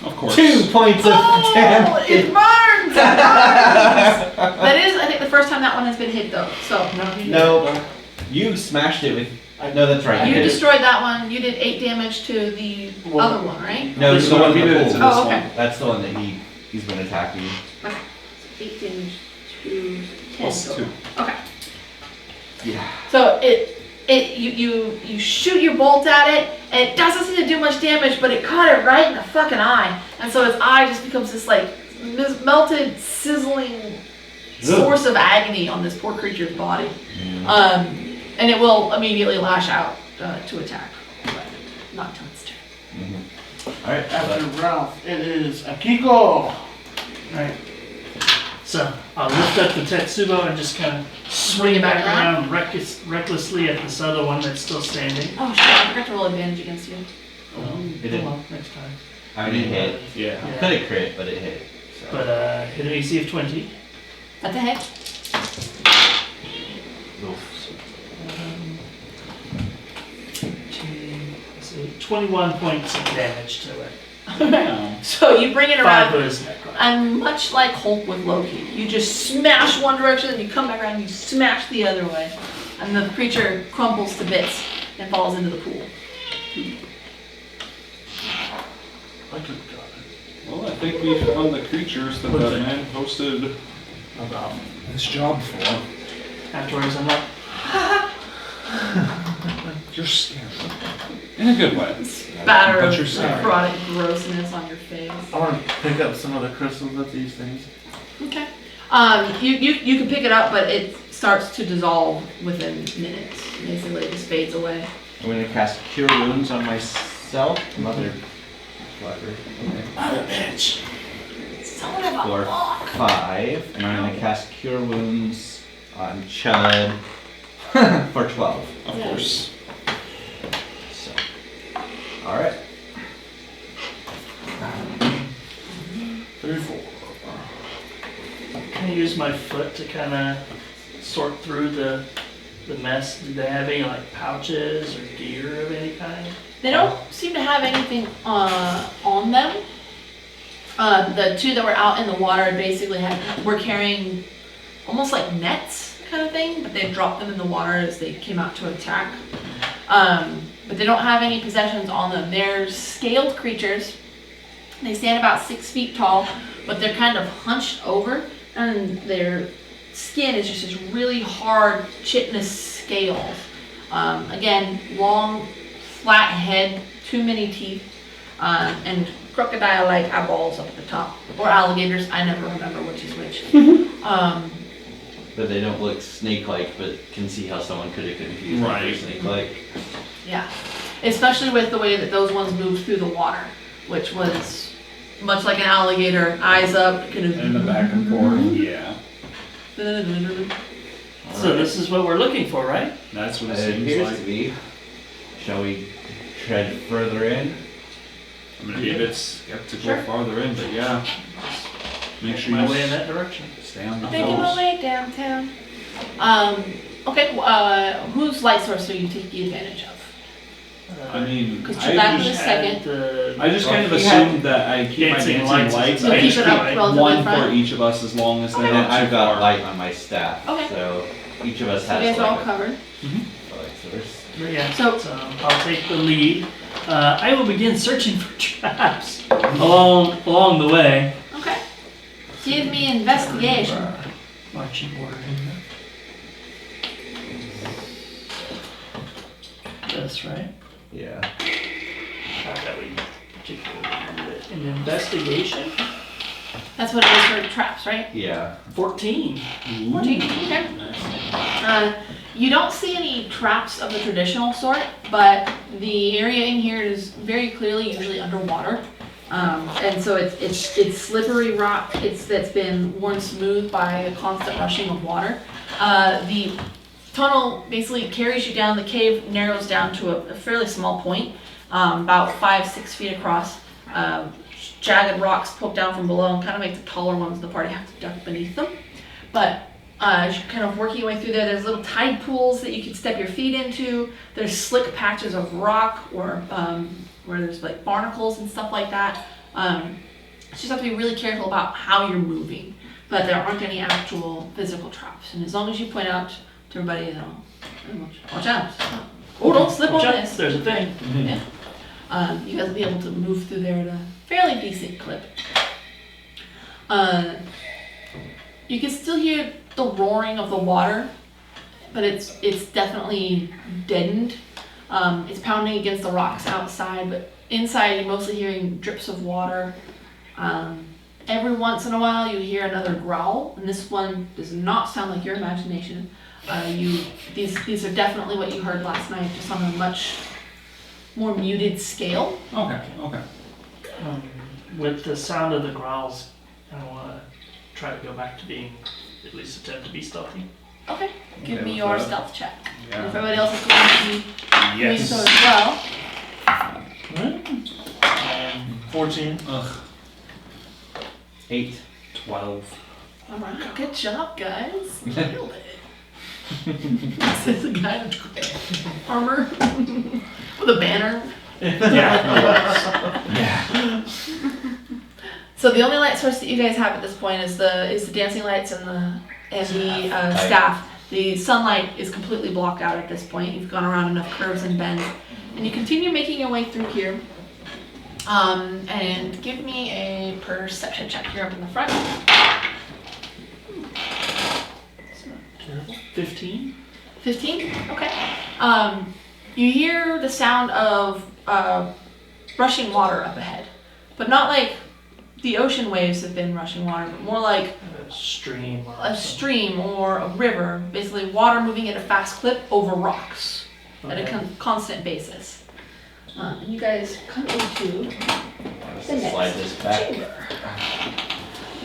Of course. 2 points of Oh, damage. it burns! It burns! That is, I think, the first time that one has been hit, though. So No, you smashed it with. No, that's right. you hit it. destroyed that one. You did 8 damage to the other one, right? No, it's the one in the This pool. Oh, okay. one. That's the one that he's been attacking. Okay. So 8 damage to 10. Plus total. 2. Okay. Yeah. So you shoot your bolt at it, and it doesn't seem to do much damage, but it caught it right in the fucking eye, and so its eye just becomes this like melted, sizzling source of agony on this poor creature's body. And it will immediately lash out to attack, but not until its turn. Alright, After Ralph, it is Akiko. Alright. So I'll lift up the Tetsubo and just kind of swing it back around recklessly at this other one that's still standing. Oh shit, I forgot to roll advantage against you. It Oh did. well, next time. I mean, it hit. Yeah. Could have crit, but it hit. So. But hit an AC of 20. At the head. Oof. 21 points of damage to it. So you bring it 5 around, for his neck. and much like Hulk with Loki, you just smash one direction, and you come back around and you smash the other way. And the creature crumbles to bits and falls into the pool. I could have got Well, I think we found the creatures that that man posted it. About. this job for. Afterwards, I'm like, You're scared. In a good way. Spatter But of you're sorry. necrotic grossness on your face. I want to pick up some of the crystals with these things. Okay. You can pick it up, but it starts to dissolve within minutes. Basically, it just fades away. I'm going to cast Cure Wounds on myself. Mother Flatter. Okay. Bitch. Son of a For fuck. 5, and I'm gonna cast Cure Wounds on Chud for 12. Of course. So, alright. 3, 4. Can I use my foot to kind of sort through the mess? Do they have any like pouches or gear of any kind? They don't seem to have anything on them. The two that were out in the water basically were carrying almost like nets kind of thing, but they dropped them in the water as they came out to attack. But they don't have any possessions on them. They're scaled creatures. They stand about 6 feet tall, but they're kind of hunched over, and their skin is just this really hard chitinous scales. Again, long, flat head, too many teeth, and crocodile-like eyeballs up at the top. Or alligators, I never remember which is which. But they don't look snake-like, but can see how someone could have confused them Right. for snake-like. Yeah, especially with the way that those ones moved through the water, which was much like an alligator, eyes up, kind of. And the back and forth. Yeah. So this is what we're looking for, right? That's what it It seems appears like. to be. Shall we tread further in? I'm gonna be a bit skeptical Sure. farther in, but yeah. Make sure My you way in that direction. stay on the Making my toes. way downtown. Okay, whose light source are you taking advantage of? I mean, Because I Chuldaiku just, is second. I just kind of Well, he assumed that I keep my Dancing dancing lights. lights. You'll I keep just it up keep relatively one front? for each of us as long as they're And not then I've too got far. light on my staff, Okay. so each of us So you has guys are all like covered. a light source. Yeah. So- I'll take the lead. I will begin searching for traps along the way. Okay. Give me investigation. Marching order. That's right. Yeah. Not that we particularly an investigation. That's what it is for traps, right? Yeah. 14. 14. Okay. You don't see any traps of the traditional sort, but the area in here is very clearly usually underwater. And so it's slippery rock. That's been worn smooth by a constant rushing of water. The tunnel basically carries you down. The cave narrows down to a fairly small point, about 5-6 feet across. Jagged rocks poke down from below and kind of make the taller ones of the party have to duck beneath them. But as you're kind of working your way through there, there's little tide pools that you can step your feet into. There's slick patches of rock where there's like barnacles and stuff like that. You just have to be really careful about how you're moving. But there aren't any actual physical traps. And as long as you point out to everybody, watch out. Oh, don't slip on Watch out, this. there's a thing. Yeah. You guys will be able to move through there at a fairly decent clip. You can still hear the roaring of the water, but it's definitely deadened. It's pounding against the rocks outside, but inside you're mostly hearing drips of water. Every once in a while you hear another growl, and this one does not sound like your imagination. These are definitely what you heard last night, just on a much more muted scale. Okay, okay. With the sound of the growls, I want to try to go back to being, at least attempt to be stealthy. Okay, give Okay, me with your that. stealth check. And if Yeah. everybody else is going to be doing so as well. 14. Ugh. 8. 12. Alright, good job, guys. Nailed it. This is a guy in armor with a banner. Yeah. So the only light source that you guys have at this point is the dancing lights and the staff. The sunlight is completely blocked out at this point. You've gone around enough curves and bends, and you continue making your way through here. And give me a perception check. You're up in the front. 15. 15? Okay. You hear the sound of rushing water up ahead, but not like the ocean waves have been rushing water, but more like A stream. Or a stream or a river, basically water moving at a fast clip over rocks at a constant basis. And you guys come into guess The I'll slide next this back. chamber.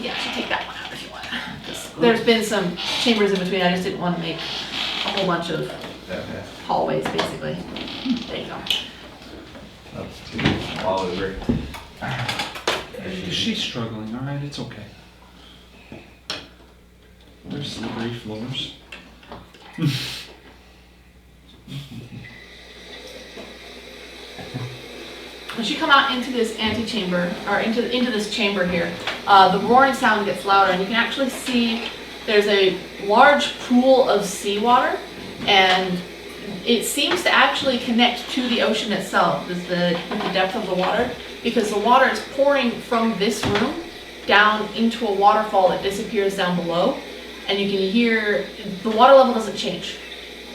Yeah, so take that one out if you want. 'Cause there's been some chambers in between. I just didn't want to make a whole bunch of Okay. hallways, basically. There you go. Oh, all over. She's struggling, alright, it's okay. There's slippery floors. Once you come out into this antechamber, or into this chamber here, the roaring sound gets louder, and you can actually see there's a large pool of seawater, and it seems to actually connect to the ocean itself, with the depth of the water, because the water is pouring from this room down into a waterfall that disappears down below, and you can hear the water level doesn't change.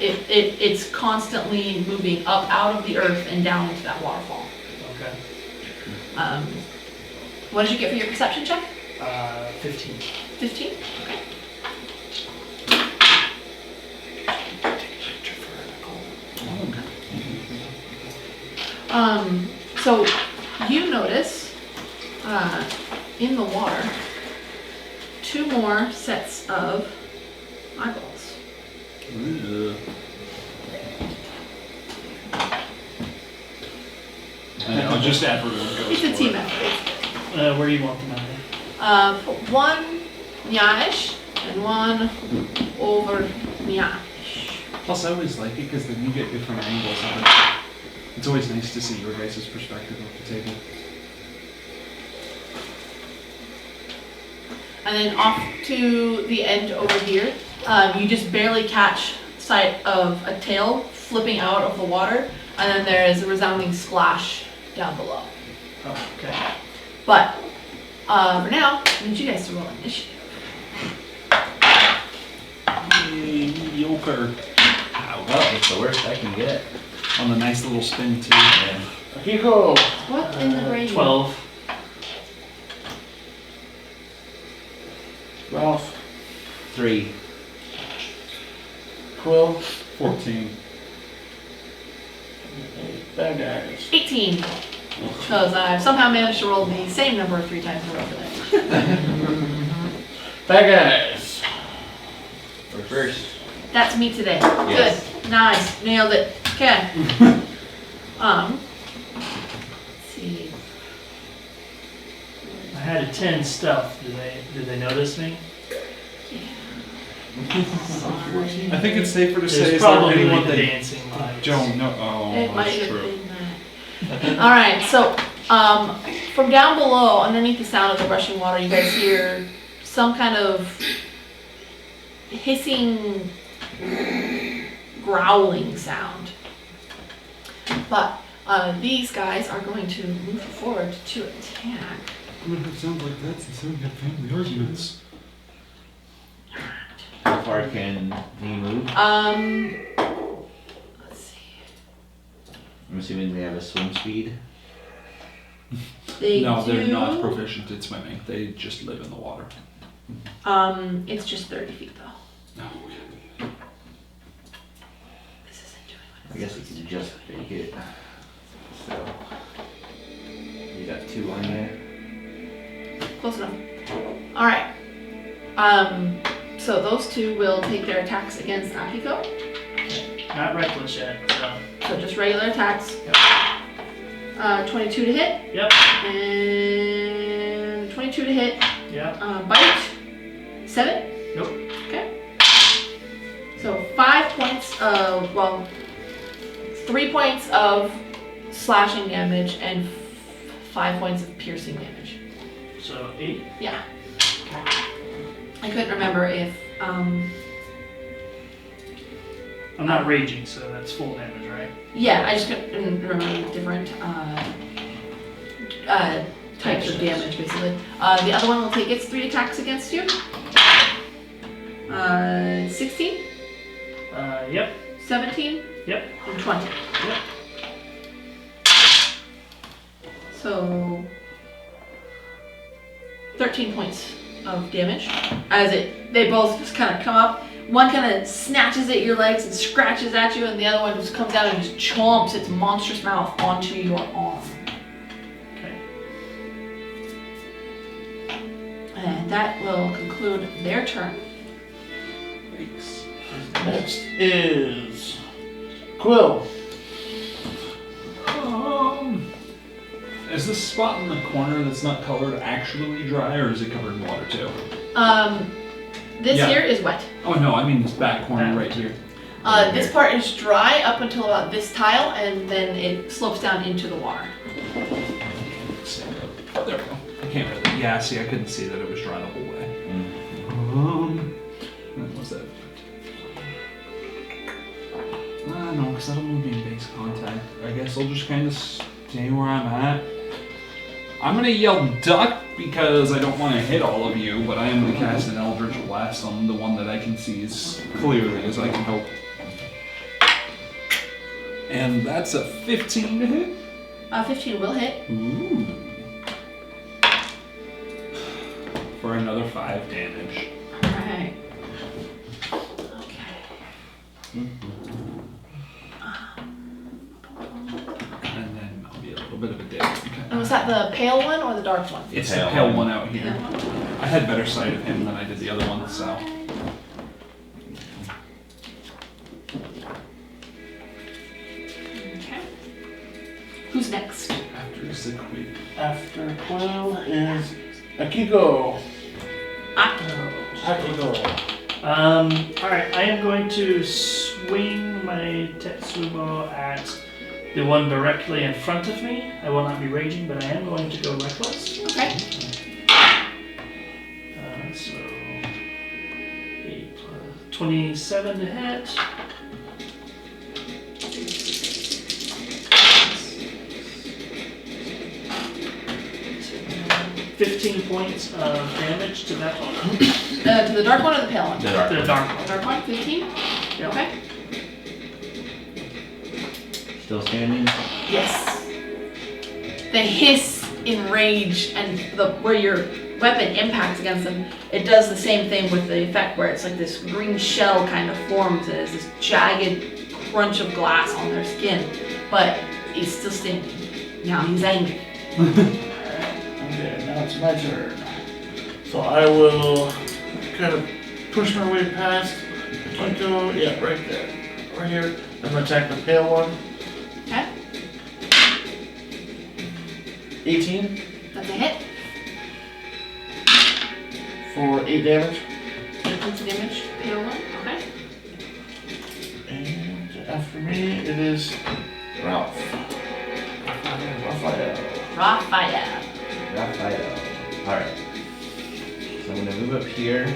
It's constantly moving up out of the earth and down into that waterfall. Okay. What did you get for your perception check? 15. 15? Okay. So you notice in the water 2 more sets of eyeballs. I know, just everyone goes It's a for team it. effort. Where do you want them at? Put 1 Nyash and 1 over Nyash. Plus, I always like it because then you get different angles of it. It's always nice to see your guys' perspective of the table. And then off to the end over here, you just barely catch sight of a tail flipping out of the water, and then there is a resounding splash down below. Oh, okay. But for now, I need you guys to roll initiative. Mediocre. Well, it's the worst I can get. On the nice little spin too. Yeah. Akiko. What in the brain? 12. Ralph. 3. Quill. 14. Bad guys. 18. Because I've somehow managed to roll the same number 3 times in a row today. Bad guys. We're first. That's me today. Yes. Good. Nice. Nailed it. Okay. Let's see. I had a 10 stealth. Did they notice me? Sorry. I think it's safer to say There's is there probably anyone the that dancing lights. don't know? Oh, It might that's have true. been that. All right, so from down below, underneath the sound of the rushing water, you guys hear some kind of hissing, growling sound. But these guys are going to move forward to attack. I'm gonna have sounds like that since we have family arguments. How far can he move? Let's see. I'm assuming they have a swim speed. They No, they're do- not proficient at swimming. They just live in the water. It's just 30 feet though. No. This isn't doing what I guess he can just make it. So you got 2 on there. Close enough. All right. So those 2 will take their attacks against Akiko. Not reckless yet, so. So just regular attacks. 22 to hit. Yep. And 22 to hit. Yep. Bite. 7. Nope. Okay. So 5 points of, 3 points of slashing damage and 5 points of piercing damage. So 8. Yeah. I couldn't remember if, I'm not raging, so that's full damage, right? yeah, I just couldn't remember the different types of damage, basically. The other one will take its 3 attacks against you. 16, Yep. 17, Yep. and 20. Yep. So 13 points of damage as they both just kind of come up. One kind of snatches at your legs and scratches at you, and the other one just comes out and just chomps its monstrous mouth onto your arm. Okay. And that will conclude their turn. Yikes. Next is Quill. Is this spot in the corner that's not colored actually dry, or is it covered in water too? This Yeah. here is wet. Oh no, I mean this back corner right here. This part is dry up until about this tile, and then it slopes down into the water. There we go. I can't really. Yeah, see, I couldn't see that it was dry the whole way. What was that? No, because I don't want to be in base contact. I guess I'll just kind of stay where I'm at. I'm gonna yell duck because I don't want to hit all of you, but I am gonna cast an Eldritch Blast on the one that I can see as clearly as I can hope. And that's a 15 to hit. 15 will hit. Ooh. For another 5 damage. Alright. Okay. And then I'll be a little bit of a dick. And was that the pale one or the dark one? It's the Pale pale one. one out here. Pale one. I had better sight of him than I did the other one, so. Okay. Who's next? After Ziquid. After Quill is Akiko. Akiko. Alright, I am going to swing my Tetsubo at the one directly in front of me. I will not be raging, but I am going to go reckless. Okay. So 8 plus 27 to hit. 15 points of damage to that one. To the dark one or the pale one? The dark To the one. dark one. Dark one, 15? Yep. Okay. Still standing? Yes. The hiss in rage and where your weapon impacts against them, it does the same thing with the effect where it's like this green shell kind of forms and it's this jagged crunch of glass on their skin. But he's still standing. Now he's angry. Okay, now it's my turn. So I will kind of push my way past Akiko. Yeah, right there. Right here. I'm gonna attack the pale one. Okay. 18 That's a hit. for 8 damage. 8 points of damage. Pale one. Okay. And after me, it is Ralph. Raphael. Raphael. Raphael. Alright. So I'm gonna move up here.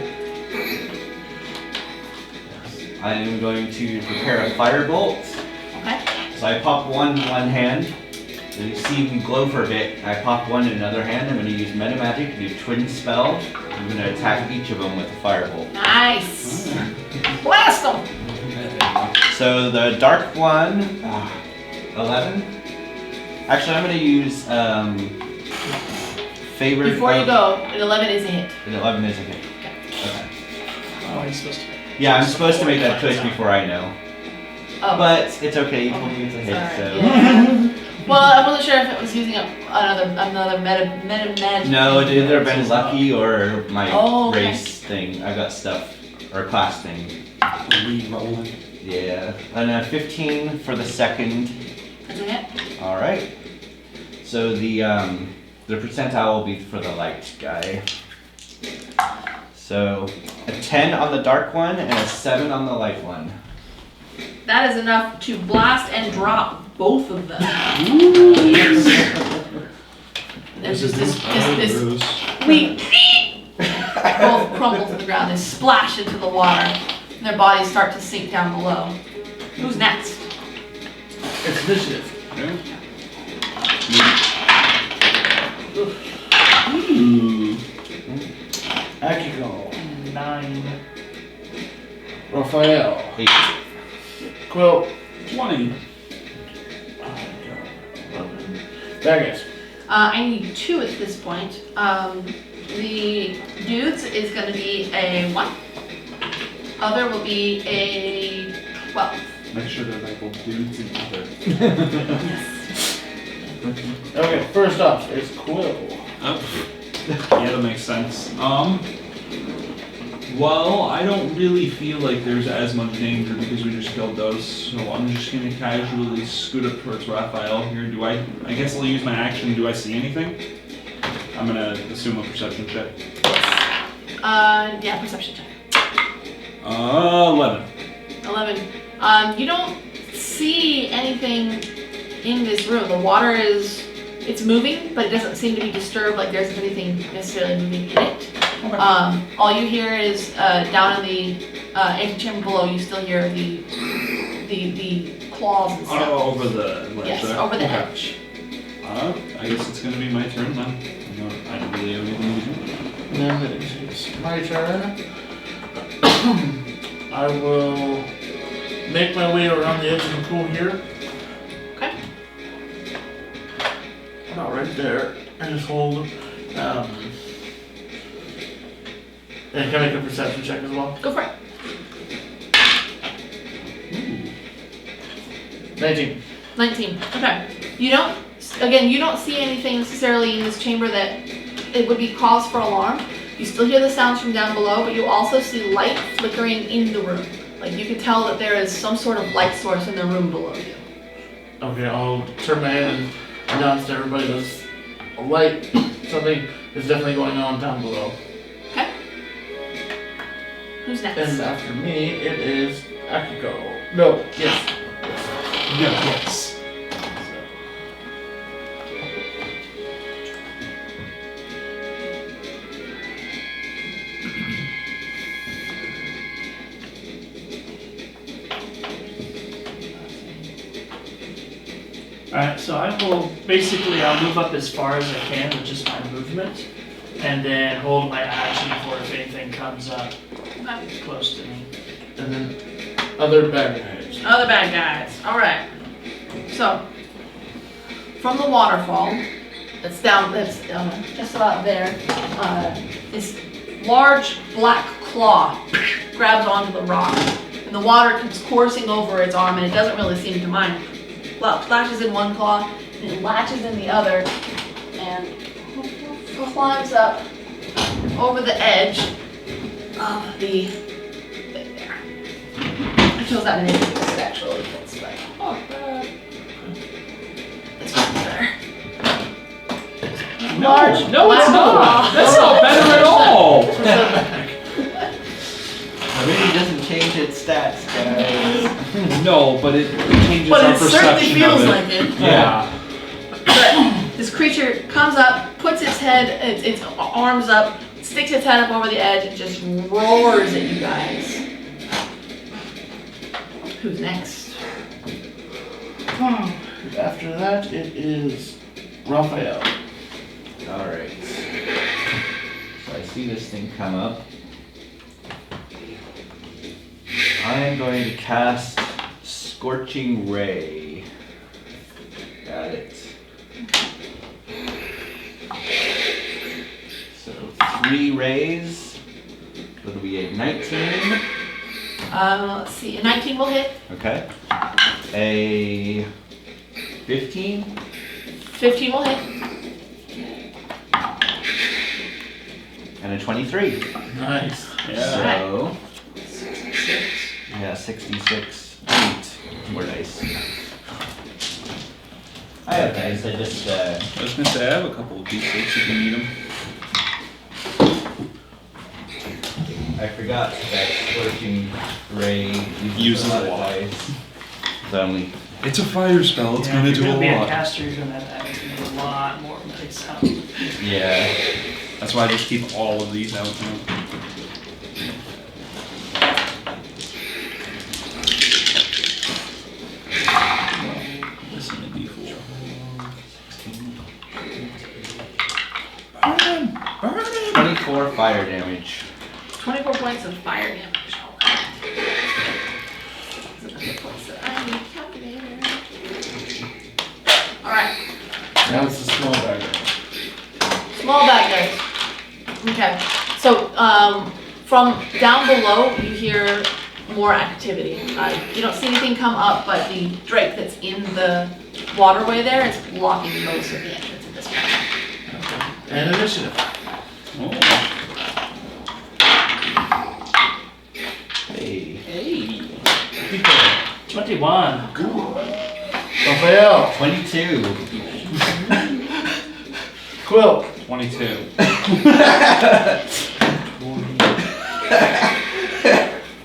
I am going to prepare a firebolt. Okay. So I pop one in one hand. And you see me glow for a bit. I pop one in another hand. I'm gonna use meta magic, do twin spell. I'm gonna attack each of them with a firebolt. Nice. Blast him. So the dark one, 11. Actually, I'm gonna use favorite. Before you go, an 11 is a hit. An 11 is a hit. Okay. Okay. Oh, he's supposed to be. Yeah, I'm supposed to make that choice before I know. Oh. But it's okay. You told me it's a hit, Alright, so. yeah. Well, I wasn't sure if it was using up another meta magic. No, it either have been lucky or my Oh, okay. race thing. I got stuff or class thing. Re-rolling. Yeah, and 15 for the second. That's a hit. All right. So the percentile will be for the light guy. So a 10 on the dark one and a 7 on the light one. That is enough to blast and drop both of them. There's just this sweet both crumble to the ground. They splash into the water. And their bodies start to sink down below. Who's next? It's initiative. Akiko. 9. Raphael. 8. Quill. 20. Daggers. I need 2 at this point. The dudes is going to be a 1. Other will be a 12. Make sure they're labeled dudes and other. Yes. Okay, first off, it's Quill. Oh. Get him. that makes sense. Well, I don't really feel like there's as much danger because we just killed those, so I'm just gonna casually scoot up towards Raphael here. I guess I'll use my action. Do I see anything? I'm gonna assume a perception check. Yeah, perception check. 11. 11. You don't see anything in this room. The water it's moving, but it doesn't seem to be disturbed, like there's anything necessarily moving in it. Okay. All you hear is down in the antechamber below. You still hear the claws and stuff. Oh, over the ledge Yes, there? over the Okay. edge. I guess it's gonna be my turn then. I don't really have anything to do. Then it's my turn. I will make my way around the edge of the pool here. Okay. About right there. And just hold. And can I make a perception check as well? Go for it. 19. 19. Okay. You don't see anything necessarily in this chamber that it would be cause for alarm. You still hear the sounds from down below, but you also see light flickering in the room. Like you can tell that there is some sort of light source in the room below you. Okay, I'll turn my head and announce to everybody there's a light. Something is definitely going on down below. Okay. Who's next? And after me, it is Akiko. No, yes. Yes. Alright, so I'll move up as far as I can with just my movement, and then hold my action for if anything comes up close to me. And then other bad guys. Other bad guys. Alright. So, from the waterfall, that's just about there, this large black claw grabs onto the rock, and the water comes coursing over its arm, and it doesn't really seem to mind. Well, lashes in one claw, and it latches in the other, and climbs up over the edge of the thing there. I chose that many because it actually fits, but it's right there. Large. No, it's black not. claw. That's not better at all. It really doesn't change its stats, guys. No, but it changes But our it certainly perception feels of it. like it. Yeah. But this creature comes up, puts its head, its arms up, sticks its head up over the edge, and just roars at you guys. Who's next? After that, it is Raphael. Alright. So I see this thing come up. I am going to cast Scorching Ray. Got it. So 3 rays. That'll be a 19. Let's see. A 19 will hit. Okay. A 15. 15 will hit. And a 23. Nice. So, yeah, 66. 8. More dice. I have dice, I just, I was gonna say I have a couple of D6 if you need them. I forgot that Scorching Ray Uses a lot a of lot. dice. It's only, It's a fire spell. It's Yeah, gonna if do you're a gonna be a lot. caster, you're gonna have to do a lot more dice sound. yeah. That's why I just keep all of these out now. Listen to D4. Burn! Burn! 24 fire damage. 24 points of fire damage. Alright. Now it's the small bad guy. Small bad guys. Okay. So, from down below, you hear more activity. You don't see anything come up, but the drake that's in the waterway there is blocking most of the entrance at this point. And initiative. Oh. Hey. Hey. 21. Raphael. 22. Quill. 22.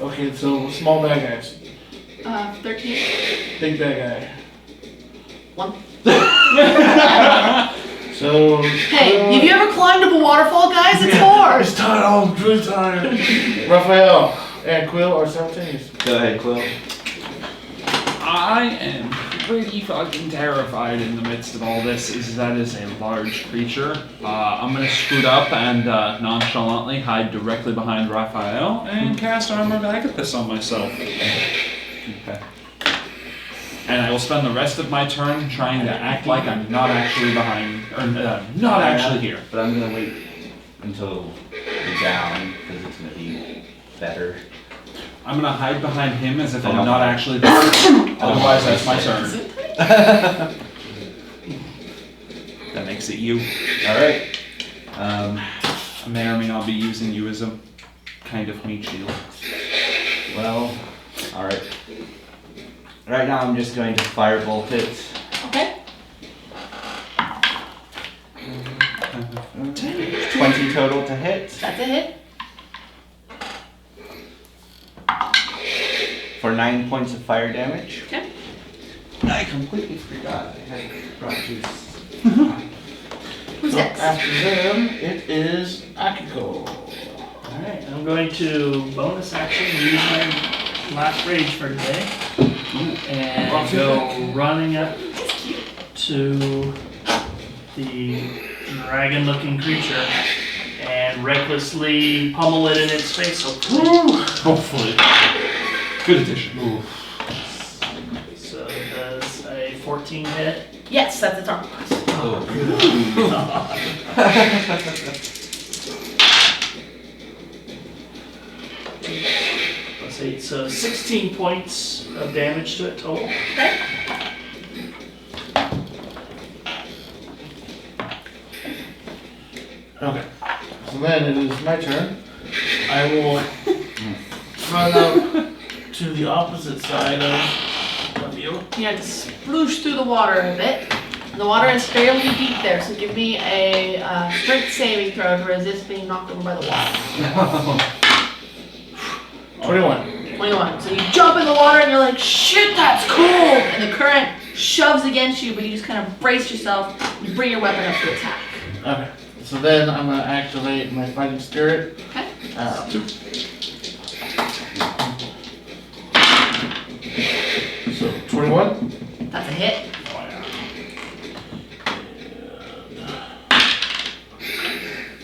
Okay, so small bad guys. 13. Big bad 1. guy. So. Hey, Quill- have you ever climbed up a waterfall, guys? It's hard. It's tired. Oh, I'm really tired. Raphael and Quill are simultaneous. Go ahead, Quill. I am pretty fucking terrified in the midst of all this. That is a large creature. I'm gonna scoot up and nonchalantly hide directly behind Raphael and cast Armor of Agathis on myself. Okay. And I will spend the rest of my turn trying to act like I'm not actually behind, or not actually here. But I'm gonna wait until you're down because it's gonna be better. I'm gonna hide behind him as if I I'm don't not know. actually there. Otherwise, that's my turn. That makes it you. All right. I may or may not be using you as a kind of meat shield. Well, all right. Right now, I'm just going to firebolt it. Okay. 20 total to hit That's a hit. for 9 points of fire damage. Okay. I completely forgot I had brought juice. Who's So next? after them, it is Akiko. Alright, I'm going to bonus action use my last rage for today. And go running up to the dragon looking creature and recklessly pummel it in its face. Hopefully. Good addition. So does a 14 hit? Yes, that's a target class. Oh. Plus 8, so 16 points of damage to it total. Okay. Okay. So then it is my turn. I will run out to the opposite side of you. You have to sploosh through the water a bit. And the water is fairly deep there, so give me a strength saving throw to resist being knocked over by the water. 21. 21. So you jump in the water and you're like, shit, that's cold! And the current shoves against you, but you just kind of brace yourself. You bring your weapon up to attack. Okay. So then I'm going to activate my fighting spirit. Okay. So 21. That's a hit.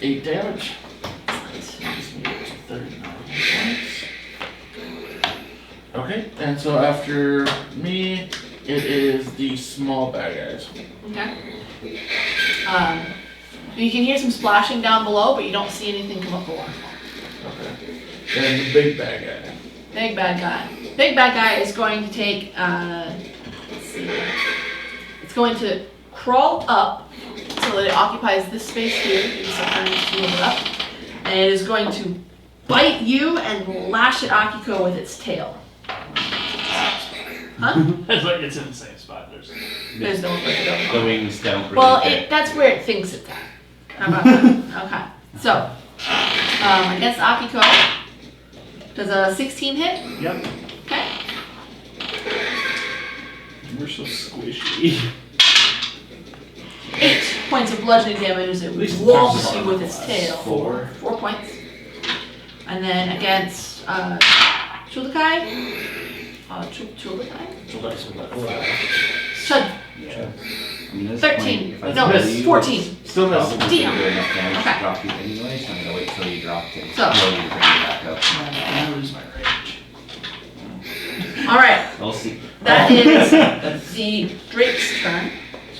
8 damage. Gives me 39 points. Okay, and so after me, it is the small bad guys. Okay. You can hear some splashing down below, but you don't see anything come up the waterfall. Okay. And the big bad guy. Big bad guy. Big bad guy is going to take, let's see. It's going to crawl up so that it occupies this space here. Maybe sometimes to move it up. And it is going to bite you and lash at Akiko with its tail. Huh? It's like it's in the same spot. There's nowhere for it to go. The wings don't really Well, fit. that's where it thinks it's at. How about that? Okay. So, against Akiko, does a 16 hit? Yep. Okay. We're so squishy. 8 points of bludgeoning damage as it least wobbles there's you with its tail. 4. 4 points. And then against Chuldaiku. Chuldaiku? Chud. Yeah. I mean, this 13. point, if I No, kill it's you, 14. Still miss. probably Damn. do enough damage Okay. to drop you anyway, so I'm gonna wait till you drop it. So. Kill you to bring you back up. I lose my rage. Alright, We'll see. that is the Drake's turn.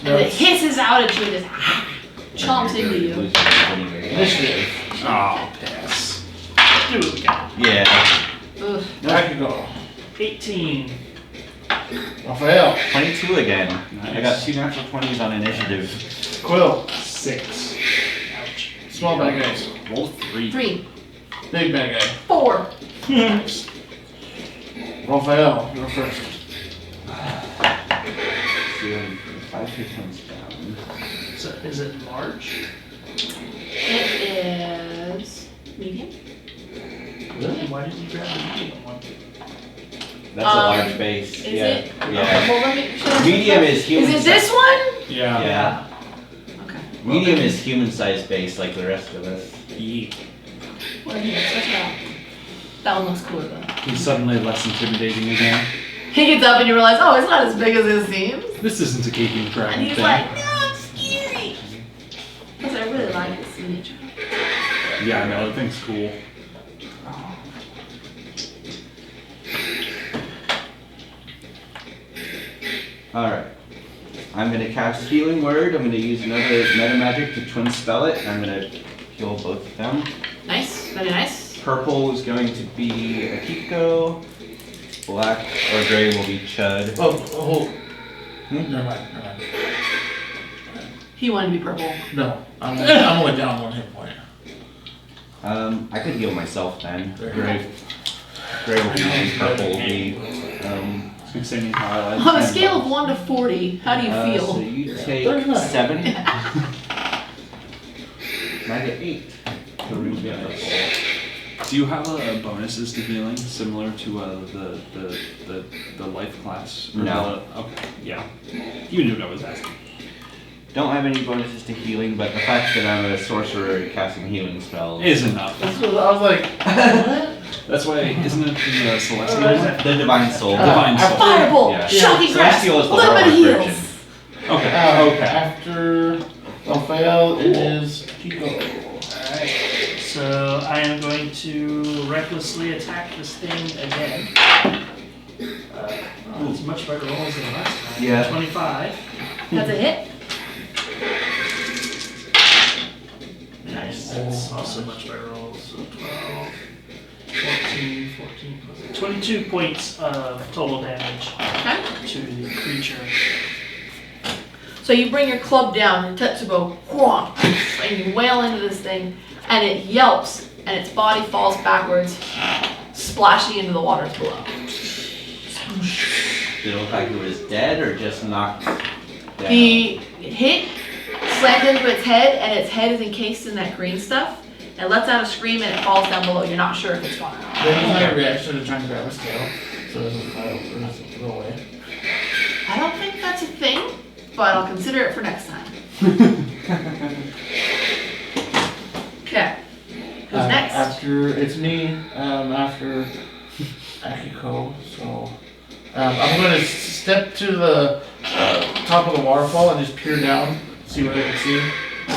And it hisses out at you and just chomps into you. Lose damage anyway. Initiative. Oh, piss. Do it again. Yeah. Ugh. Akiko. 18. Raphael. 22 again. Nice. I got 2 natural 20s on initiative. Quill. 6. Ouch. Small bad guys. Roll 3. 3, Big bad guy. 4. Raphael, you're first. 5 hit points down. So is it large? It is medium. Really? Why did you grab the medium one? That's a large base. Is yeah. it? Yeah. Well, let me, should I- Medium is human. Is it this one? Yeah. Yeah. Okay. Medium is human-sized base like the rest of us. What are you switch it out? That one looks cooler though. He's suddenly less intimidating again. He gets up and you realize, oh, it's not as big as it seems. This isn't a gaping And dragon he's thing. like, no, it's scary. Because I really like his signature. Yeah, no, the thing's cool. Alright. I'm gonna cast Healing Word. I'm gonna use another meta magic to twin spell it. I'm gonna heal both of them. Nice, very nice. Purple is going to be Akiko. Black or gray will be Chud. Oh. Hmm? Never mind. He wanted to be purple. No, I'm only down 1 hit point. I could heal myself then. Gray. Gray will be purple will be. I was gonna say meanwhile, I On a had scale of both. 1 to 40, how do you feel? So you take 39. 7. And I get 8. The room's got purple. Do you have bonuses to healing similar to the life class? Or No. Okay, yeah. You knew what I was asking. Don't have any bonuses to healing, but the fact that I'm a sorcerer casting healing spells. Is enough. That's what I was like, what? That's why, isn't it the Celestial? The Divine Soul. Divine Soul. Fireball! Yeah. Shocking grasp! Celestial is the Limit Warlock heals! version. Okay, okay. After Raphael, it is Akiko. Alright. So I am going to recklessly attack this thing again. Oh, it's much better rolls than last time. Yeah. 25. That's a hit. Nice. That's also much better rolls. So 12, 14 plus 22 points of total damage Okay. to the creature. So you bring your club down and Tetsubo, whomp, and you wail into this thing, and it yelps, and its body falls backwards, splashing into the waters below. Did it look like it was dead or just knocked down? The hit slams into its head, and its head is encased in that green stuff. It lets out a scream, and it falls down below. You're not sure if it's gone or not. Then he's had a reaction to try and grab his tail, so it doesn't fly over, it doesn't go away. I don't think that's a thing, but I'll consider it for next time. Okay. Who's next? After, it's me, after Akiko, so. I'm gonna step to the top of the waterfall and just peer down, see what I can see.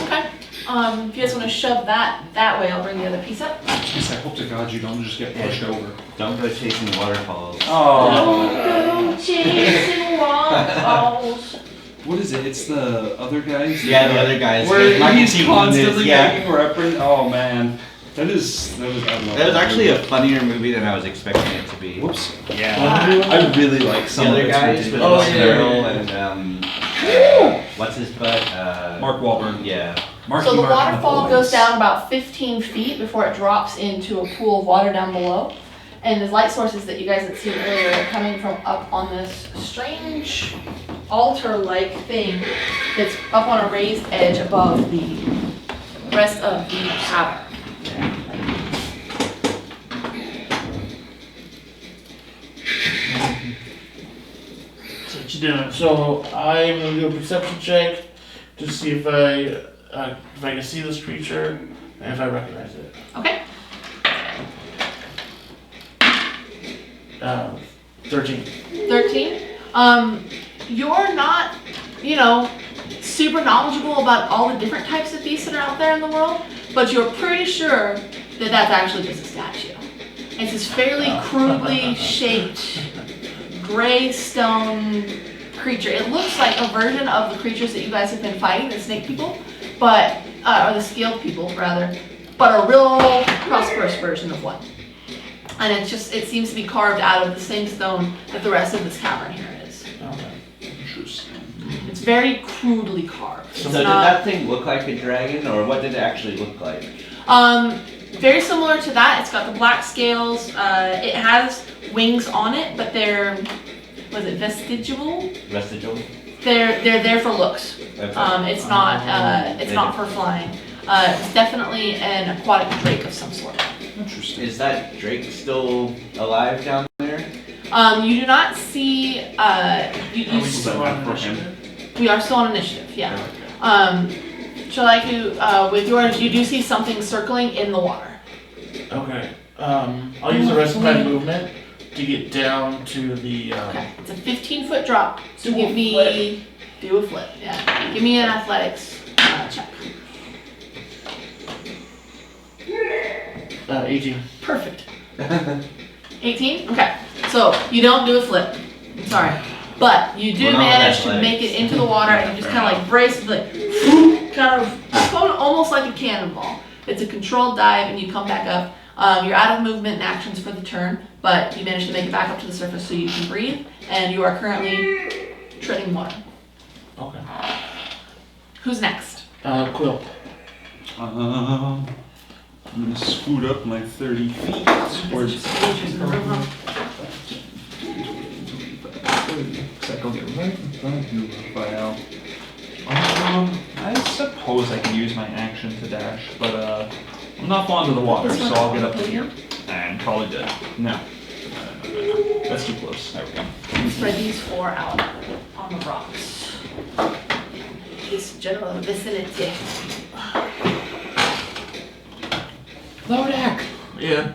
Okay. If you guys want to shove that way, I'll bring the other piece up. Jeez, I hope to God you don't just get pushed over. Don't go chasing waterfalls. Oh. Chasing waterfalls. What is it? It's the other guys? Yeah, the other guys. Where Michael he's Keaton constantly is, yeah. making reference. Oh man. That is I love That was actually movie. a funnier movie than I was expecting it to be. Whoops. What Yeah. movie was I it? really like The some of other its guys with ridiculous- Oh, Will yeah. Ferrell and what's his butt? Mark Wahlberg. Yeah. Marky So the Mark and waterfall boys. goes down about 15 feet before it drops into a pool of water down below. And the light sources that you guys had seen earlier are coming from up on this strange altar-like thing that's up on a raised edge above the rest of the cavern. So what you doing? So I'm gonna do a perception check to see if I can see this creature and if I recognize it. Okay. 13. 13. You're not, super knowledgeable about all the different types of beasts that are out there in the world, but you're pretty sure that that's actually just a statue. It's this fairly crudely shaped gray stone creature. It looks like a version of the creatures that you guys have been fighting, the snake people, but or the scaled people rather, but a real prosperous version of one. And it seems to be carved out of the same stone that the rest of this cavern here is. Okay. Interesting. It's very crudely carved. So It's did not, that thing look like a dragon, or what did it actually look like? very similar to that. It's got the black scales. It has wings on it, but they're, was it vestigial? Vestigial? They're there for looks. Okay. It's not for flying. It's definitely an aquatic drake of some sort. Interesting. Is that drake still alive down there? You do not see. You Are we see still on for him? we are still on initiative. Yeah. Chuldaiku, with yours, you do see something circling in the water. Okay. I'll use the rest of my movement to get down to the. Okay. It's a 15-foot drop. So Do a give me do a flip. Yeah. Give me an athletics check. 18. Perfect. 18? Okay. So you don't do a flip. I'm sorry. But you do We're not manage to athletics. make it into the water and you just kind of like brace, like, kind of almost like a cannonball. It's a controlled dive and you come back up. You're out of movement and actions for the turn, but you manage to make it back up to the surface so you can breathe, and you are currently treading water. Okay. Who's next? Quill. I'm gonna scoot up my 30 feet towards. Second, right in front of you, Raphael. I suppose I can use my action to dash, but I'm not fond of the water, This one so I'll get on up the to here and call it dead. No. That's too close. There we go. Spread these 4 out on the rocks. This general vicinity. Lower deck. Yeah.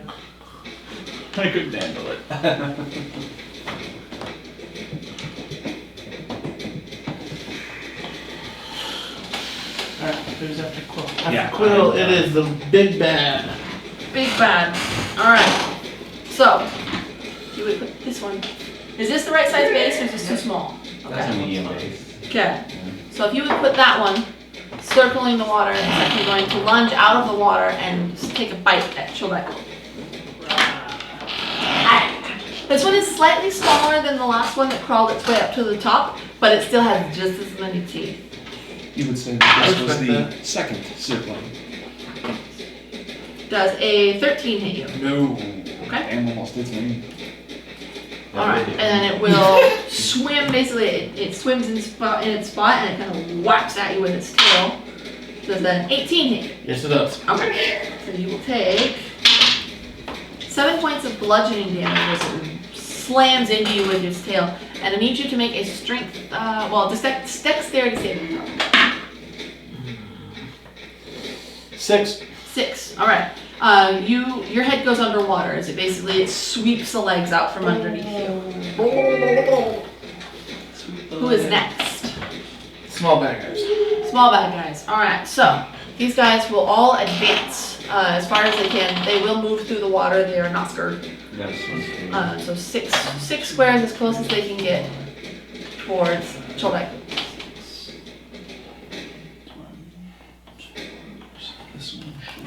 I couldn't handle it. Alright, who's after Quill? Yeah, After Quill, I'm, it is the big bad. Big bad. Alright. So, you would put this one. Is this the right size base or is this too small? That's a medium base. Okay. So if you would put that one circling the water, it's actually going to lunge out of the water and just take a bite at Chuldaiku. This one is slightly smaller than the last one that crawled its way up to the top, but it still has just as many teeth. You would say that this was Respect the second circling. Does a 13 hit you? No. Okay. Damn, almost hits me. Alright, and then it will swim, basically, it swims in its spot and it kind of whacks at you with its tail. Does an 18 hit you? Yes, it does. Okay. So you will take 7 points of bludgeoning damage as it slams into you with its tail. And I need you to make a strength, dexterity saving throw. 6. 6. Alright. Your head goes underwater as it sweeps the legs out from underneath you. Who is next? Small bad guys. Small bad guys. Alright, so these guys will all advance as far as they can. They will move through the water. They are not scared. So six squares as close as they can get towards Chuldaiku. This one should.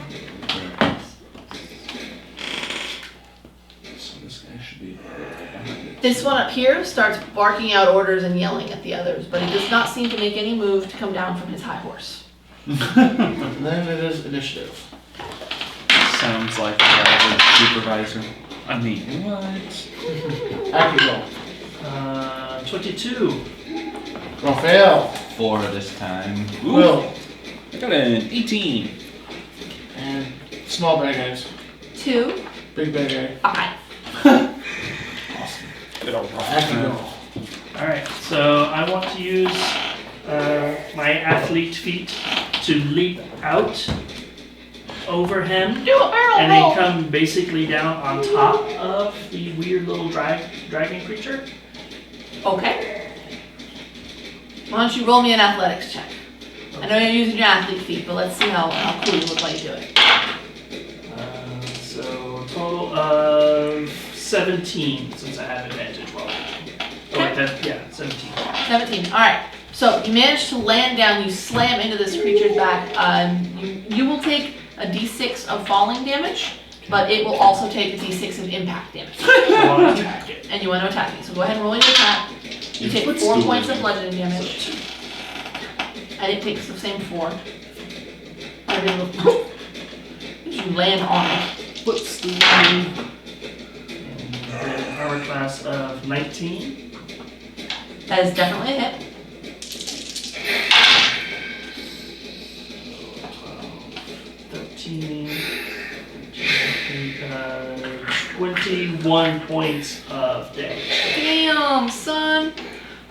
So this guy should be behind it. This one up here starts barking out orders and yelling at the others, but he does not seem to make any move to come down from his high horse. And then it is initiative. Sounds like the average supervisor. I mean, what? Akiko. 22. Raphael. 4 this time. Quill. I got an 18. And small bad guys. 2, Big bad guy. 5. Awesome. Good old Akiko. Alright, so I want to use my athlete feat to leap out over him Do a barrel and roll! then come basically down on top of the weird little dragon creature. Okay. Why don't you roll me an athletics check? I know you're using your athlete feet, but let's see how cool you look like you do it. So a total of 17 since I have advantage while I'm Okay. 17. 17. Alright. So you manage to land down, you slam into this creature's back. You will take a d6 of falling damage, but it will also take a d6 of impact damage. I want to attack it. And you want to attack it. So go ahead and roll your attack. You take Let's 4 do points it. of bludgeoning damage. And it takes the same 4. And then you land on it. What's the armor class of 19? That is definitely a hit. 13, 21 points of damage. Damn, son.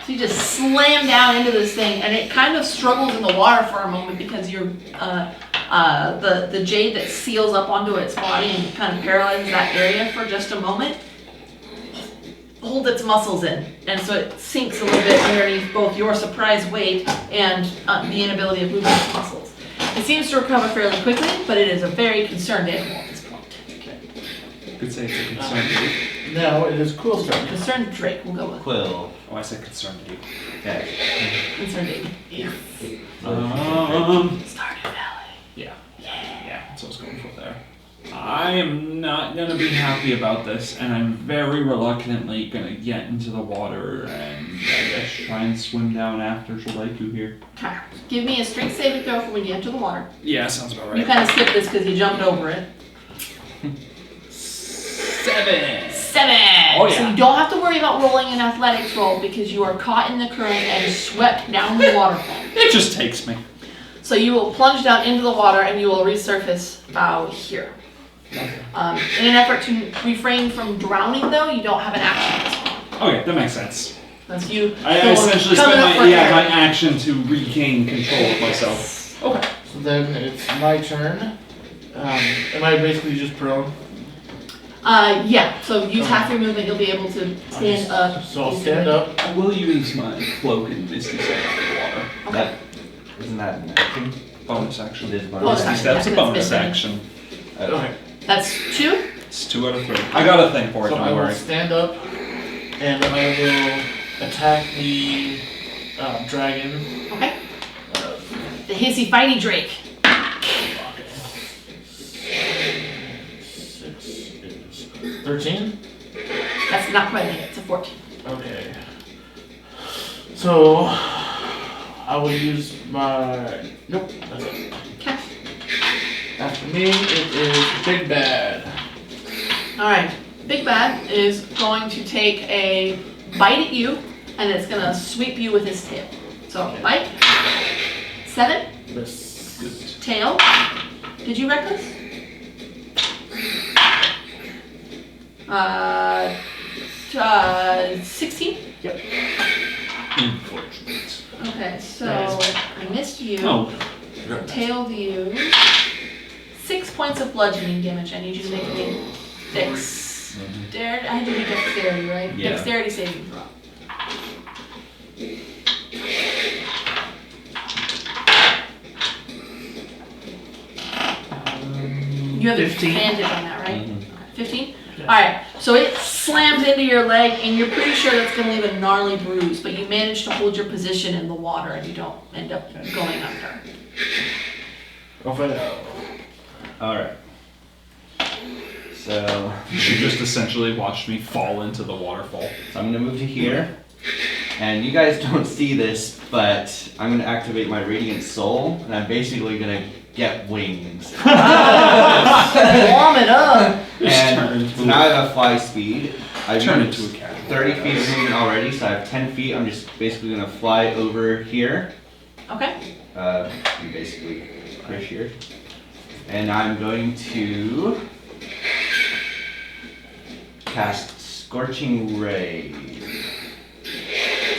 So you just slam down into this thing, and it kind of struggles in the water for a moment because you're the jade that seals up onto its body and kind of paralyzes that area for just a moment. Hold its muscles in, and so it sinks a little bit underneath both your surprise weight and the inability of moving its muscles. It seems to recover fairly quickly, but it is a very concerned animal at this point. You could say it's a concern to you. Now it is Quill's turn. Concerned Drake, we'll go with Quill. Oh, I said concern to you. Okay. concerned Drake. Yeah. Stardew Valley. Yeah, that's what I was going for there. I am not gonna be happy about this, and I'm very reluctantly gonna get into the water and I guess try and swim down after Chuldaiku here. Okay. Give me a strength saving throw for when you enter the water. Yeah, sounds about You kind of skipped this because you jumped over it. 7! 7! Oh, yeah. So you don't have to worry about rolling an athletics roll because you are caught in the current and swept down the waterfall. It just takes me. So you will plunge down into the water and you will resurface about here. In an effort to refrain from drowning, though, you don't have an action at this point. Okay, that makes sense. That's you. I essentially coming spent up for my air. action to regain control of myself. Okay. So then it's my turn. Am I basically just prone? Yeah. So use half your movement. You'll be able to stand up. So I'll stand up. I will use my cloak and Misty Step out of the water. That isn't that an action? Bonus action. It is Bonus bonus. Misty action. Step's a Yeah, bonus that's action. Okay. That's 2. It's 2 out of 3. I got a thing for it, So I don't will worry. stand up and I will attack the dragon. Okay. The hissy fighty Drake. 6 is 13. That's not quite a hit. It's a 14. Okay. So I will use my. Nope, that's it. Okay. After me, it is Big Bad. Alright, Big Bad is going to take a bite at you, and it's going to sweep you with his tail. So, bite. 7. This. Good. Tail. Did you reckless? 16? Yep. Unfortunate. Okay, so Nice. I missed you. Oh, Tailed you. 6 points of bludgeoning damage. I need you to make me dex. I had to do dexterity, right? Yeah. Dexterity saving throw. You have 15. advantage on that, right? Mhm. Okay, 15? Yeah. Alright, so it slams into your leg, and you're pretty sure that's going to leave a gnarly bruise, but you manage to hold your position in the water, and you don't end up going under. Raphael. Alright. So you just essentially watched me fall into the waterfall. I'm gonna move to here. And you guys don't see this, but I'm gonna activate my Radiant Soul, and I'm basically gonna get wings. Warm it up! And so now I have 5 speed. I Turn moved into a cat. 30 feet of movement already, so I have 10 feet. I'm just basically gonna fly over here. Okay. You basically push here. And I'm going to cast Scorching Ray.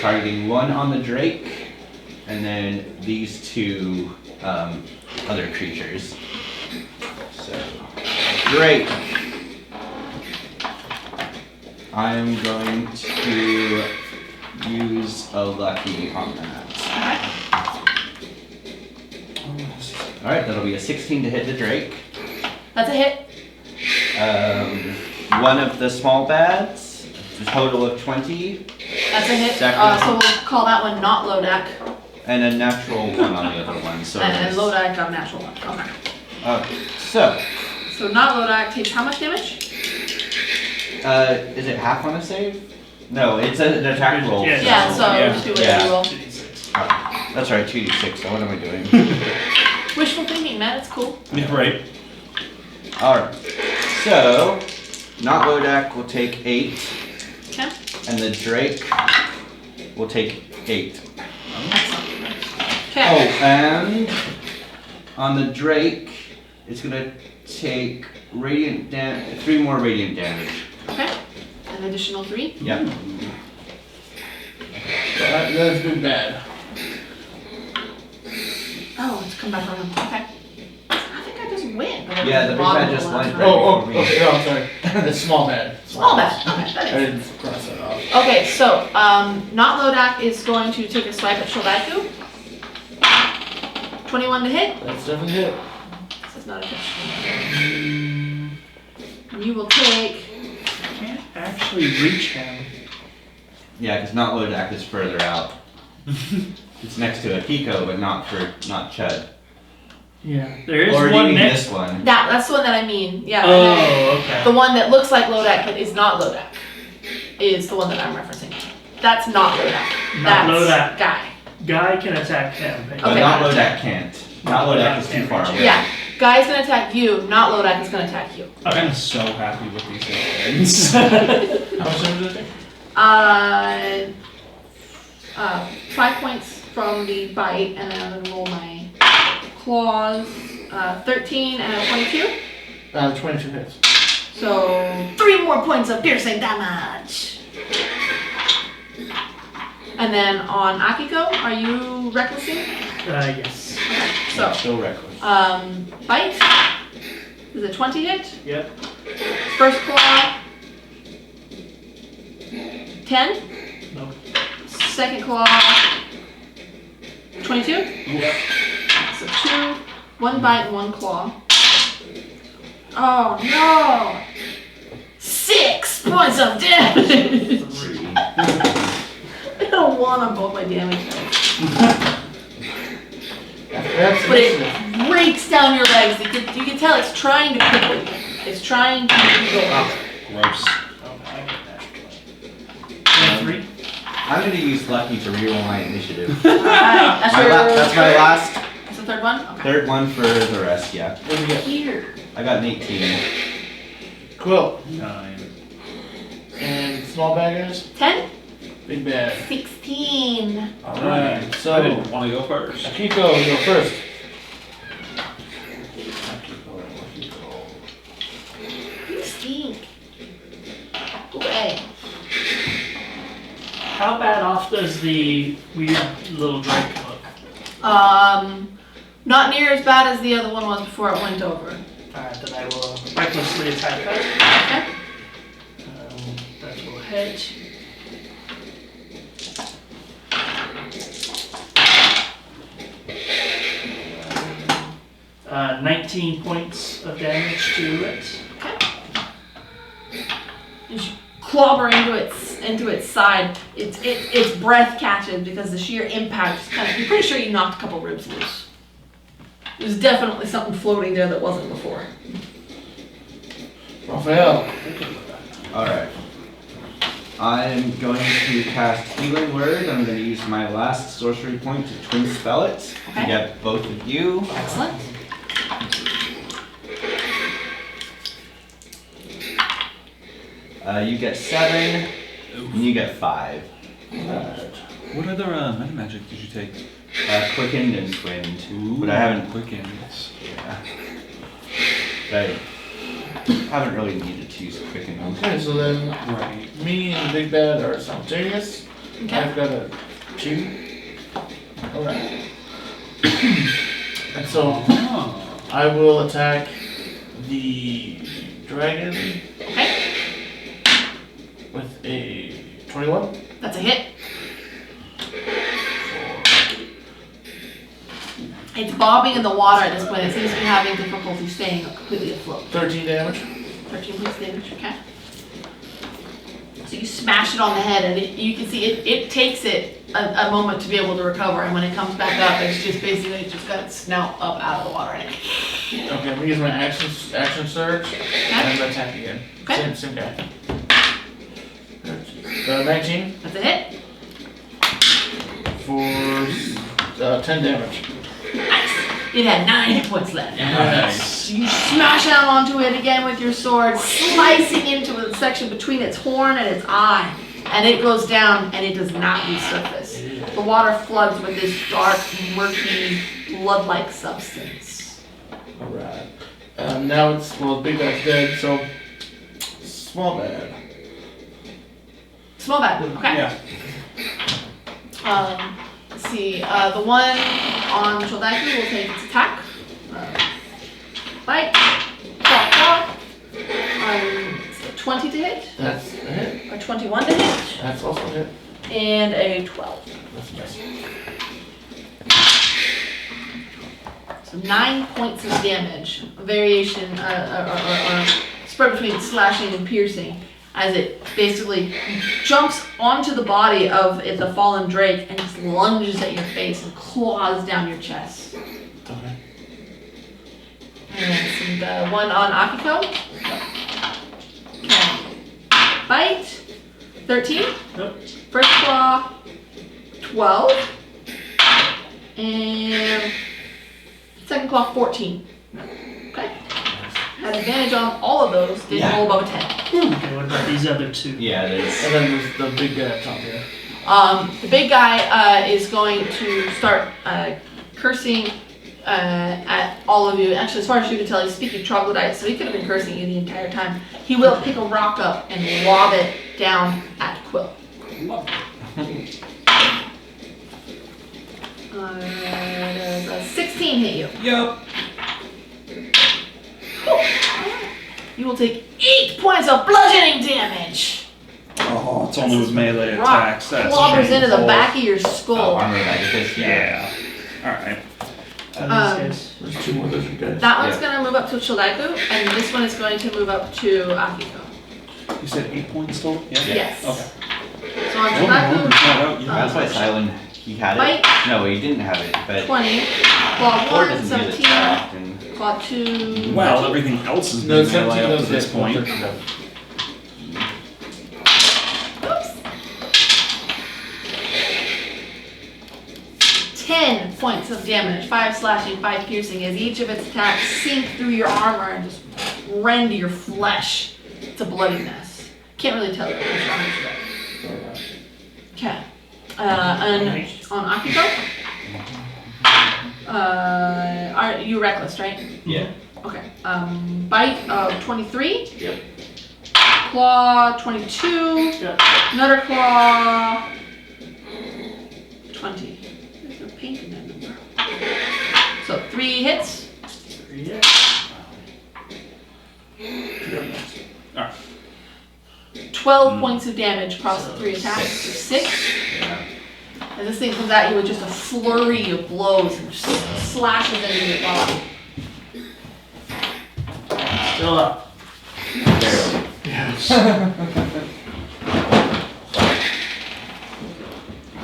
Targeting 1 on the Drake, and then these 2 other creatures. So, Drake. I'm going to use a lucky on that. Alright, that'll be a 16 to hit the Drake. That's a hit. 1 of the small bads, a total of 20, That's a hit. Second. So we'll call that one not Lodak. and a natural 1 on the other one. So, And Lodak got a natural one. Okay. So, So not Lodak takes how much damage? is it half on a save? No, it's an attack roll. Yeah. Yeah, so Yeah. just do what Yeah. you will. 2d6. That's right, 2d6. So what am I doing? Wishful thinking, man, it's cool. Yeah, right. Alright. So, not Lodak will take 8, Okay? and the Drake will take 8. Excellent. Oh, Okay. and on the Drake, it's gonna take 3 more radiant damage. Okay. An additional 3. Yep. That's been bad. Oh, it's come back around. Okay. I think I just win. but Yeah, the big bottom bad of just last went round. Oh, for me. okay, no, I'm sorry. It's small bad. Small bad. Okay, that I is. didn't cross that off. Okay, so, not Lodak is going to take a swipe at Chuldaiku. 21 to hit. That's definitely it. This is not a hit. You will take. Can't actually reach him. Yeah, because not Lodak is further out. It's next to Akiko, but not Chud. Yeah. There is Or do you one mean next. this one? That's the one that I mean. Yeah. Oh, okay. The one that looks like Lodak but is not Lodak is the one that I'm referencing. That's not Lodak. Not That's Lodak. Guy. Guy can attack him. But Okay. not Lodak can't. Not Lodak is too far away. Yeah. Guy's gonna attack you, not Lodak is gonna attack you. I'm so happy with these things. How much damage did it take? 5 points from the bite, and then I'm gonna roll my claws. 13 and a 22. 22 hits. So 3 more points of piercing damage. And then on Akiko, are you recklessing? Yes. Okay, so Still reckless. bite is a 20 hit. Yep. First claw 10. Nope. Second claw 22. Yep. So 2, 1 bite and 1 claw. Oh no! 6 points of damage. 3. I got a 1 on both my damage dice. That's But initiative. it breaks down your legs. You can tell it's trying to cripple you. It's trying to make you go up. Gross. Okay, I get that. 23. I'm gonna use Lucky to reroll my initiative. Alright, that's My your that's my third? last That's the third one? Okay. third one for the rest, yeah. What do you get? Here. I got an 18. Quill. 9. And small bad guys? 10? Big bad. 16. Alright, I so didn't want to go first. Akiko, you go first. You stink. Go away. How bad off does the weird little Drake look? Not near as bad as the other one was before it went over. Alright, then I will recklessly attack that. Okay? That will hit. 19 points of damage to it. You should clobber into its side. Its breath catches because the sheer impact is kind of. You're pretty sure you knocked a couple ribs loose. There's definitely something floating there that wasn't before. Raphael. Alright. I'm going to cast Healing Word. I'm going to use my last sorcery point to twin spell it Okay. to get both of you. Excellent. You get 7, and you get 5. What other meta magic did you take? Quickened and Twinned. Ooh, But I haven't. quickened. Yeah. But I haven't really needed to use Quickened. Okay, so then Right. me and Big Bad are simultaneous. Okay. I've got a 2. Alright. And so Oh. I will attack the dragon Okay. with a 21. That's a hit. It's bobbing in the water at this point. It seems to be having difficulty staying completely afloat. 13 damage. 13 points damage, okay. So you smash it on the head, and you can see it takes it a moment to be able to recover, and when it comes back up, it's just basically just got its snout up out of the water. And Okay, I'm gonna use my action surge and I'm gonna attack again. Okay. Same guy. 19 That's a hit. for 10 damage. Nice. It had 9 hit points left. Nice. You smash out onto it again with your sword, slicing into a section between its horn and its eye. And it goes down and it does not resurface. The water floods with this dark, murky, blood-like substance. Alright. Now it's, well, big guy's dead, so small bad. Small bad, okay. Yeah. Let's see, the one on Chuldaiku will take its attack. Bite. Claw. 20 to hit, That's a hit. or 21 to hit, That's also a hit. and a 12. That's a miss. So 9 points of damage. A variation, or spread between slashing and piercing, as it basically jumps onto the body of the fallen drake and just lunges at your face and claws down your chest. Okay. And the one on Akiko. Okay. Bite. 13. Nope. First claw. 12. And second claw 14. Okay. Had advantage on all of those. Didn't Yeah. roll above a 10. Okay, what about these other two? Yeah, there's. And then there's the big guy up top here. The big guy is going to start cursing at all of you. Actually, as far as you can tell, he's speaking troglodyte, so he could have been cursing you the entire time. He will pick a rock up and lob it down at Quill. Love it. 16 hit you. Yep. You will take 8 points of bludgeoning damage. Oh, it's only with melee Rock attacks. That's clobbers into the shameful. back of your Oh, skull. armor magicus. Yeah. Alright. There's 2 more of those guys. That one's Yeah. going to move up to Chuldaiku, and this one is going to move up to Akiko. You said 8 points total? Yeah. Yes. Okay. So on Oh, Chuldaiku, That's why Silent, he had it. Bite. No, he didn't have it, but 20, claw Thor 1, doesn't do the 17, attack, and claw 2. Well, everything else is No, being 17 melee up does to this hit. point. 13 does. Oops. 10 points of damage, 5 slashing, 5 piercing, as each of its attacks sink through your armor and just rend your flesh to bloody mess. Can't really tell which armor is red. Okay. And on Akiko? Are you reckless, right? yeah. Okay. Bite of 23. Yep. Claw 22. Yep. Another claw 20. There's no paint in that number. So 3 hits. Yeah. 12 points of damage across the So 3 attacks. So 6. Yeah. And this thing comes at you with just a flurry of blows and just slashes into your body. Still up. Barely.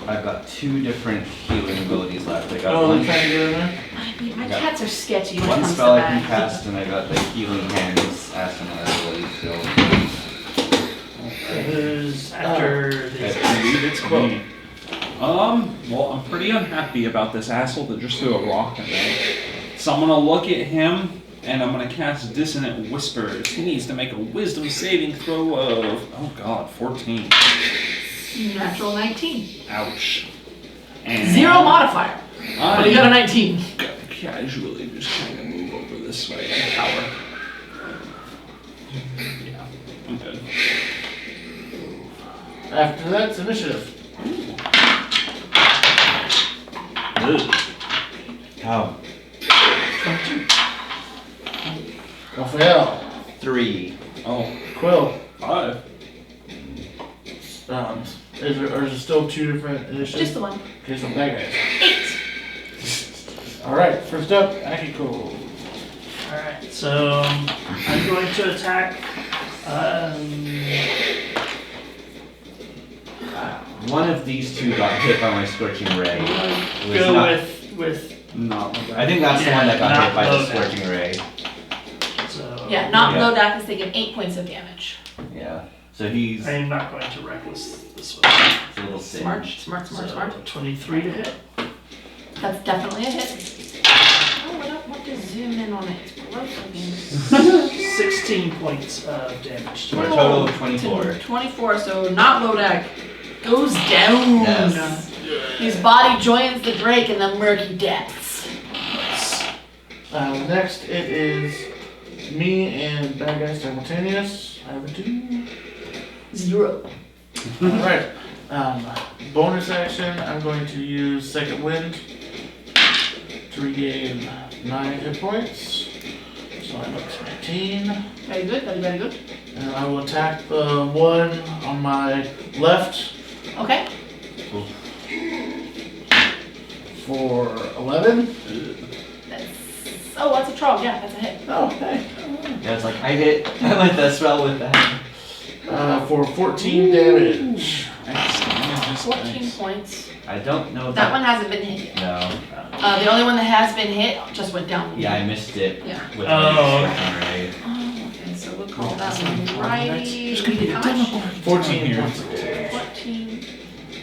I've got 2 different healing abilities left. I got Oh, one, they're trying to get in there? I mean, my Yeah. cats are sketchy when it one comes spell to I can that. cast, and I got the healing hands Aasimar ability still. Who's after this? I believe it's me. Well, I'm pretty unhappy about this asshole that just threw a rock at me. So I'm gonna look at him, and I'm gonna cast Dissonant Whispers. He needs to make a Wisdom saving throw of, oh god, 14. Natural 19. Ouch. And 0 modifier. But you got a 19. Casually just kind of move over this way and power. Yeah, I'm good. After that's initiative. Oh, Raphael. 3. Oh, Quill. 5. Is there still 2 different initiatives? Just the one. Okay, so bad guys. 8. Alright, first up, Akiko. Alright, so I'm going to attack. One of these 2 got hit by my Scorching Ray. It was Go not- with Not like I think that's the one that got Yeah, hit by the not Scorching Ray. so Yeah, not Yeah. Lodak is taking 8 points of damage. Yeah. So he's I am not going to reckless this one. a little Smart, singed. smart, smart, So, smart. 23 to hit. That's definitely a hit. Oh, I don't want to zoom in on it. It's gross looking. 16 points of damage. For a total of 24. 24, so not low deck. Goes down. Yes. His body joins the Drake in the murky depths. Next, it is me and bad guy simultaneous. I have a 2. 0. Alright. Bonus action, I'm going to use Second Wind to regain 9 hit points. So I'm up to 19. Very good, very, very good. And I will attack the one on my left Okay. for 11. Oh, that's a troll. Yeah, that's a hit. Oh, hey. Yeah, it's like I hit with the spell with that. For 14 damage. 14 points. I don't know if That one hasn't been hit yet. No. The only one that has been hit just went down. Yeah, I missed it. Yeah. With Oh, right. Oh, okay, so we'll call that one righty. There's gonna be a How much? 14 Here. points of damage. 14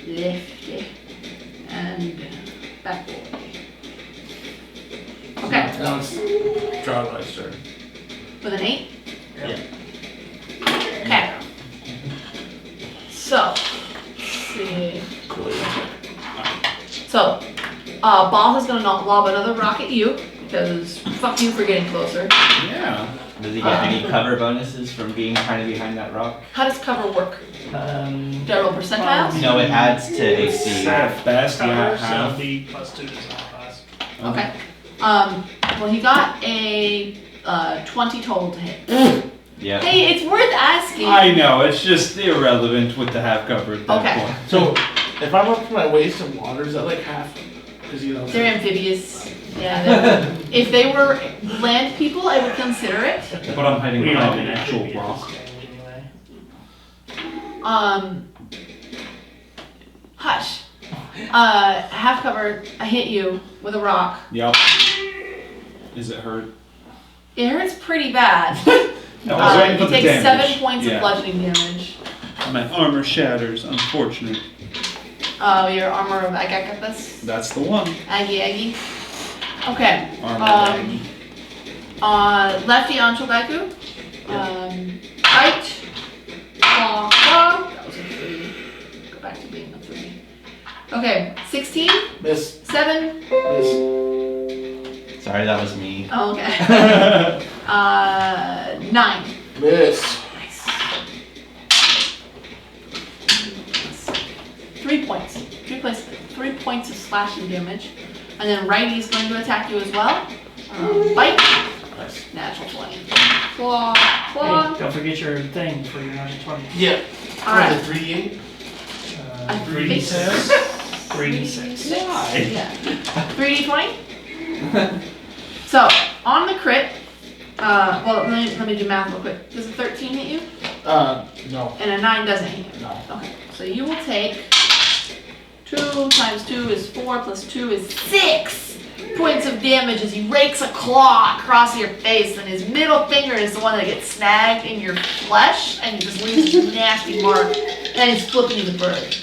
lefty and backward. Okay, Now it's Drawlights turn. with an 8? Yeah. Okay. So, let's see. So, Boss is gonna lob another rock at you because fuck you for getting closer. Yeah. Does he get any cover bonuses from being kind of behind that rock? How does cover work? Do I roll percentiles? No, it adds to AC. At best, yeah, So half. the +2 is not class. Okay. Well, he got a 20 total to hit. Yeah. Hey, it's worth asking. I know, it's just irrelevant with the half cover at that Okay. point. So, if I'm up to my waist in water, is that like half? Because you know. They're amphibious. Yeah. They're, if they were land people, I would consider it. But I'm hiding We behind all an did actual actually rock. anyway. Hush. Half cover. I hit you with a rock. Yep. Is it hurt? It hurts pretty bad. I was waiting for You the take damage. 7 points of Yeah. bludgeoning damage. My armor shatters, unfortunate. Your armor of Agakapus. That's the one. Aggie. Okay. Armor Lefty on Chuldaiku. Right. Claw, claw. That was a 3. Go back to being a 3. Okay, 16, Miss. 7. Miss. Sorry, that was me. Oh, okay. 9. Miss. Nice. 3 points. 3 points of slashing damage. And then righty's going to attack you as well. Bite. Nice. Natural 20. Claw, claw. Hey, don't forget your thing for your natural 20. Yeah. Alright. 3d8? I 3d6. 3d6. Yeah. 3d20. So, on the crit, well, let me do math real quick. Does a 13 hit you? No. And a 9 doesn't hit you? No. Okay, so you will take 2 times 2 is 4 plus 2 is 6 points of damage as he rakes a claw across your face, and his middle finger is the one that gets snagged in your flesh, and it just leaves a nasty mark, and he's flipping you the bird.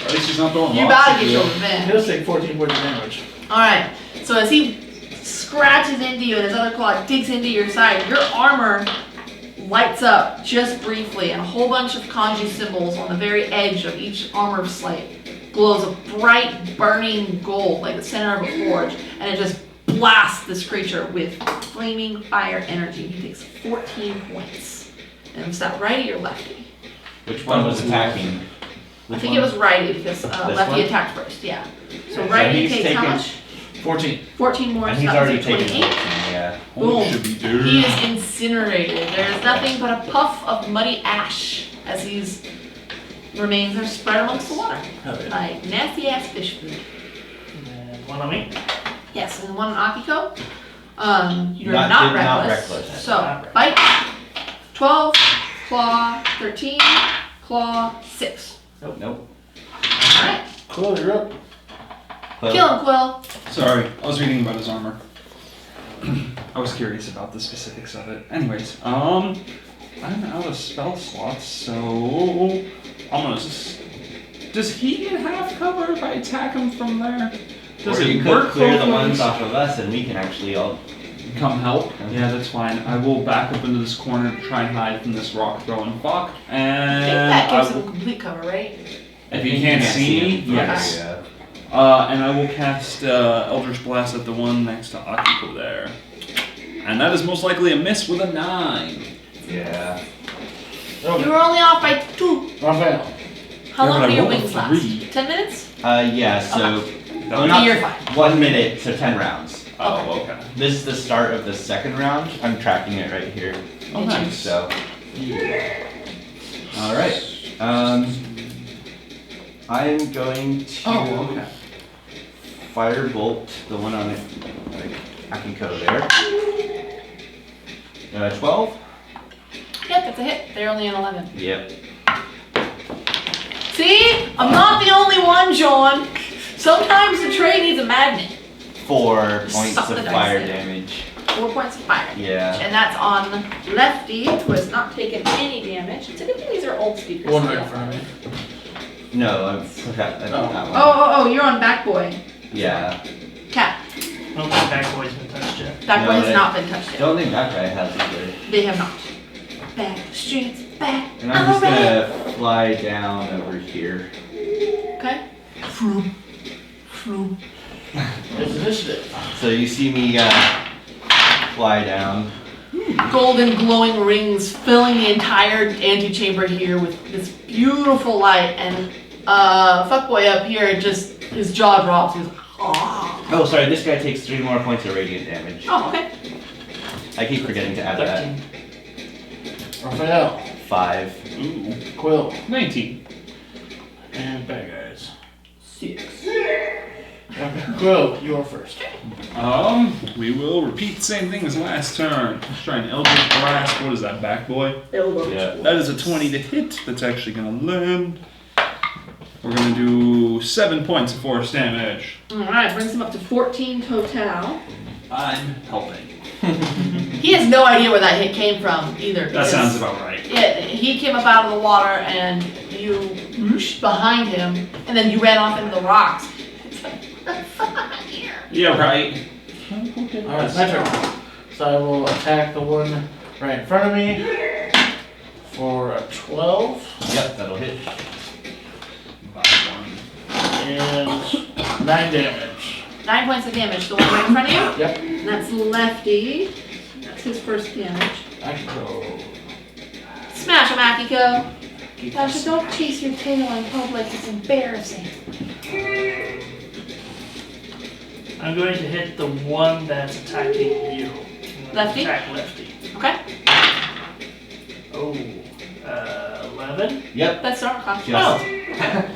At least he's not throwing You're rocks about at to get you. your revenge. He'll take 14 points of damage. Alright, so as he scratches into you and his other claw digs into your side, your armor lights up just briefly, and a whole bunch of kanji symbols on the very edge of each armor slate glows a bright, burning gold like the center of a forge, and it just blasts this creature with flaming fire energy. He takes 14 points. And is that righty or lefty? Which one was attacking? I think it was righty because lefty one? attacked first, yeah. So So righty he's takes how taken- much? 14. 14 more, And so he's that already was a taken 28. 14, yeah. Boom. Holy should be dude. He is incinerated. There is nothing but a puff of muddy ash as his remains are spread amongst the water. Hell yeah. Like nasty ass fish food. And one on me. Yes, and one on Akiko. You're Not- not did not reckless. reckless. So, Not bite. 12, claw, 13, claw, 6. Nope. Alright. Cool, you're up. Quill. Kill him, Quill. Sorry, I was reading about his armor. I was curious about the specifics of it. Anyways, I'm out of spell slots, so I'm gonna just. Does he get half cover if I attack him from there? Does Or it you could work clear both the ones ways? off of us, and we can actually all. Come help? Yeah, that's fine. I will back up into this corner to try and hide from this rock throwing fuck. I think And that gives I him will, complete cover, right? if he can't see me, him. yes. Yeah. And I will cast Eldritch Blast at the one next to Akiko there. And that is most likely a miss with a 9. Yeah. You were only off by 2. Raphael. How Yeah, long but do I your rolled a wings last? 3. 10 minutes? Yeah, so. Oh, Well, not You're fine. 1 minute, so 10 rounds. Oh, okay. This is the start of the second round. I'm tracking it right here. Oh, nice. So. Alright. I'm going to Oh, okay. firebolt the one on it, like Akiko there. 12? Yep, that's a hit. They're only an 11. Yep. See? I'm not the only one, John. Sometimes the tray needs a magnet. 4 points Suck of the dice fire in. damage. 4 points of fire. Yeah. And that's on Lefty, who has not taken any damage. It's a good thing these are old speakers. One right in front of me. No, I've forgot that one. Oh, you're on Back Boy. Yeah. Cat. I don't think Back Boy's been touched yet. Back No, Boy has they- not been touched yet. Don't think that guy has either. They have not. Back streets, back. And I'm just alright. gonna fly down over here. Okay. Vroom. Vroom. It's initiative. So you see me fly down. Golden glowing rings filling the entire antechamber here with this beautiful light, and fuckboy up here just his jaw drops. He's oh. Oh, sorry, this guy takes 3 more points of radiant damage. Oh, okay. I keep forgetting to add that. 13. Raphael. 5. Ooh. Quill. 19. And bad guys. 6. Okay. Quill, you are first. We will repeat the same thing as last turn. Let's try an Eldritch Blast. What is that, back boy? Yeah. That is a 20 to hit. That's actually gonna land. We're gonna do 7 points of force damage. Alright, brings him up to 14 total. I'm helping. He has no idea where that hit came from either. That because- sounds about right. Yeah, he came up out of the water and you whooshed behind him, and then you ran off into the rocks. It's like, here. Yeah, right. Alright, my turn. So I will attack the one right in front of me for a 12 Yep, that'll hit. and 9 damage. 9 points of damage. The one right in front of you? Yep. And that's Lefty. That's his first damage. Akiko. Smash him, Akiko. Gosh, don't chase your tail in public. It's embarrassing. I'm going to hit the one that's attacking you. I'm gonna Lefty? Attack Lefty. Okay? Oh, 11. Yep. That's our class. Just. Oh.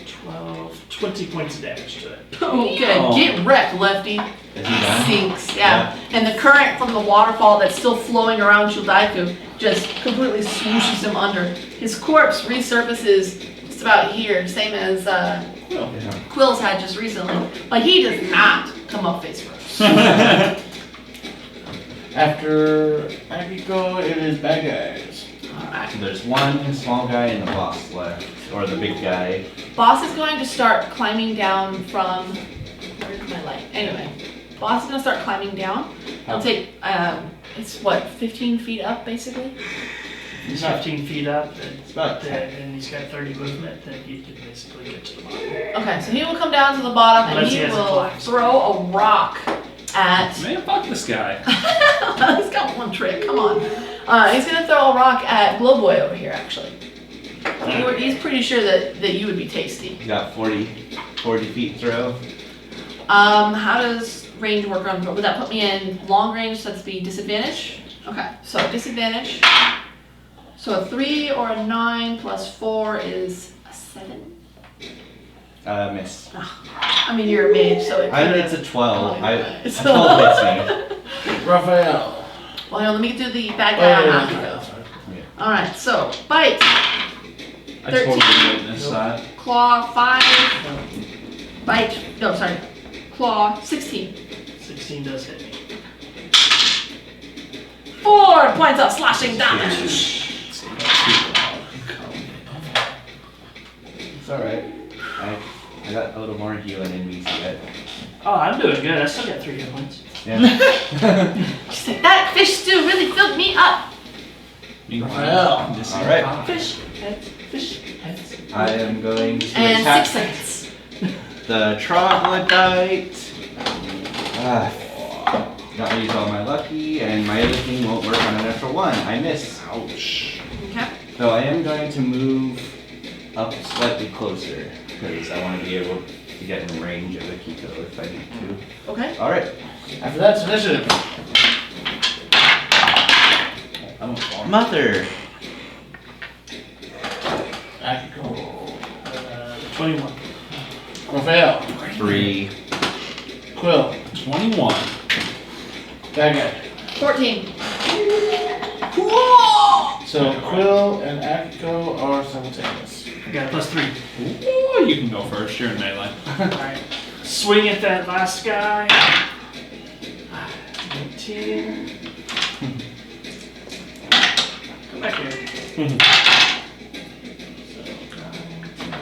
12, 20 points of damage to it. Oh, good. Get wrecked, Lefty. Is he done? Sinks, yeah. And the current from the waterfall that's still flowing around Chuldaiku just completely swooshes him under. His corpse resurfaces just about here, same as Yeah. Quill's had just recently. But he does not come up face first. After Akiko, it is bad guys. Alright. So there's one small guy and the boss left. Or the big guy. Boss is going to start climbing down from. Where's my light? Anyway, Boss is going to start climbing down. He'll take, it's what, 15 feet up basically? He's 15 feet up, It's about 10. and he's got 30 movement, then he can basically get to the bottom. Okay, so he will come down to the bottom and Unless he he has a will collapse. throw a rock at. Man, fuck this guy. He's got one trick, come on. He's going to throw a rock at Glowboy over here actually. He's pretty sure that you would be tasty. He's got 40 feet throw. How does range work on? Would that put me in long range? So that's be disadvantage. Okay, so disadvantage. So a 3 or a 9 plus 4 is a 7. Miss. I mean, you're a mage, so It's a 12. Oh, A 12 hits me. Raphael. Well, here, let me do the bad Oh, guy yeah, on yeah, Akiko. sorry. Alright, so bite, I 13. totally witnessed that. claw 5, bite, no, sorry, claw 16. 16 does hit me. 4 points of slashing damage. It's alright. I got a little more healing in me yet. Oh, I'm doing good. I still got 3 hit points. Yeah. She said, that fish stew really filled me up. Raphael. Alright. Fish heads, fish heads. I am going to And attack 6 seconds. the troglodyte. Not use all my lucky, and my other thing won't work on a natural 1. I miss. Ouch. Okay. So I am going to move up slightly closer, because I want to be able to get in range of Akiko if I need to. Okay. Alright. After that's initiative. Mother! Akiko. 21. Raphael. 3. Quill. 21. Bad guy. 14. Whoa! So Quill and Akiko are simultaneous. I got a +3. Ooh, you can go first. You're in melee. Alright. Swing at that last guy. 19. Come back here. So,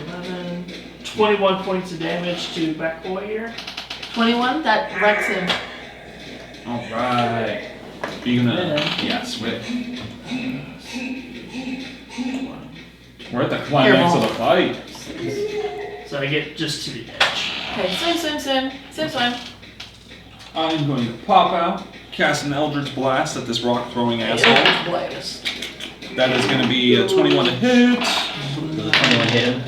11. 21 points of damage to back boy here. 21, that wrecks him. Alright. Are you gonna. Yeah. Yeah, switch. We're at the climax of the fight. So I get just to the edge. Okay, swim. I'm going to pop out, cast an Eldritch Blast at this rock throwing asshole. Blast. That is going to be a 21 to hit. Does the 21 hit him?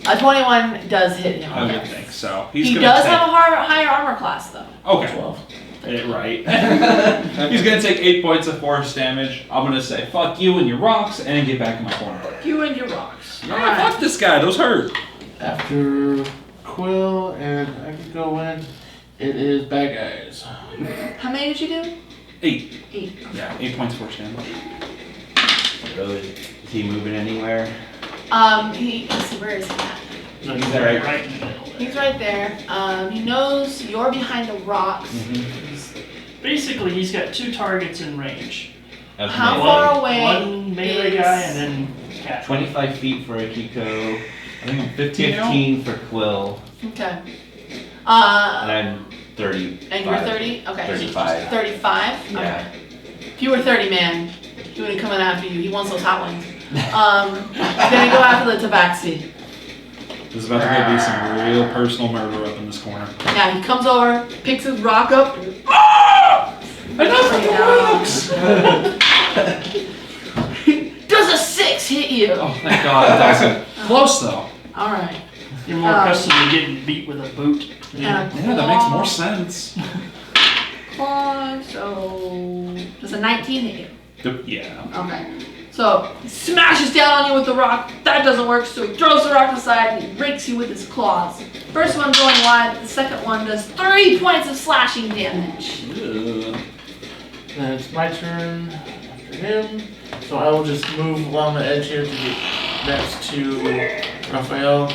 A 21 does hit him. I would think so. He's He gonna does take... have a higher armor class, though. Okay. 12. Right. He's going to take 8 points of force damage. I'm going to say, fuck you and your rocks, and get back in my corner. You and your rocks. Yeah, fuck this guy. Those hurt. After Quill and Akiko win, it is bad guys. How many did you do? 8. 8. Yeah, 8 points of force damage. Really? Is he moving anywhere? Let's see, where is he at? No, he's there, right? Right in the middle there. He's right there. He knows you're behind the rocks. Basically, he's got 2 targets in range. Of How melee. far away One melee is- guy and then cat. 25 feet for Akiko, I think I'm 15 now. 15 for Quill, Okay. and I'm 30. And you're 30? Okay. 35. 35? Yeah. Okay. If you were 30, man, he would have come in after you. He wants those hot ones. He's gonna go after the Tabaxi. There's about to be some real personal murder up in this corner. Yeah, he comes over, picks his rock up. Enough of the rocks! Does a 6 hit you? Oh, thank God it doesn't. Close though. Alright. You're more accustomed to getting beat with a boot. Yeah, that makes more sense. Claw, so does a 19 hit you? Yeah. Okay. So he smashes down on you with the rock. That doesn't work, so he throws the rock aside and he rakes you with his claws. First one going wide, the second one does 3 points of slashing damage. Then it's my turn after him. So I will just move along the edge here to get next to Raphael.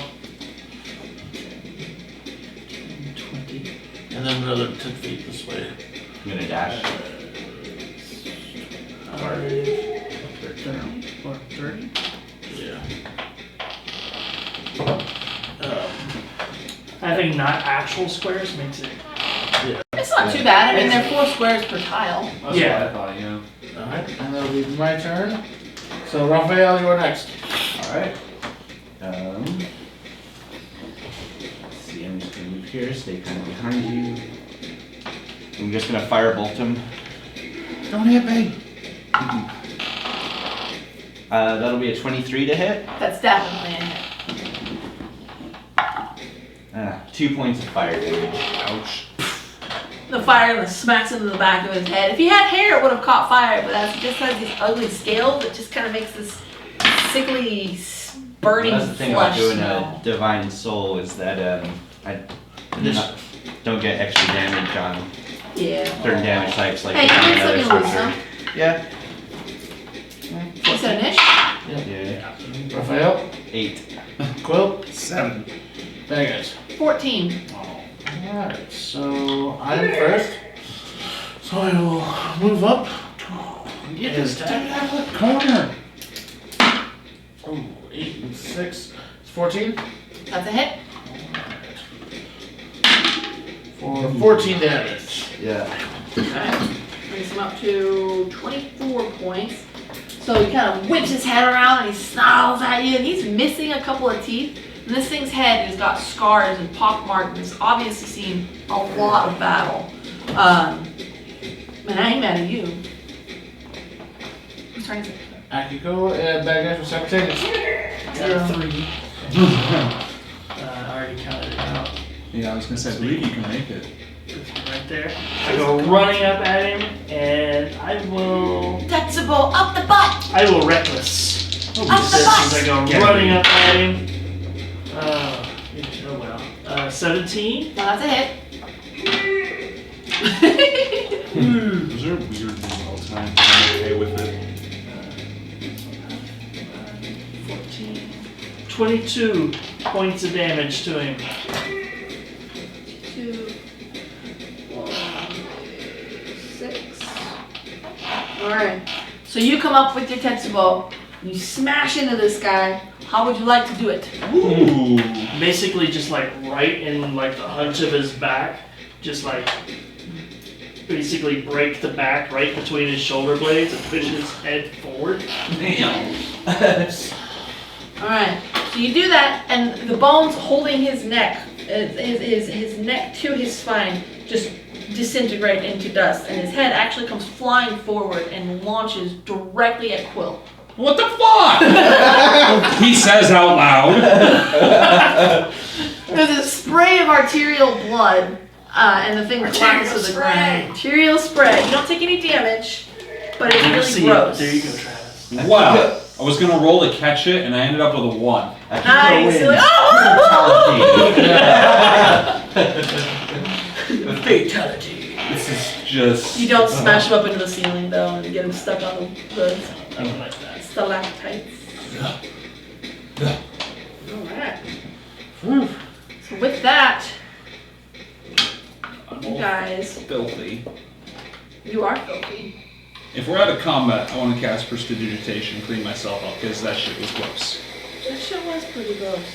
20. And then another 10 feet this way. I'm gonna dash. 30. Yeah. I think not actual squares makes it. It's not too bad. I mean, they're 4 squares per tile. That's Yeah. what I thought, yeah. Alright, and that'll be my turn. So Raphael, you're next. Alright. Let's see, I'm just gonna move here, stay kind of behind you. I'm just gonna firebolt him. Don't hit me. That'll be a 23 to hit. That's definitely a hit. 2 points of fire damage. Ouch. The fire smacks into the back of his head. If he had hair, it would have caught fire, but as it just has these ugly scales, it just kind of makes this sickly, burning That's the thing flesh about doing smell. a divine soul is that I don't get extra damage on Yeah. certain damage types like Hey, you need another something to sorcerer. Yeah. Is that an ish? Yeah. Raphael, 8. Quill, 7. bad guys. 14. Alright, so I'm first. So I will move up. Get this Step time. out of the corner. Oh, 8 and 6. It's 14. That's a hit. For 14 damage. Yeah. Alright. Brings him up to 24 points. So he kind of whips his head around and he snarls at you, and he's missing a couple of teeth. And this thing's head has got scars and pockmarks, and it's obviously seen a lot of battle. And I ain't mad at you. Who's turn is it? Akiko and bad guys for simultaneous. 3. I already counted it out. Yeah, I was gonna say, I believe you can make it. This one right there. I go running up at him, and I will Tetsubo, up the butt! I will reckless. Up the As I butt! go running up at him. Oh well. 17. Now that's a hit. Those are weird all the time. I'm okay with it. 14. 22 points of damage to him. 2, 4, 6. Alright. So you come up with your Tetsubo, and you smash into this guy. How would you like to do it? Ooh. Basically just like right in like the hunch of his back. Just like basically break the back right between his shoulder blades and push his head forward. Damn. Alright. So you do that, and the bones holding his neck, his neck to his spine, just disintegrate into dust, and his head actually comes flying forward and launches directly at Quill. What the fuck? He says out loud. There's a spray of arterial blood, and the thing collapses to the ground. Arterial spray. You don't take any damage, but it's really gross. There you go, Travis. Wow. I was gonna roll to catch it, and I ended up with a 1. Nice. You're like, Fatality. This is just. You don't smash him up into the ceiling though, and get him stuck on the Nothing like that. stalactites. Alright. So with that, you guys, Filthy. you are filthy. If we're out of combat, I want to cast Prestidigitation, clean myself up, because that shit was gross. That shit was pretty gross.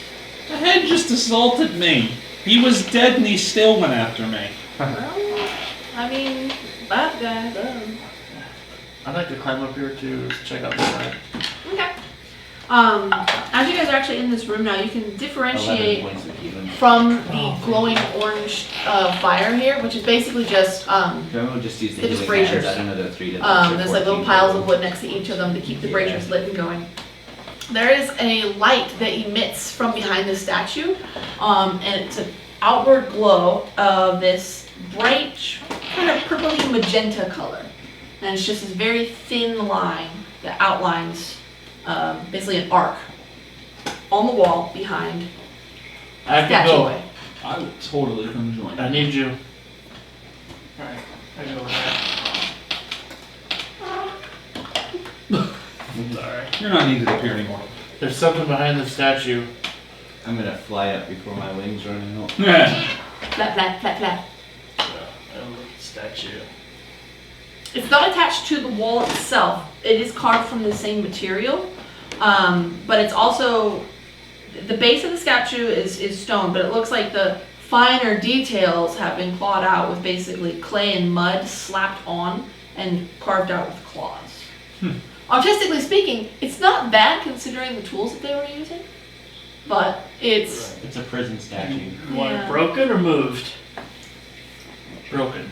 The head just assaulted me. He was dead and he still went after me. Well, I mean, bad guy, though. I'd like to climb up here to check out the side. Okay. As you guys are actually in this room now, you can 11 differentiate points of healing. from the glowing orange fire here, which is basically just Remember, we'll just use the They're just healing hands. braziers. Add another 3 to there's like little piles of wood next to each of them to keep the braziers lit and going. There is a light that emits from behind the statue, and it's an outward glow of this bright, kind of purpley magenta color. And it's just this very thin line that outlines basically an arc on the wall behind the statue. Akiko, I would totally come join. I need you. Alright, I go with that. Sorry. You're not needed up here anymore. There's something behind the statue. I'm gonna fly up before my wings run out. Flap, flap, flap, flap. So, I look at the statue. It's not attached to the wall itself. It is carved from the same material, but it's also, the base of the statue is stone, but it looks like the finer details have been clawed out with basically clay and mud slapped on and carved out with claws. Artistically speaking, it's not bad considering the tools that they were using, but it's It's a prison statue. You want Yeah. it broken or moved? Broken.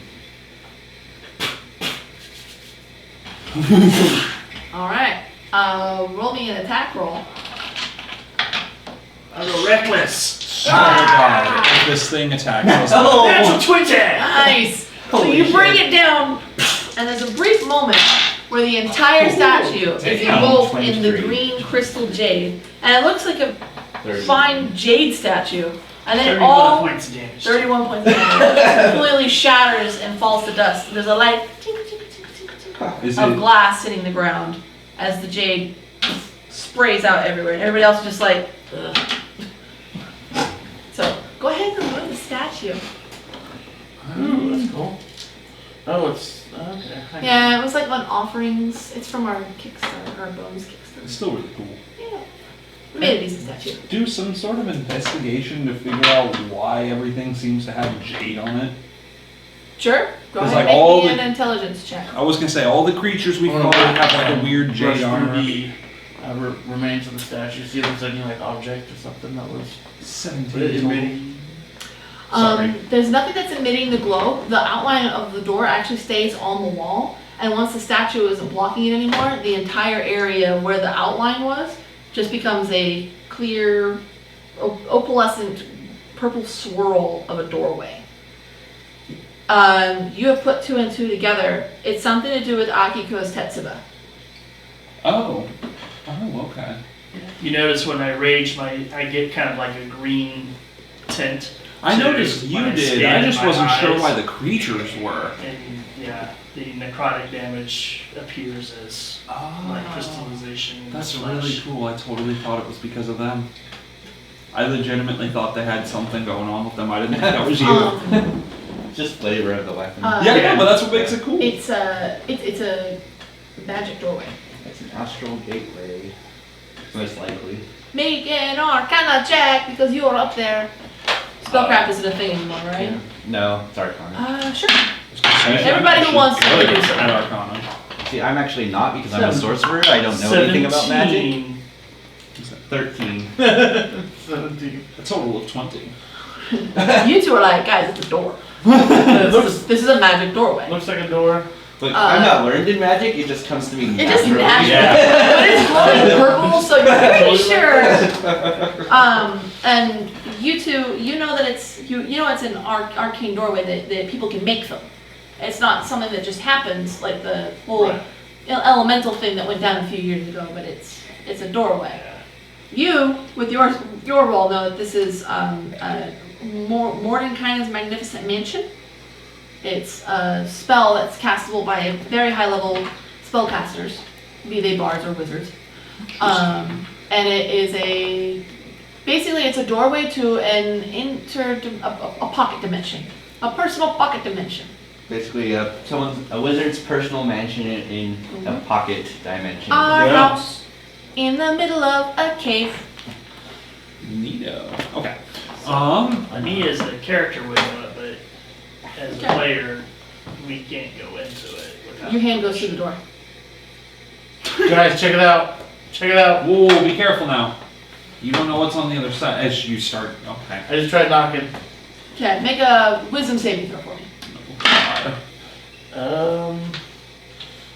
alright. Roll me an attack roll. I go reckless. Oh god, if this thing attacks us. Natural 20! Nice! So Holy you bring shit. it down, and there's a brief moment where the entire statue is Damn, engulfed in the 23. green crystal jade, and it looks like a 30. fine jade statue, and then it 31 all points of damage. 31 points of damage completely shatters and falls to dust. There's a light tinkle, tinkle, tinkle, tinkle, tinkle Is of it glass hitting the ground as the jade sprays out everywhere, and everybody else is just like, ugh. So go ahead and remove the statue. Cool. Oh, it's okay. I Yeah, it was like on offerings. It's from our Kickstarter, our Bones Kickstarter. It's still really cool. Yeah. We made a decent statue. Do some sort of investigation to figure out why everything seems to have jade on it. Sure. Go It's ahead like and all make me the- an intelligence check. I was gonna say, all the creatures we fought have like a weird Rush jade through armor. the remains of the statue. See if there's any like object or something that was 17 emitting. Sorry. There's nothing that's emitting the glow. The outline of the door actually stays on the wall, and once the statue isn't blocking it anymore, the entire area where the outline was just becomes a clear, opalescent purple swirl of a doorway. You have put 2 and 2 together. It's something to do with Akiko's Tetsuba. Oh. Oh, okay. You notice when I rage, I get kind of like a green tint. I to noticed you my did. skin I and just my wasn't sure eyes. why the creatures were. And yeah, the necrotic damage appears as like crystallization. in That's the really flesh. cool. I totally thought it was because of them. I legitimately thought they had something going on with them. I didn't think that was you. Just flavor of the weapon. yeah, but that's what makes it cool. It's a magic doorway. It's an astral gateway. Most likely. Make an Arcana check because you are up there. Spellcraft isn't a thing anymore, right? No, it's Arcana. Sure. Everybody who wants to do so. At Arcana. See, I'm actually not because I'm a sorcerer. I don't know anything about magic. 13. 17. A total of 20. You two are like, guys, it's a door. It looks, This is a magic doorway. looks like a door. Look, I'm not learned in magic. It just comes to me It just naturally. naturally, but it's glowing purple, so you're pretty sure. And you two, you know that it's it's an arcane doorway that people can make them. It's not something that just happens like the whole Right. elemental thing that went down a few years ago, but it's a doorway. You, with your role, know that this is Mordenkainen's Magnificent Mansion. It's a spell that's castable by very high-level spellcasters, be they bards or wizards. And it is basically it's a doorway to a pocket dimension, a personal pocket dimension. Basically, a wizard's personal mansion in a pocket dimension. Our Yeah. house in the middle of a cave. Neato. Okay. Me as a character would know it, but as a Okay. player, we can't go into it without. Your hand goes through the door. Guys, check it out. Check it out. Whoa, be careful now. You don't know what's on the other side as you start. Okay. I just tried knocking. Okay, make a wisdom saving throw for me.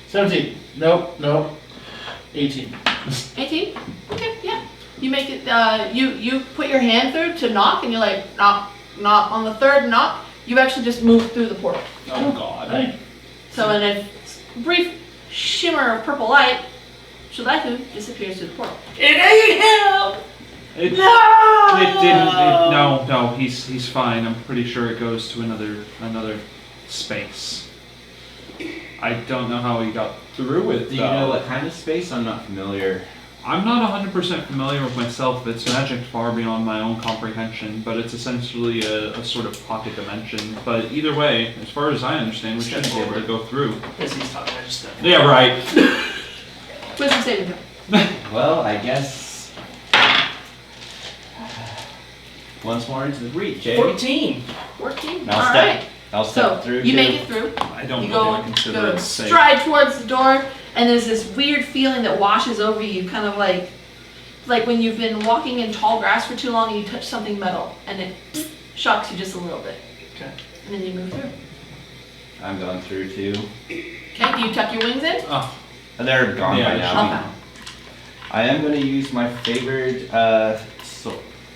17. Nope. 18. 18? Okay, yeah. You make it, you put your hand through to knock, and you're like, knock. On the third knock, you actually just move through the portal. Oh God. Hey. So in a brief shimmer of purple light, Chuldaiku disappears through the portal. It ain't him! It No! didn't. No. He's fine. I'm pretty sure it goes to another space. I don't know how he got through it. Do you know what kind of space? I'm not familiar. I'm not 100% familiar with myself. It's magic far beyond my own comprehension, but it's essentially a sort of pocket dimension. But either way, as far as I understand, we should be able to go through. As he's talking, I just Yeah, right. Wisdom saving throw. Well, I guess once more into the breach, eh? 14. 14? I'll Alright. step So, through you too. make it through. I don't You know if I go consider it safe. stride towards the door, and there's this weird feeling that washes over you, kind of like when you've been walking in tall grass for too long and you touch something metal, and it shocks you just a little bit. Okay. And then you move through. I'm going through too. Okay, do you tuck your wings in? They're gone Yeah, by now. Okay. I am going to use my favorite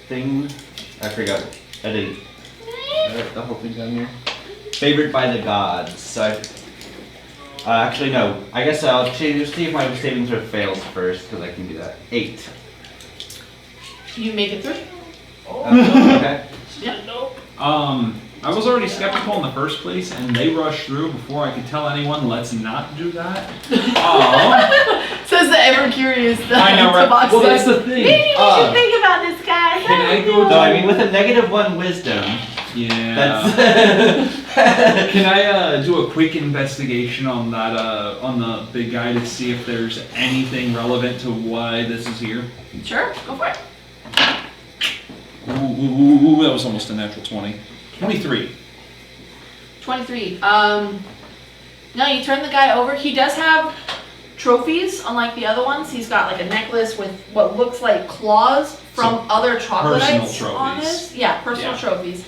thing. I forgot. I didn't. The whole thing's down here. Favored by the gods. So actually, no. I guess I'll see if my saving throw fails first, because I can do that. 8. You make it through? Okay. Yeah. Nope. I was already skeptical in the first place, and they rushed through before I could tell anyone, let's not do that. Says the ever curious. I know, right? Tabaxi. Well, that's the thing. Maybe we should think about this, guys. Can I go No, I mean with a -1 wisdom, Yeah. Can I do a quick investigation on that on the big guy to see if there's anything relevant to why this is here? Sure, go for it. Ooh, that was almost a natural 20. 23. 23. No, you turn the guy over. He does have trophies, unlike the other ones. He's got like a necklace with what looks like claws from other troglodytes on his. Yeah, personal trophies.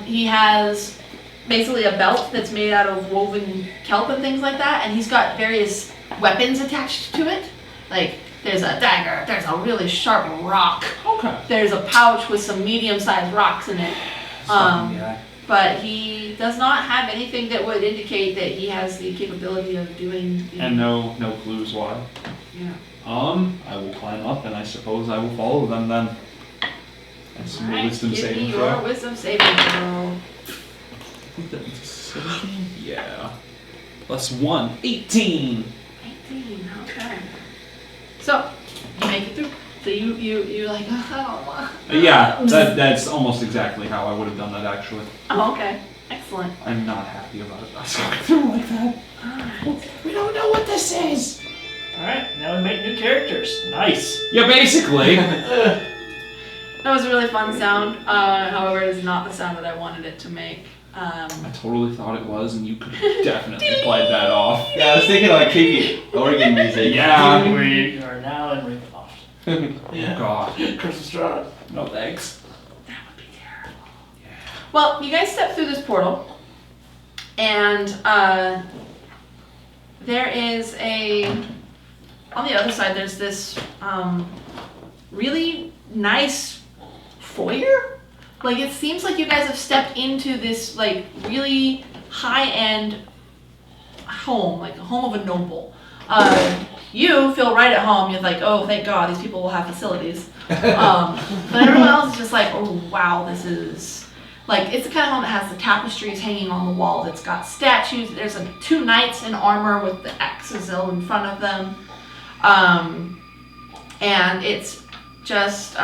He has basically a belt that's made out of woven kelp and things like that, and he's got various weapons attached to it. Like there's a dagger, there's a really sharp rock. Okay. There's a pouch with some medium-sized rocks in it. But he does not have anything that would indicate that he has the capability of doing. And no clues why. Yeah. I will climb up, and I suppose I will follow them then. That's some Alright, wisdom give me saving your throw. wisdom saving throw. I think that was a 17. Yeah. Plus 1. 18. 18. Okay. So you make it through. So you're like, oh. Yeah, that's almost exactly how I would have done that actually. Oh, okay. Excellent. I'm not happy about it. Us going through like that. We don't know what this is. Alright, now we make new characters. Nice. Yeah, basically. That was a really fun sound. However, it is not the sound that I wanted it to make. I totally thought it was, and you could have definitely played that off. Yeah, I was thinking like creepy organ music. Yeah. We are now in Ravenloft. Oh god. Curse Strahd. No thanks. That would be terrible. Well, you guys step through this portal, and there is on the other side, there's this really nice foyer. Like, it seems like you guys have stepped into this, like, really high-end home, like a home of a noble. You feel right at home. You're like, oh, thank God, these people will have facilities. But everyone else is just like, oh, wow, this is... Like, it's the kind of home that has the tapestries hanging on the walls. It's got statues. There's two knights in armor with the axes in front of them. And it's just...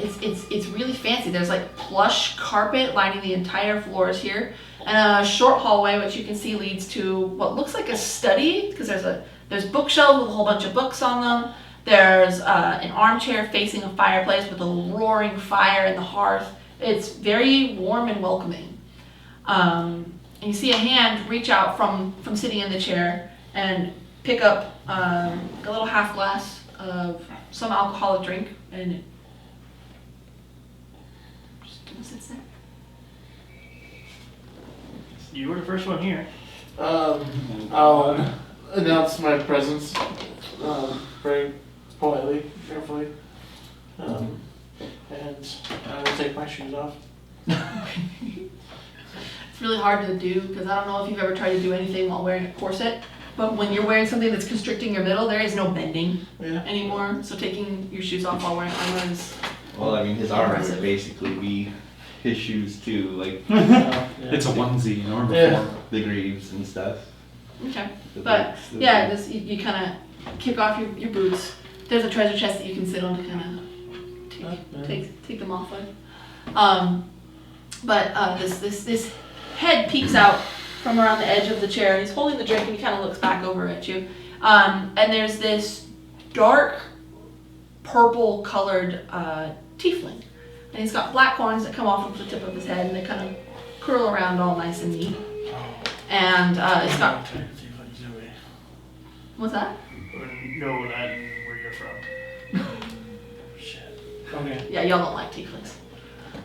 It's really fancy. There's like plush carpet lining the entire floors here, and a short hallway which you can see leads to what looks like a study, because there's bookshelves with a whole bunch of books on them. There's an armchair facing a fireplace with a roaring fire in the hearth. It's very warm and welcoming. And you see a hand reach out from sitting in the chair and pick up a little half glass of some alcoholic drink, and it sits there. You were the first one here. I'll announce my presence very politely, carefully, and I will take my shoes off. It's really hard to do because I don't know if you've ever tried to do anything while wearing a corset, but when you're wearing something that's constricting your middle, there is no bending anymore. So taking your shoes off while wearing armor is... Well, I mean, his armor would impressive. basically be his shoes too, like It's a onesie in armor Yeah. form. the greaves and stuff. Okay. The But boots, the yeah, boots. you kind of kick off your boots. There's a treasure chest that you can sit on to kind of take them off with. But this head peeks out from around the edge of the chair, and he's holding the drink, and he kind of looks back over at you. And there's this dark purple colored tiefling, and he's got black horns that come off of the tip of his head, and they kind of curl around all nice and neat. And it's got... What's that? Know that and where you're from. Shit. Okay. Yeah, y'all don't like tieflings.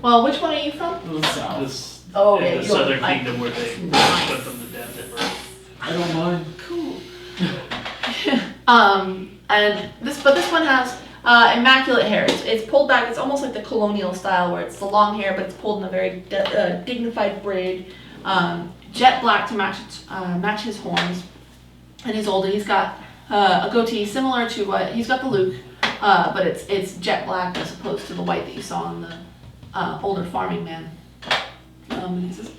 Well, which one are you from? The south. This Oh, in yeah, the you southern don't like... kingdom where they Nice. put them to death at birth. I don't mind. Cool. And this one has immaculate hair. It's pulled back. It's almost like the colonial style, where it's the long hair, but it's pulled in a very dignified braid, jet black to match his horns. And he's older. He's got a goatee similar to what he's got the Luke, but it's jet black as opposed to the white that you saw on the older farming man. And he says,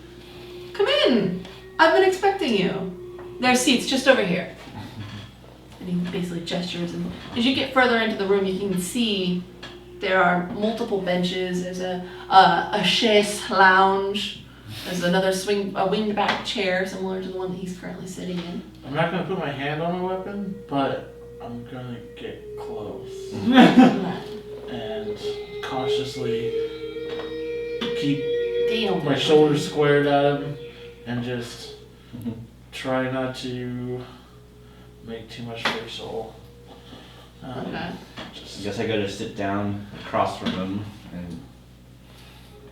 "Come in. I've been expecting you. There's seats just over here." And he basically gestures, and as you get further into the room, you can see There are multiple benches. There's a chaise lounge. There's another a winged back chair similar to the one that he's currently sitting in. I'm not gonna put my hand on a weapon, but I'm gonna get close and cautiously keep Damn. my shoulders squared at him and just try not to make too much facial. Okay. I guess I go to sit down across from him, and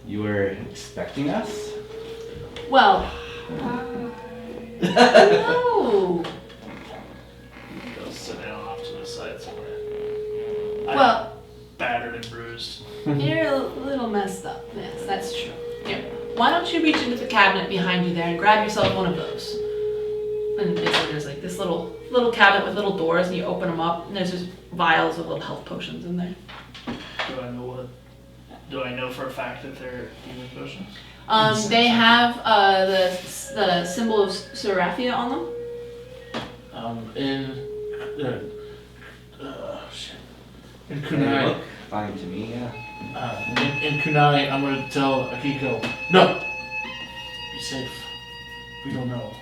you were expecting us? Well, no. Go sit down off to the side somewhere. Well, Battered and bruised. you're a little messed up. Yes, that's true. Here, why don't you reach into the cabinet behind you there and grab yourself one of those? And basically there's like this little cabinet with little doors, and you open them up, and there's just vials of little health potions in there. Do I know for a fact that they're healing potions? They have the symbol of Sir Raphael on them. In They Kunai, look fine to me, yeah. in Kunai, I'm gonna tell Akiko, no, be safe. We don't know.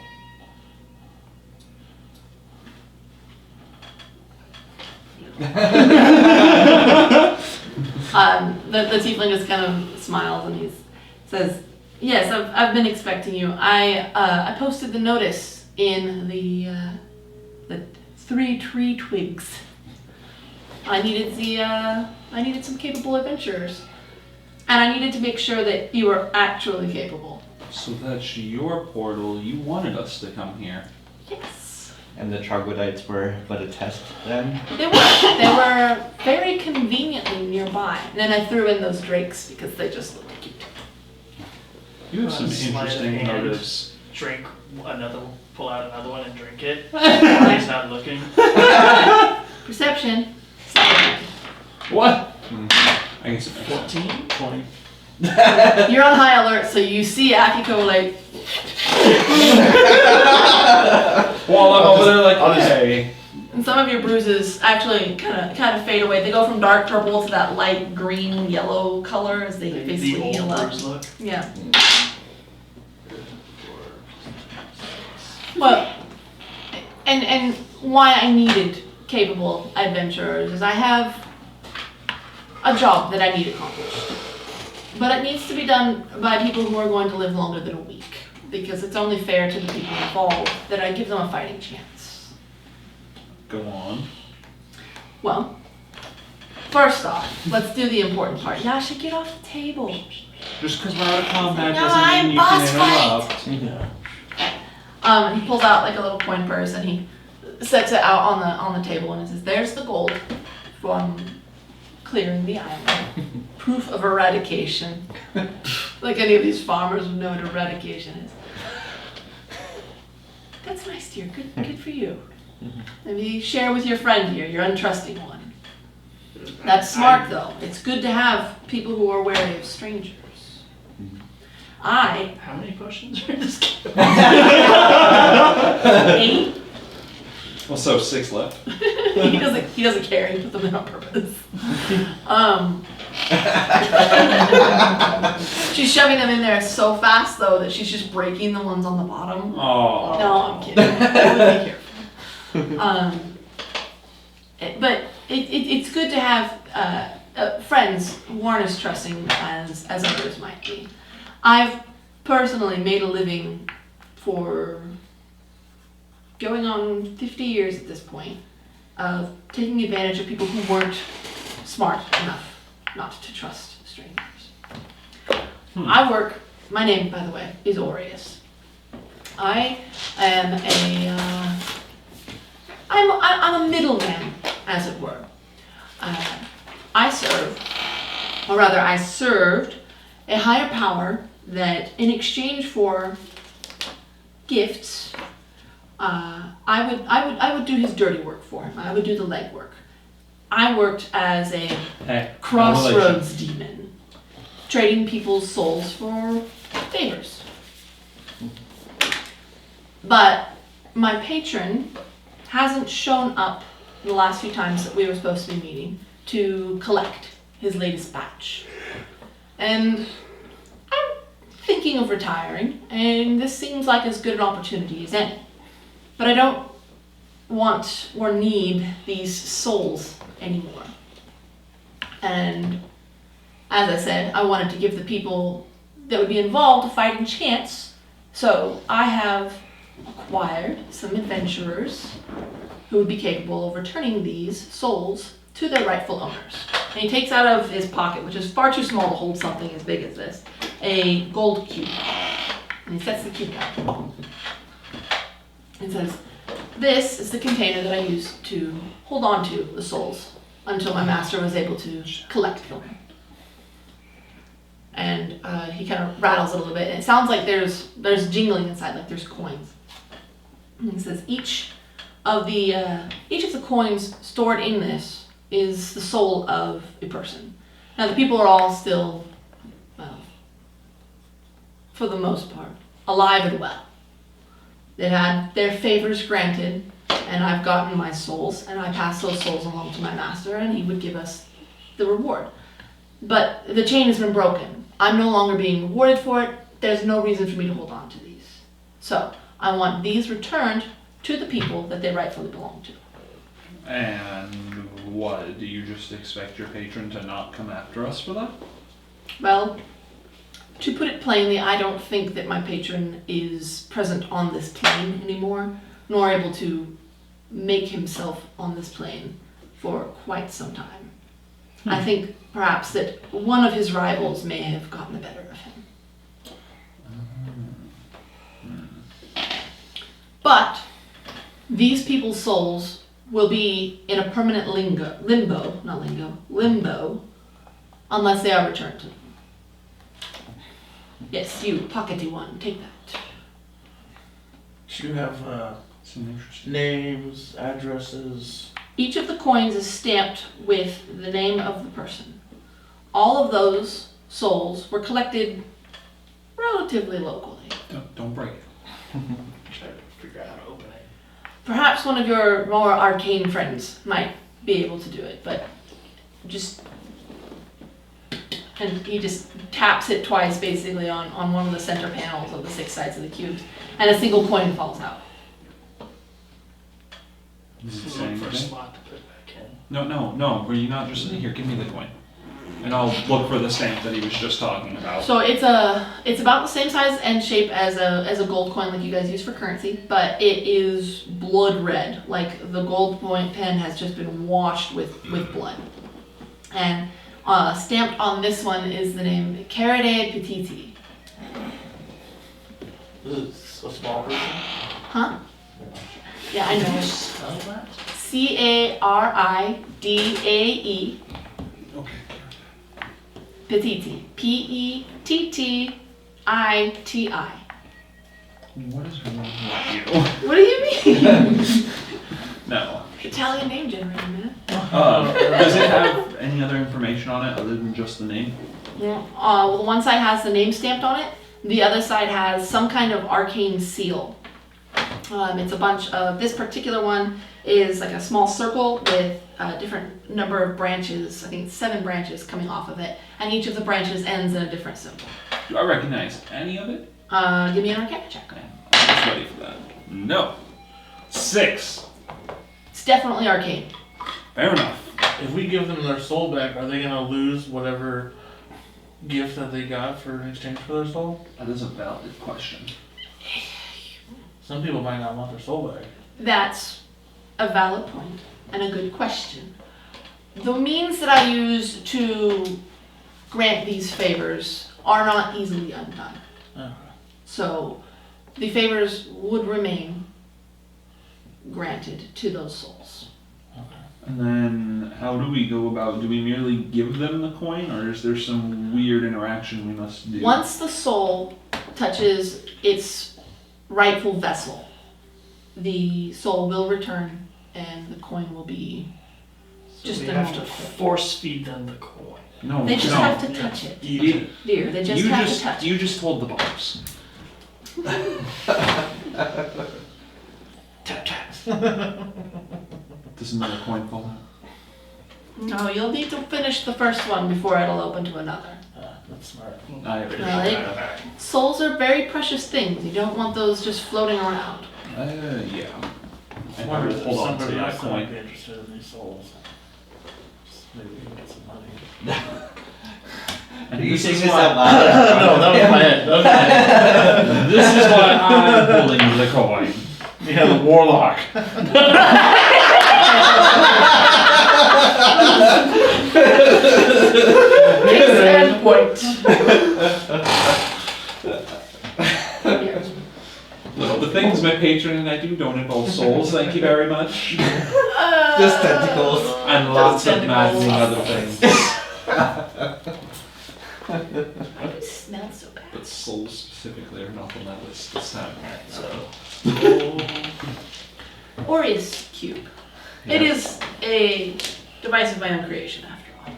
The tiefling just kind of smiles and he says, "Yes, I've been expecting you. I posted the notice in the 3 tree twigs. I needed some capable adventurers, and I needed to make sure that you were actually capable." So that's your portal. You wanted us to come here. Yes, And the troglodytes were but a test then? they were very conveniently nearby. And then I threw in those drakes because they just looked cute. You have some Sleight of interesting hand. motives. Pull out another one and drink it. While he's not looking. Perception. What? I guess 14? 20. You're on high alert, so you see Akiko like. While I'm over there like, I'll just- hey. And some of your bruises actually kind of fade away. They go from dark purple to that light green yellow color as they basically The old heal up. bruise look. Yeah. Well, and why I needed capable adventurers is I have a job that I need accomplished. But it needs to be done by people who are going to live longer than a week, because it's only fair to the people involved that I give them a fighting chance. Go on. Well, first off, let's do the important part. Yasha, get off the table. Just because we're out of combat No, doesn't I'm mean you boss can interrupt. Yeah. He pulls out like a little coin purse and he sets it out on the table and he says, "There's the gold from clearing the island. Proof of eradication." Like any of these farmers would know what eradication is. That's nice, dear. Good for you. Maybe share with your friend here, your untrusting one. That's smart, though. It's good to have people who are wary of strangers. How many potions are in this game? 8. Well, so 6 left. He doesn't care. He put them in on purpose. She's shoving them in there so fast though that she's just breaking the ones on the bottom. Oh. No, I'm kidding. I would be careful. But it's good to have friends who aren't as trusting as others might be. I've personally made a living for going on 50 years at this point of taking advantage of people who weren't smart enough not to trust strangers. My name, by the way, is Orious. I am I'm a middleman, as it were. I served a higher power that, in exchange for gifts, I would do his dirty work for him. I would do the legwork. I worked as a Hey, crossroads demon, trading people's souls for favors. But my patron hasn't shown up the last few times that we were supposed to be meeting to collect his latest batch. And I'm thinking of retiring, and this seems like as good an opportunity as any. But I don't want or need these souls anymore. And as I said, I wanted to give the people that would be involved a fighting chance. So I have acquired some adventurers who would be capable of returning these souls to their rightful owners. And he takes out of his pocket, which is far too small to hold something as big as this, a gold cube. And he sets the cube down. And says, "This is the container that I used to hold on to the souls until my master was able to collect them." And he kind of rattles it a little bit, and it sounds like there's jingling inside, like there's coins. And he says, each of the coins stored in this is the soul of a person. Now the people are all still, well, for the most part, alive and well. They've had their favors granted, and I've gotten my souls, and I pass those souls along to my master, and he would give us the reward. But the chain has been broken. I'm no longer being rewarded for it. There's no reason for me to hold on to these. So I want these returned to the people that they rightfully belong to. And what, do you just expect your patron to not come after us for that? Well, to put it plainly, I don't think that my patron is present on this plane anymore, nor able to make himself on this plane for quite some time. I think perhaps that one of his rivals may have gotten the better of him. But these people's souls will be in a permanent limbo, unless they are returned to them. Yes, you, pockety one, take that. Do you have Some interesting. names, addresses? Each of the coins is stamped with the name of the person. All of those souls were collected relatively locally. Don't break it. Try to figure out how to open it. Perhaps one of your more arcane friends might be able to do it, but just... And he just taps it twice, basically, on one of the center panels of the 6 sides of the cubes, and a single coin falls out. Is it Look saying for a anything? slot to put it back in. No. Were you not just here? Give me the coin, and I'll look for the stamp that he was just talking about. So it's about the same size and shape as a gold coin like you guys use for currency, but it is blood red, like the gold point pen has just been washed with blood. And stamped on this one is the name Caride Petiti. This is a small person. Huh? Yeah, I know. Spell that? Caridae Okay. Petiti. Pettiti. What is wrong with you? What do you mean? No. Italian name generator, man. Does it have any other information on it other than just the name? Yeah. Well, the one side has the name stamped on it. The other side has some kind of arcane seal. It's a bunch of, this particular one is like a small circle with a different number of branches, I think 7 branches coming off of it, and each of the branches ends in a different symbol. Do I recognize any of it? Give me an Arcana check. I'm just ready for that. No. 6. It's definitely arcane. Fair enough. If we give them their soul back, are they gonna lose whatever gift that they got in exchange for their soul? That is a valid question. Some people might not want their soul back. That's a valid point and a good question. The means that I use to grant these favors are not easily undone. Okay. So the favors would remain granted to those souls. And then, how do we go about? Do we merely give them the coin, or is there some weird interaction we must do? Once the soul touches its rightful vessel, the soul will return and the coin will be just we a have to normal coin. force feed them the coin. No, They just no. have to touch it. You, Dear, they just have to touch it. you just hold the bars. Tap, tap. Does another coin fall out? No, you'll need to finish the first one before it'll open to another. That's smart. I appreciate Really? that. Souls are very precious things. You don't want those just floating around. Yeah. I Wonder never if hold on to somebody that else might coin. be interested in these souls. Just maybe we can get some money. And Are you this saying is this why- out loud? No, that was my head. That was my head. This is why I'm holding the coin. Yeah, the Warlock. Stand point. Look, the things my patron and I do don't involve souls, thank you very much. Just tentacles. And lots of tentacles. maddening other things. Why do you smell so bad? But souls specifically are not on that list this time. So, Orious cube. It is a device of my own creation, after all.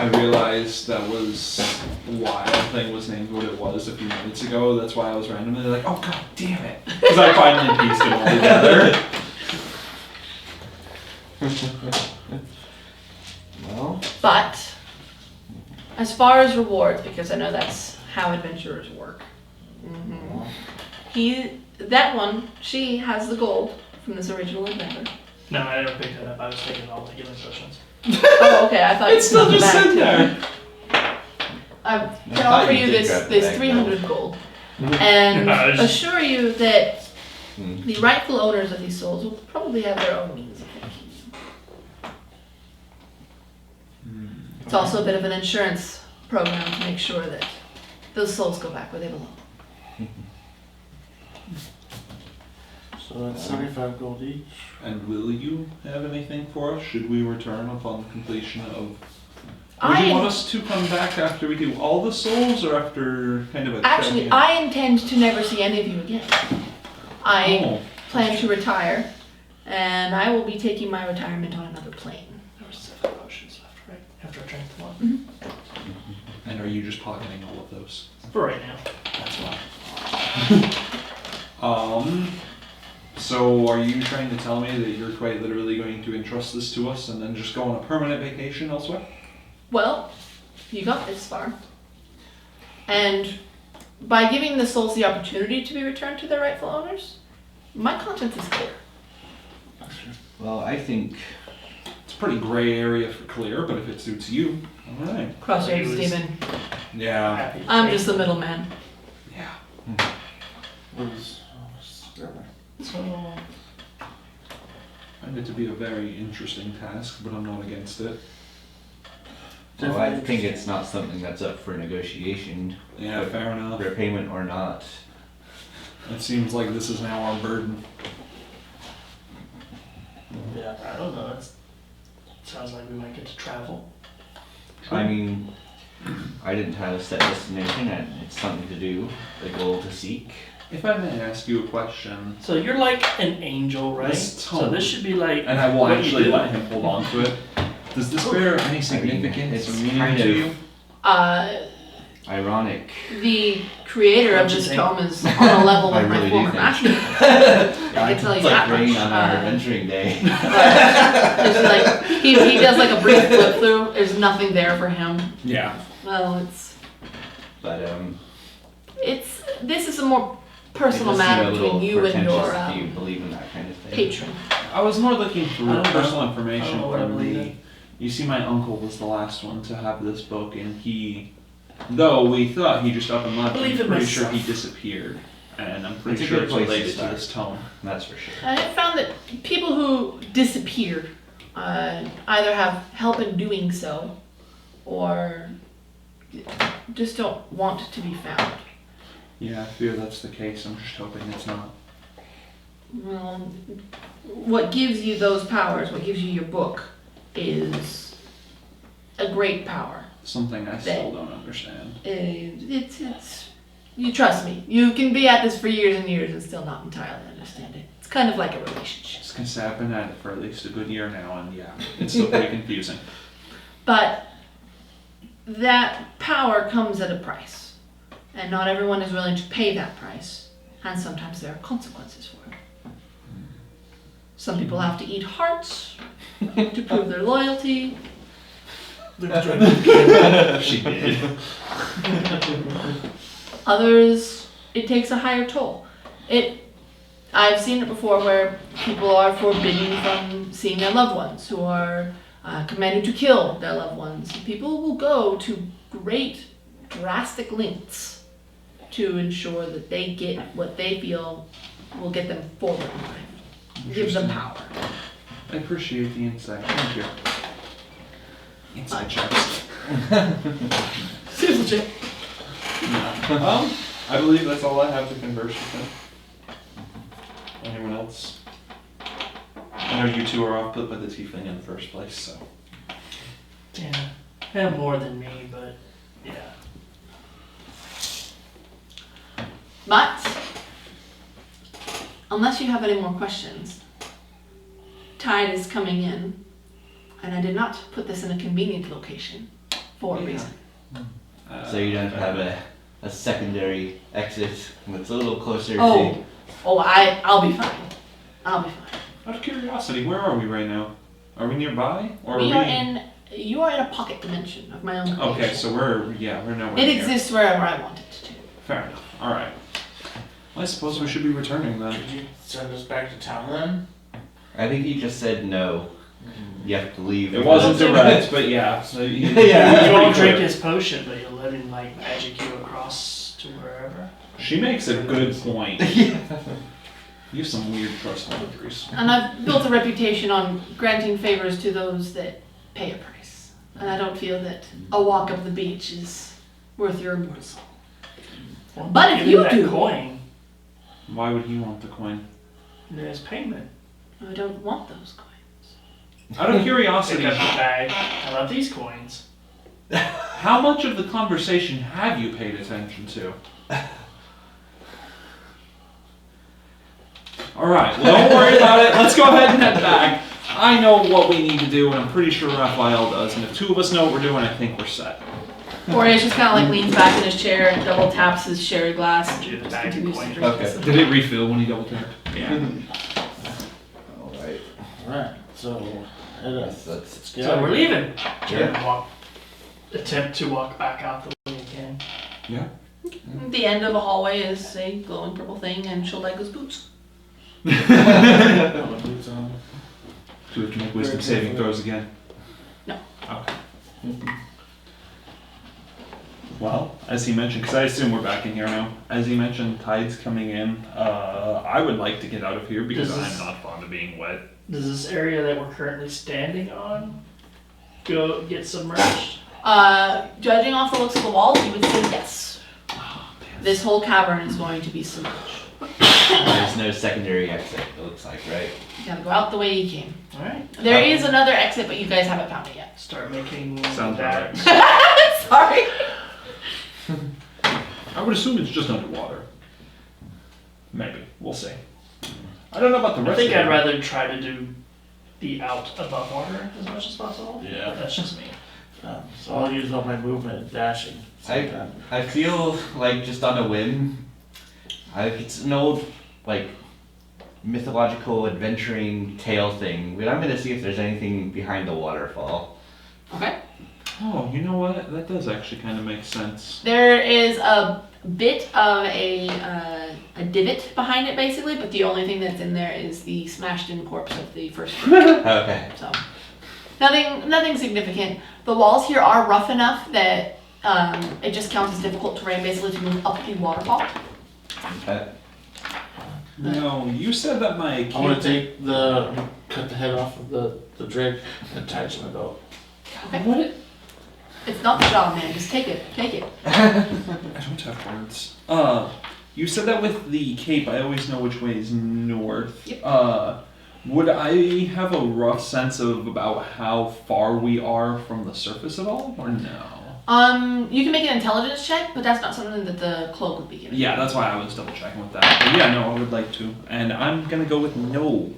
I realized that was why the thing was named what it was a few minutes ago. That's why I was randomly like, oh god damn it. Because I finally pieced it all together. Well, But as far as rewards, because I know that's how adventurers work. She has the gold from this original adventure. No, I never picked it up. I was taking all the healing potions. Oh, okay. I thought It's still you just took sitting it back there. too. I I can thought offer you you did this grab the this bag, 300 gold, and No, I just- assure you that Hmm. the rightful owners of these souls will probably have their own means of thanking you. It's also a bit of an insurance program to make sure that those souls go back where they belong. So that's 75 gold each. And will you have anything for us? Should we return upon completion of... Would you want us to come back after we do all the souls, or after kind of a... Actually, check-in? I intend to never see any of you again. I Oh, plan to retire, and I will be taking my retirement on another plane. There were 7 potions left, right? After I drank them all. and are you just pocketing all of those? For right now. That's why. So are you trying to tell me that you're quite literally going to entrust this to us and then just go on a permanent vacation elsewhere? Well, you got this far. And by giving the souls the opportunity to be returned to their rightful owners, my conscience is clear. well, I think It's a pretty gray area for clear, but if it suits you, alright. Crossroads He was- demon. Yeah. Happy to I'm take just the middleman. Yeah. So, I find it to be a very interesting task, but I'm not against it. well, I think it's not something that's up for negotiation, Yeah, fair enough. repayment or not. It seems like this is now our burden. Yeah. I don't know. It sounds like we might get to travel. I mean, I didn't have a set destination, and it's something to do, a goal to seek. If I may ask you a question, So you're like an angel, right? This So tone- this should be like. and I will what you actually do. let him hold on to it, does this bear any significance or it's meaning kind to of- you? Ironic. The creator of What'd you this think? tome is on a level I with my really do former think. master. I can tell you It's like that rain much. on our adventuring day. There's like, he does like a brief flip through. There's nothing there for him. Yeah. Well, But this is a more personal it does seem matter a little between you and your pretentious if you believe in that kind of thing. patron. I was more looking for I don't know. personal I information don't know what I from believe the... in. You see, my uncle was the last one to have this book, and he... Though we thought he just up and left, Believe I'm in pretty sure myself. he disappeared. And I'm pretty It's a sure good it's place to related to start. this tome. That's for sure. I have found that people who disappear either have help in doing so, or just don't want to be found. Yeah, I fear that's the case. I'm just hoping it's not. Well, what gives you those powers, what gives you your book, is a great power. Something I still don't understand. You trust me. You can be at this for years and years and still not entirely understand it. It's kind of like a relationship. Just gonna say I've been at it for at least a good year now, and yeah, it's still pretty confusing. But that power comes at a price. And not everyone is willing to pay that price. And sometimes there are consequences for it. Some people have to eat hearts. to prove their loyalty. She did. Others, it takes a higher toll. I've seen it before where people are forbidden from seeing their loved ones, who are commanded to kill their loved ones. People will go to great, drastic lengths to ensure that they get what they feel will get them forward in life. Gives them power. I appreciate the insight. Thank you. Inside checks. Seriously, Jake. I believe that's all I have to converse with them. Anyone else? I know you two are off put by the tiefling in the first place, so. Yeah, more than me, but yeah. But, unless you have any more questions, tide is coming in, and I did not put this in a convenient location for a reason. So you don't have a secondary exit that's a little closer Oh, I'll be fine. I'll be fine. Out of curiosity, where are we right now? Are we nearby? Or You are in a pocket dimension of my own creation. Okay, so we're nowhere It near. exists wherever I want it to. Fair enough. Alright. Well, I suppose we should be returning then. Could you send us back to town then? I think he just said no. You have to leave. It wasn't direct, but yeah. So Yeah. You won't drink his potion, but you'll let him like magic you across to wherever. She makes a good point. You have some weird trust boundaries. And I've built a reputation on granting favors to those that pay a price. And I don't feel that a walk up the beach is worth your immortal soul. Well, But if give you him that do- coin, Why would he want the coin? there's payment. I don't want those coins. Out of curiosity, Pick up the bag. I love these coins. how much of the conversation have you paid attention to? Alright, well, don't worry about it. Let's go ahead and head back. I know what we need to do, and I'm pretty sure Raphael does. And if two of us know what we're doing, I think we're set. Orious just kind of like leans back in his chair and double taps his sherry glass and Do the just bag of continues to coins. drink Okay. this. Did it refill when he double tapped? Yeah. Alright. Alright, so That's let's get So out we're of here. leaving. Yeah. Attempt to walk back out the way you can. Yeah. At the end of the hallway is a glowing purple thing and Chuldaiku's boots. Put my boots on. Do we have to make wisdom saving throws again? No. Okay. Well, as he mentioned, because I assume we're back in here now. As he mentioned, tide's coming in. I would like to get out of here because Does this- I'm not fond of being wet. Does this area that we're currently standing on go get submerged? Judging off the looks of the walls, you would say yes. This whole cavern is going to be submerged. There's no secondary exit, it looks like, right? You gotta go out the way you came. Alright. There is another exit, but you guys haven't found it yet. Start making Sounds that. right. Sorry. I would assume it's just underwater. Maybe. We'll see. I don't know about the I rest think of I'd it. rather try to be out above water as much as possible. Yeah. That's just me. So I'll use all my movement and dashing. I feel like just on a whim, it's an old, like, mythological adventuring tale thing, but I'm gonna see if there's anything behind the waterfall. Okay. Oh, you know what? That does actually kind of make sense. There is a bit of a divot behind it, basically, but the only thing that's in there is the smashed-in corpse of the first freak. Okay. So, nothing significant. The walls here are rough enough that it just counts as difficult terrain, basically, to move up the waterfall. No, you said that my I want to cut the head off of the drake and attach it to my belt. Okay. What? It's not the job, man. Just take it. Take it. I don't have words. You said that with the cape, I always know which way is north. Yep. Would I have a rough sense of about how far we are from the surface at all, or no? You can make an intelligence check, but that's not something that the cloak would be giving. Yeah, that's why I was double checking with that. But yeah, no, I would like to. And I'm gonna go with no.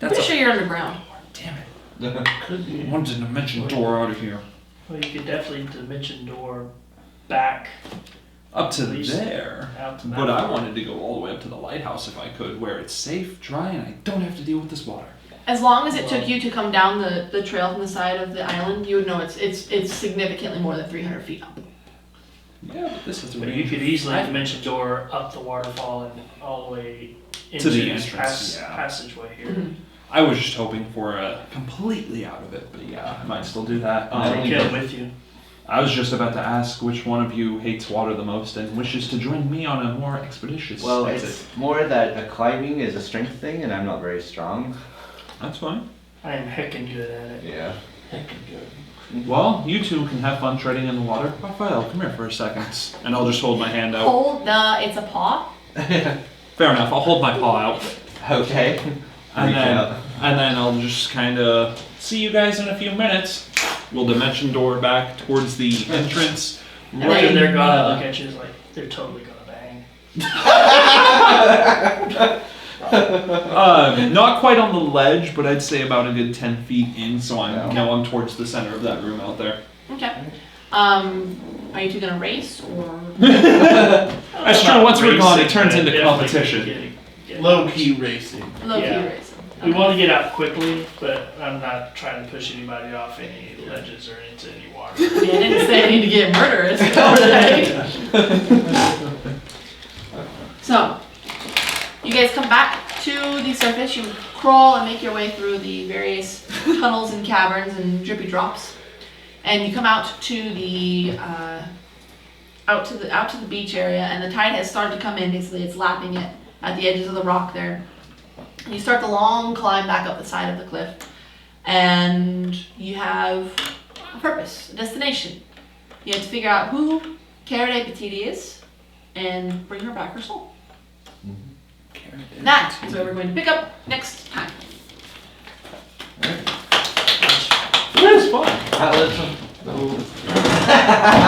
I'm pretty sure you're underground. Damn it. Could be. I wanted to dimension door out of here. Well, you could definitely dimension door back Up to At least there. out to that. But I wanted to go all the way up to the lighthouse if I could, where it's safe, dry, and I don't have to deal with this water. As long as it took you to come down the trail from the side of the island, you would know it's significantly more than 300 feet up. Yeah, but this is But you could easily dimension door up the waterfall and all the way into the this entrance, yeah. passageway here. Mhm. I was just hoping for a completely out of it, but yeah, I might still do that. Take it with you. I was just about to ask which one of you hates water the most and wishes to join me on a more expeditious Well, exit. it's more that climbing is a strength thing, and I'm not very strong. That's fine. I am heckin' good at it. Yeah. Well, you two can have fun treading in the water. Raphael, come here for a second, and I'll just hold my hand out. Hold it's a paw. Fair enough. I'll hold my paw out, Okay. and Reach then out. I'll just kind of see you guys in a few minutes. We'll dimension door back towards the entrance. And then they're gonna look at you like they're totally gonna bang. Not quite on the ledge, but I'd say about a good 10 feet in, so I'm Yeah. I'm towards the center of that room out there. Okay. Are you two gonna race or? That's true. Once we're gone, it Racing, turns but into definitely competition. get- Low key racing. Low key Yeah. racing. We want to get out quickly, but I'm not trying to push anybody off any ledges or into any water. Yeah, I didn't say I need to get murderous. Right? So, you guys come back to the surface. You crawl and make your way through the various tunnels and caverns and drippy drops, and you come out to the out to the beach area. And the tide has started to come in. Basically, it's lapping it at the edges of the rock there. And you start the long climb back up the side of the cliff, and you have a purpose, a destination. You have to figure out who Cara de Petite is and bring her back her soul. And that is where we're going to pick up next time. It was fun. That was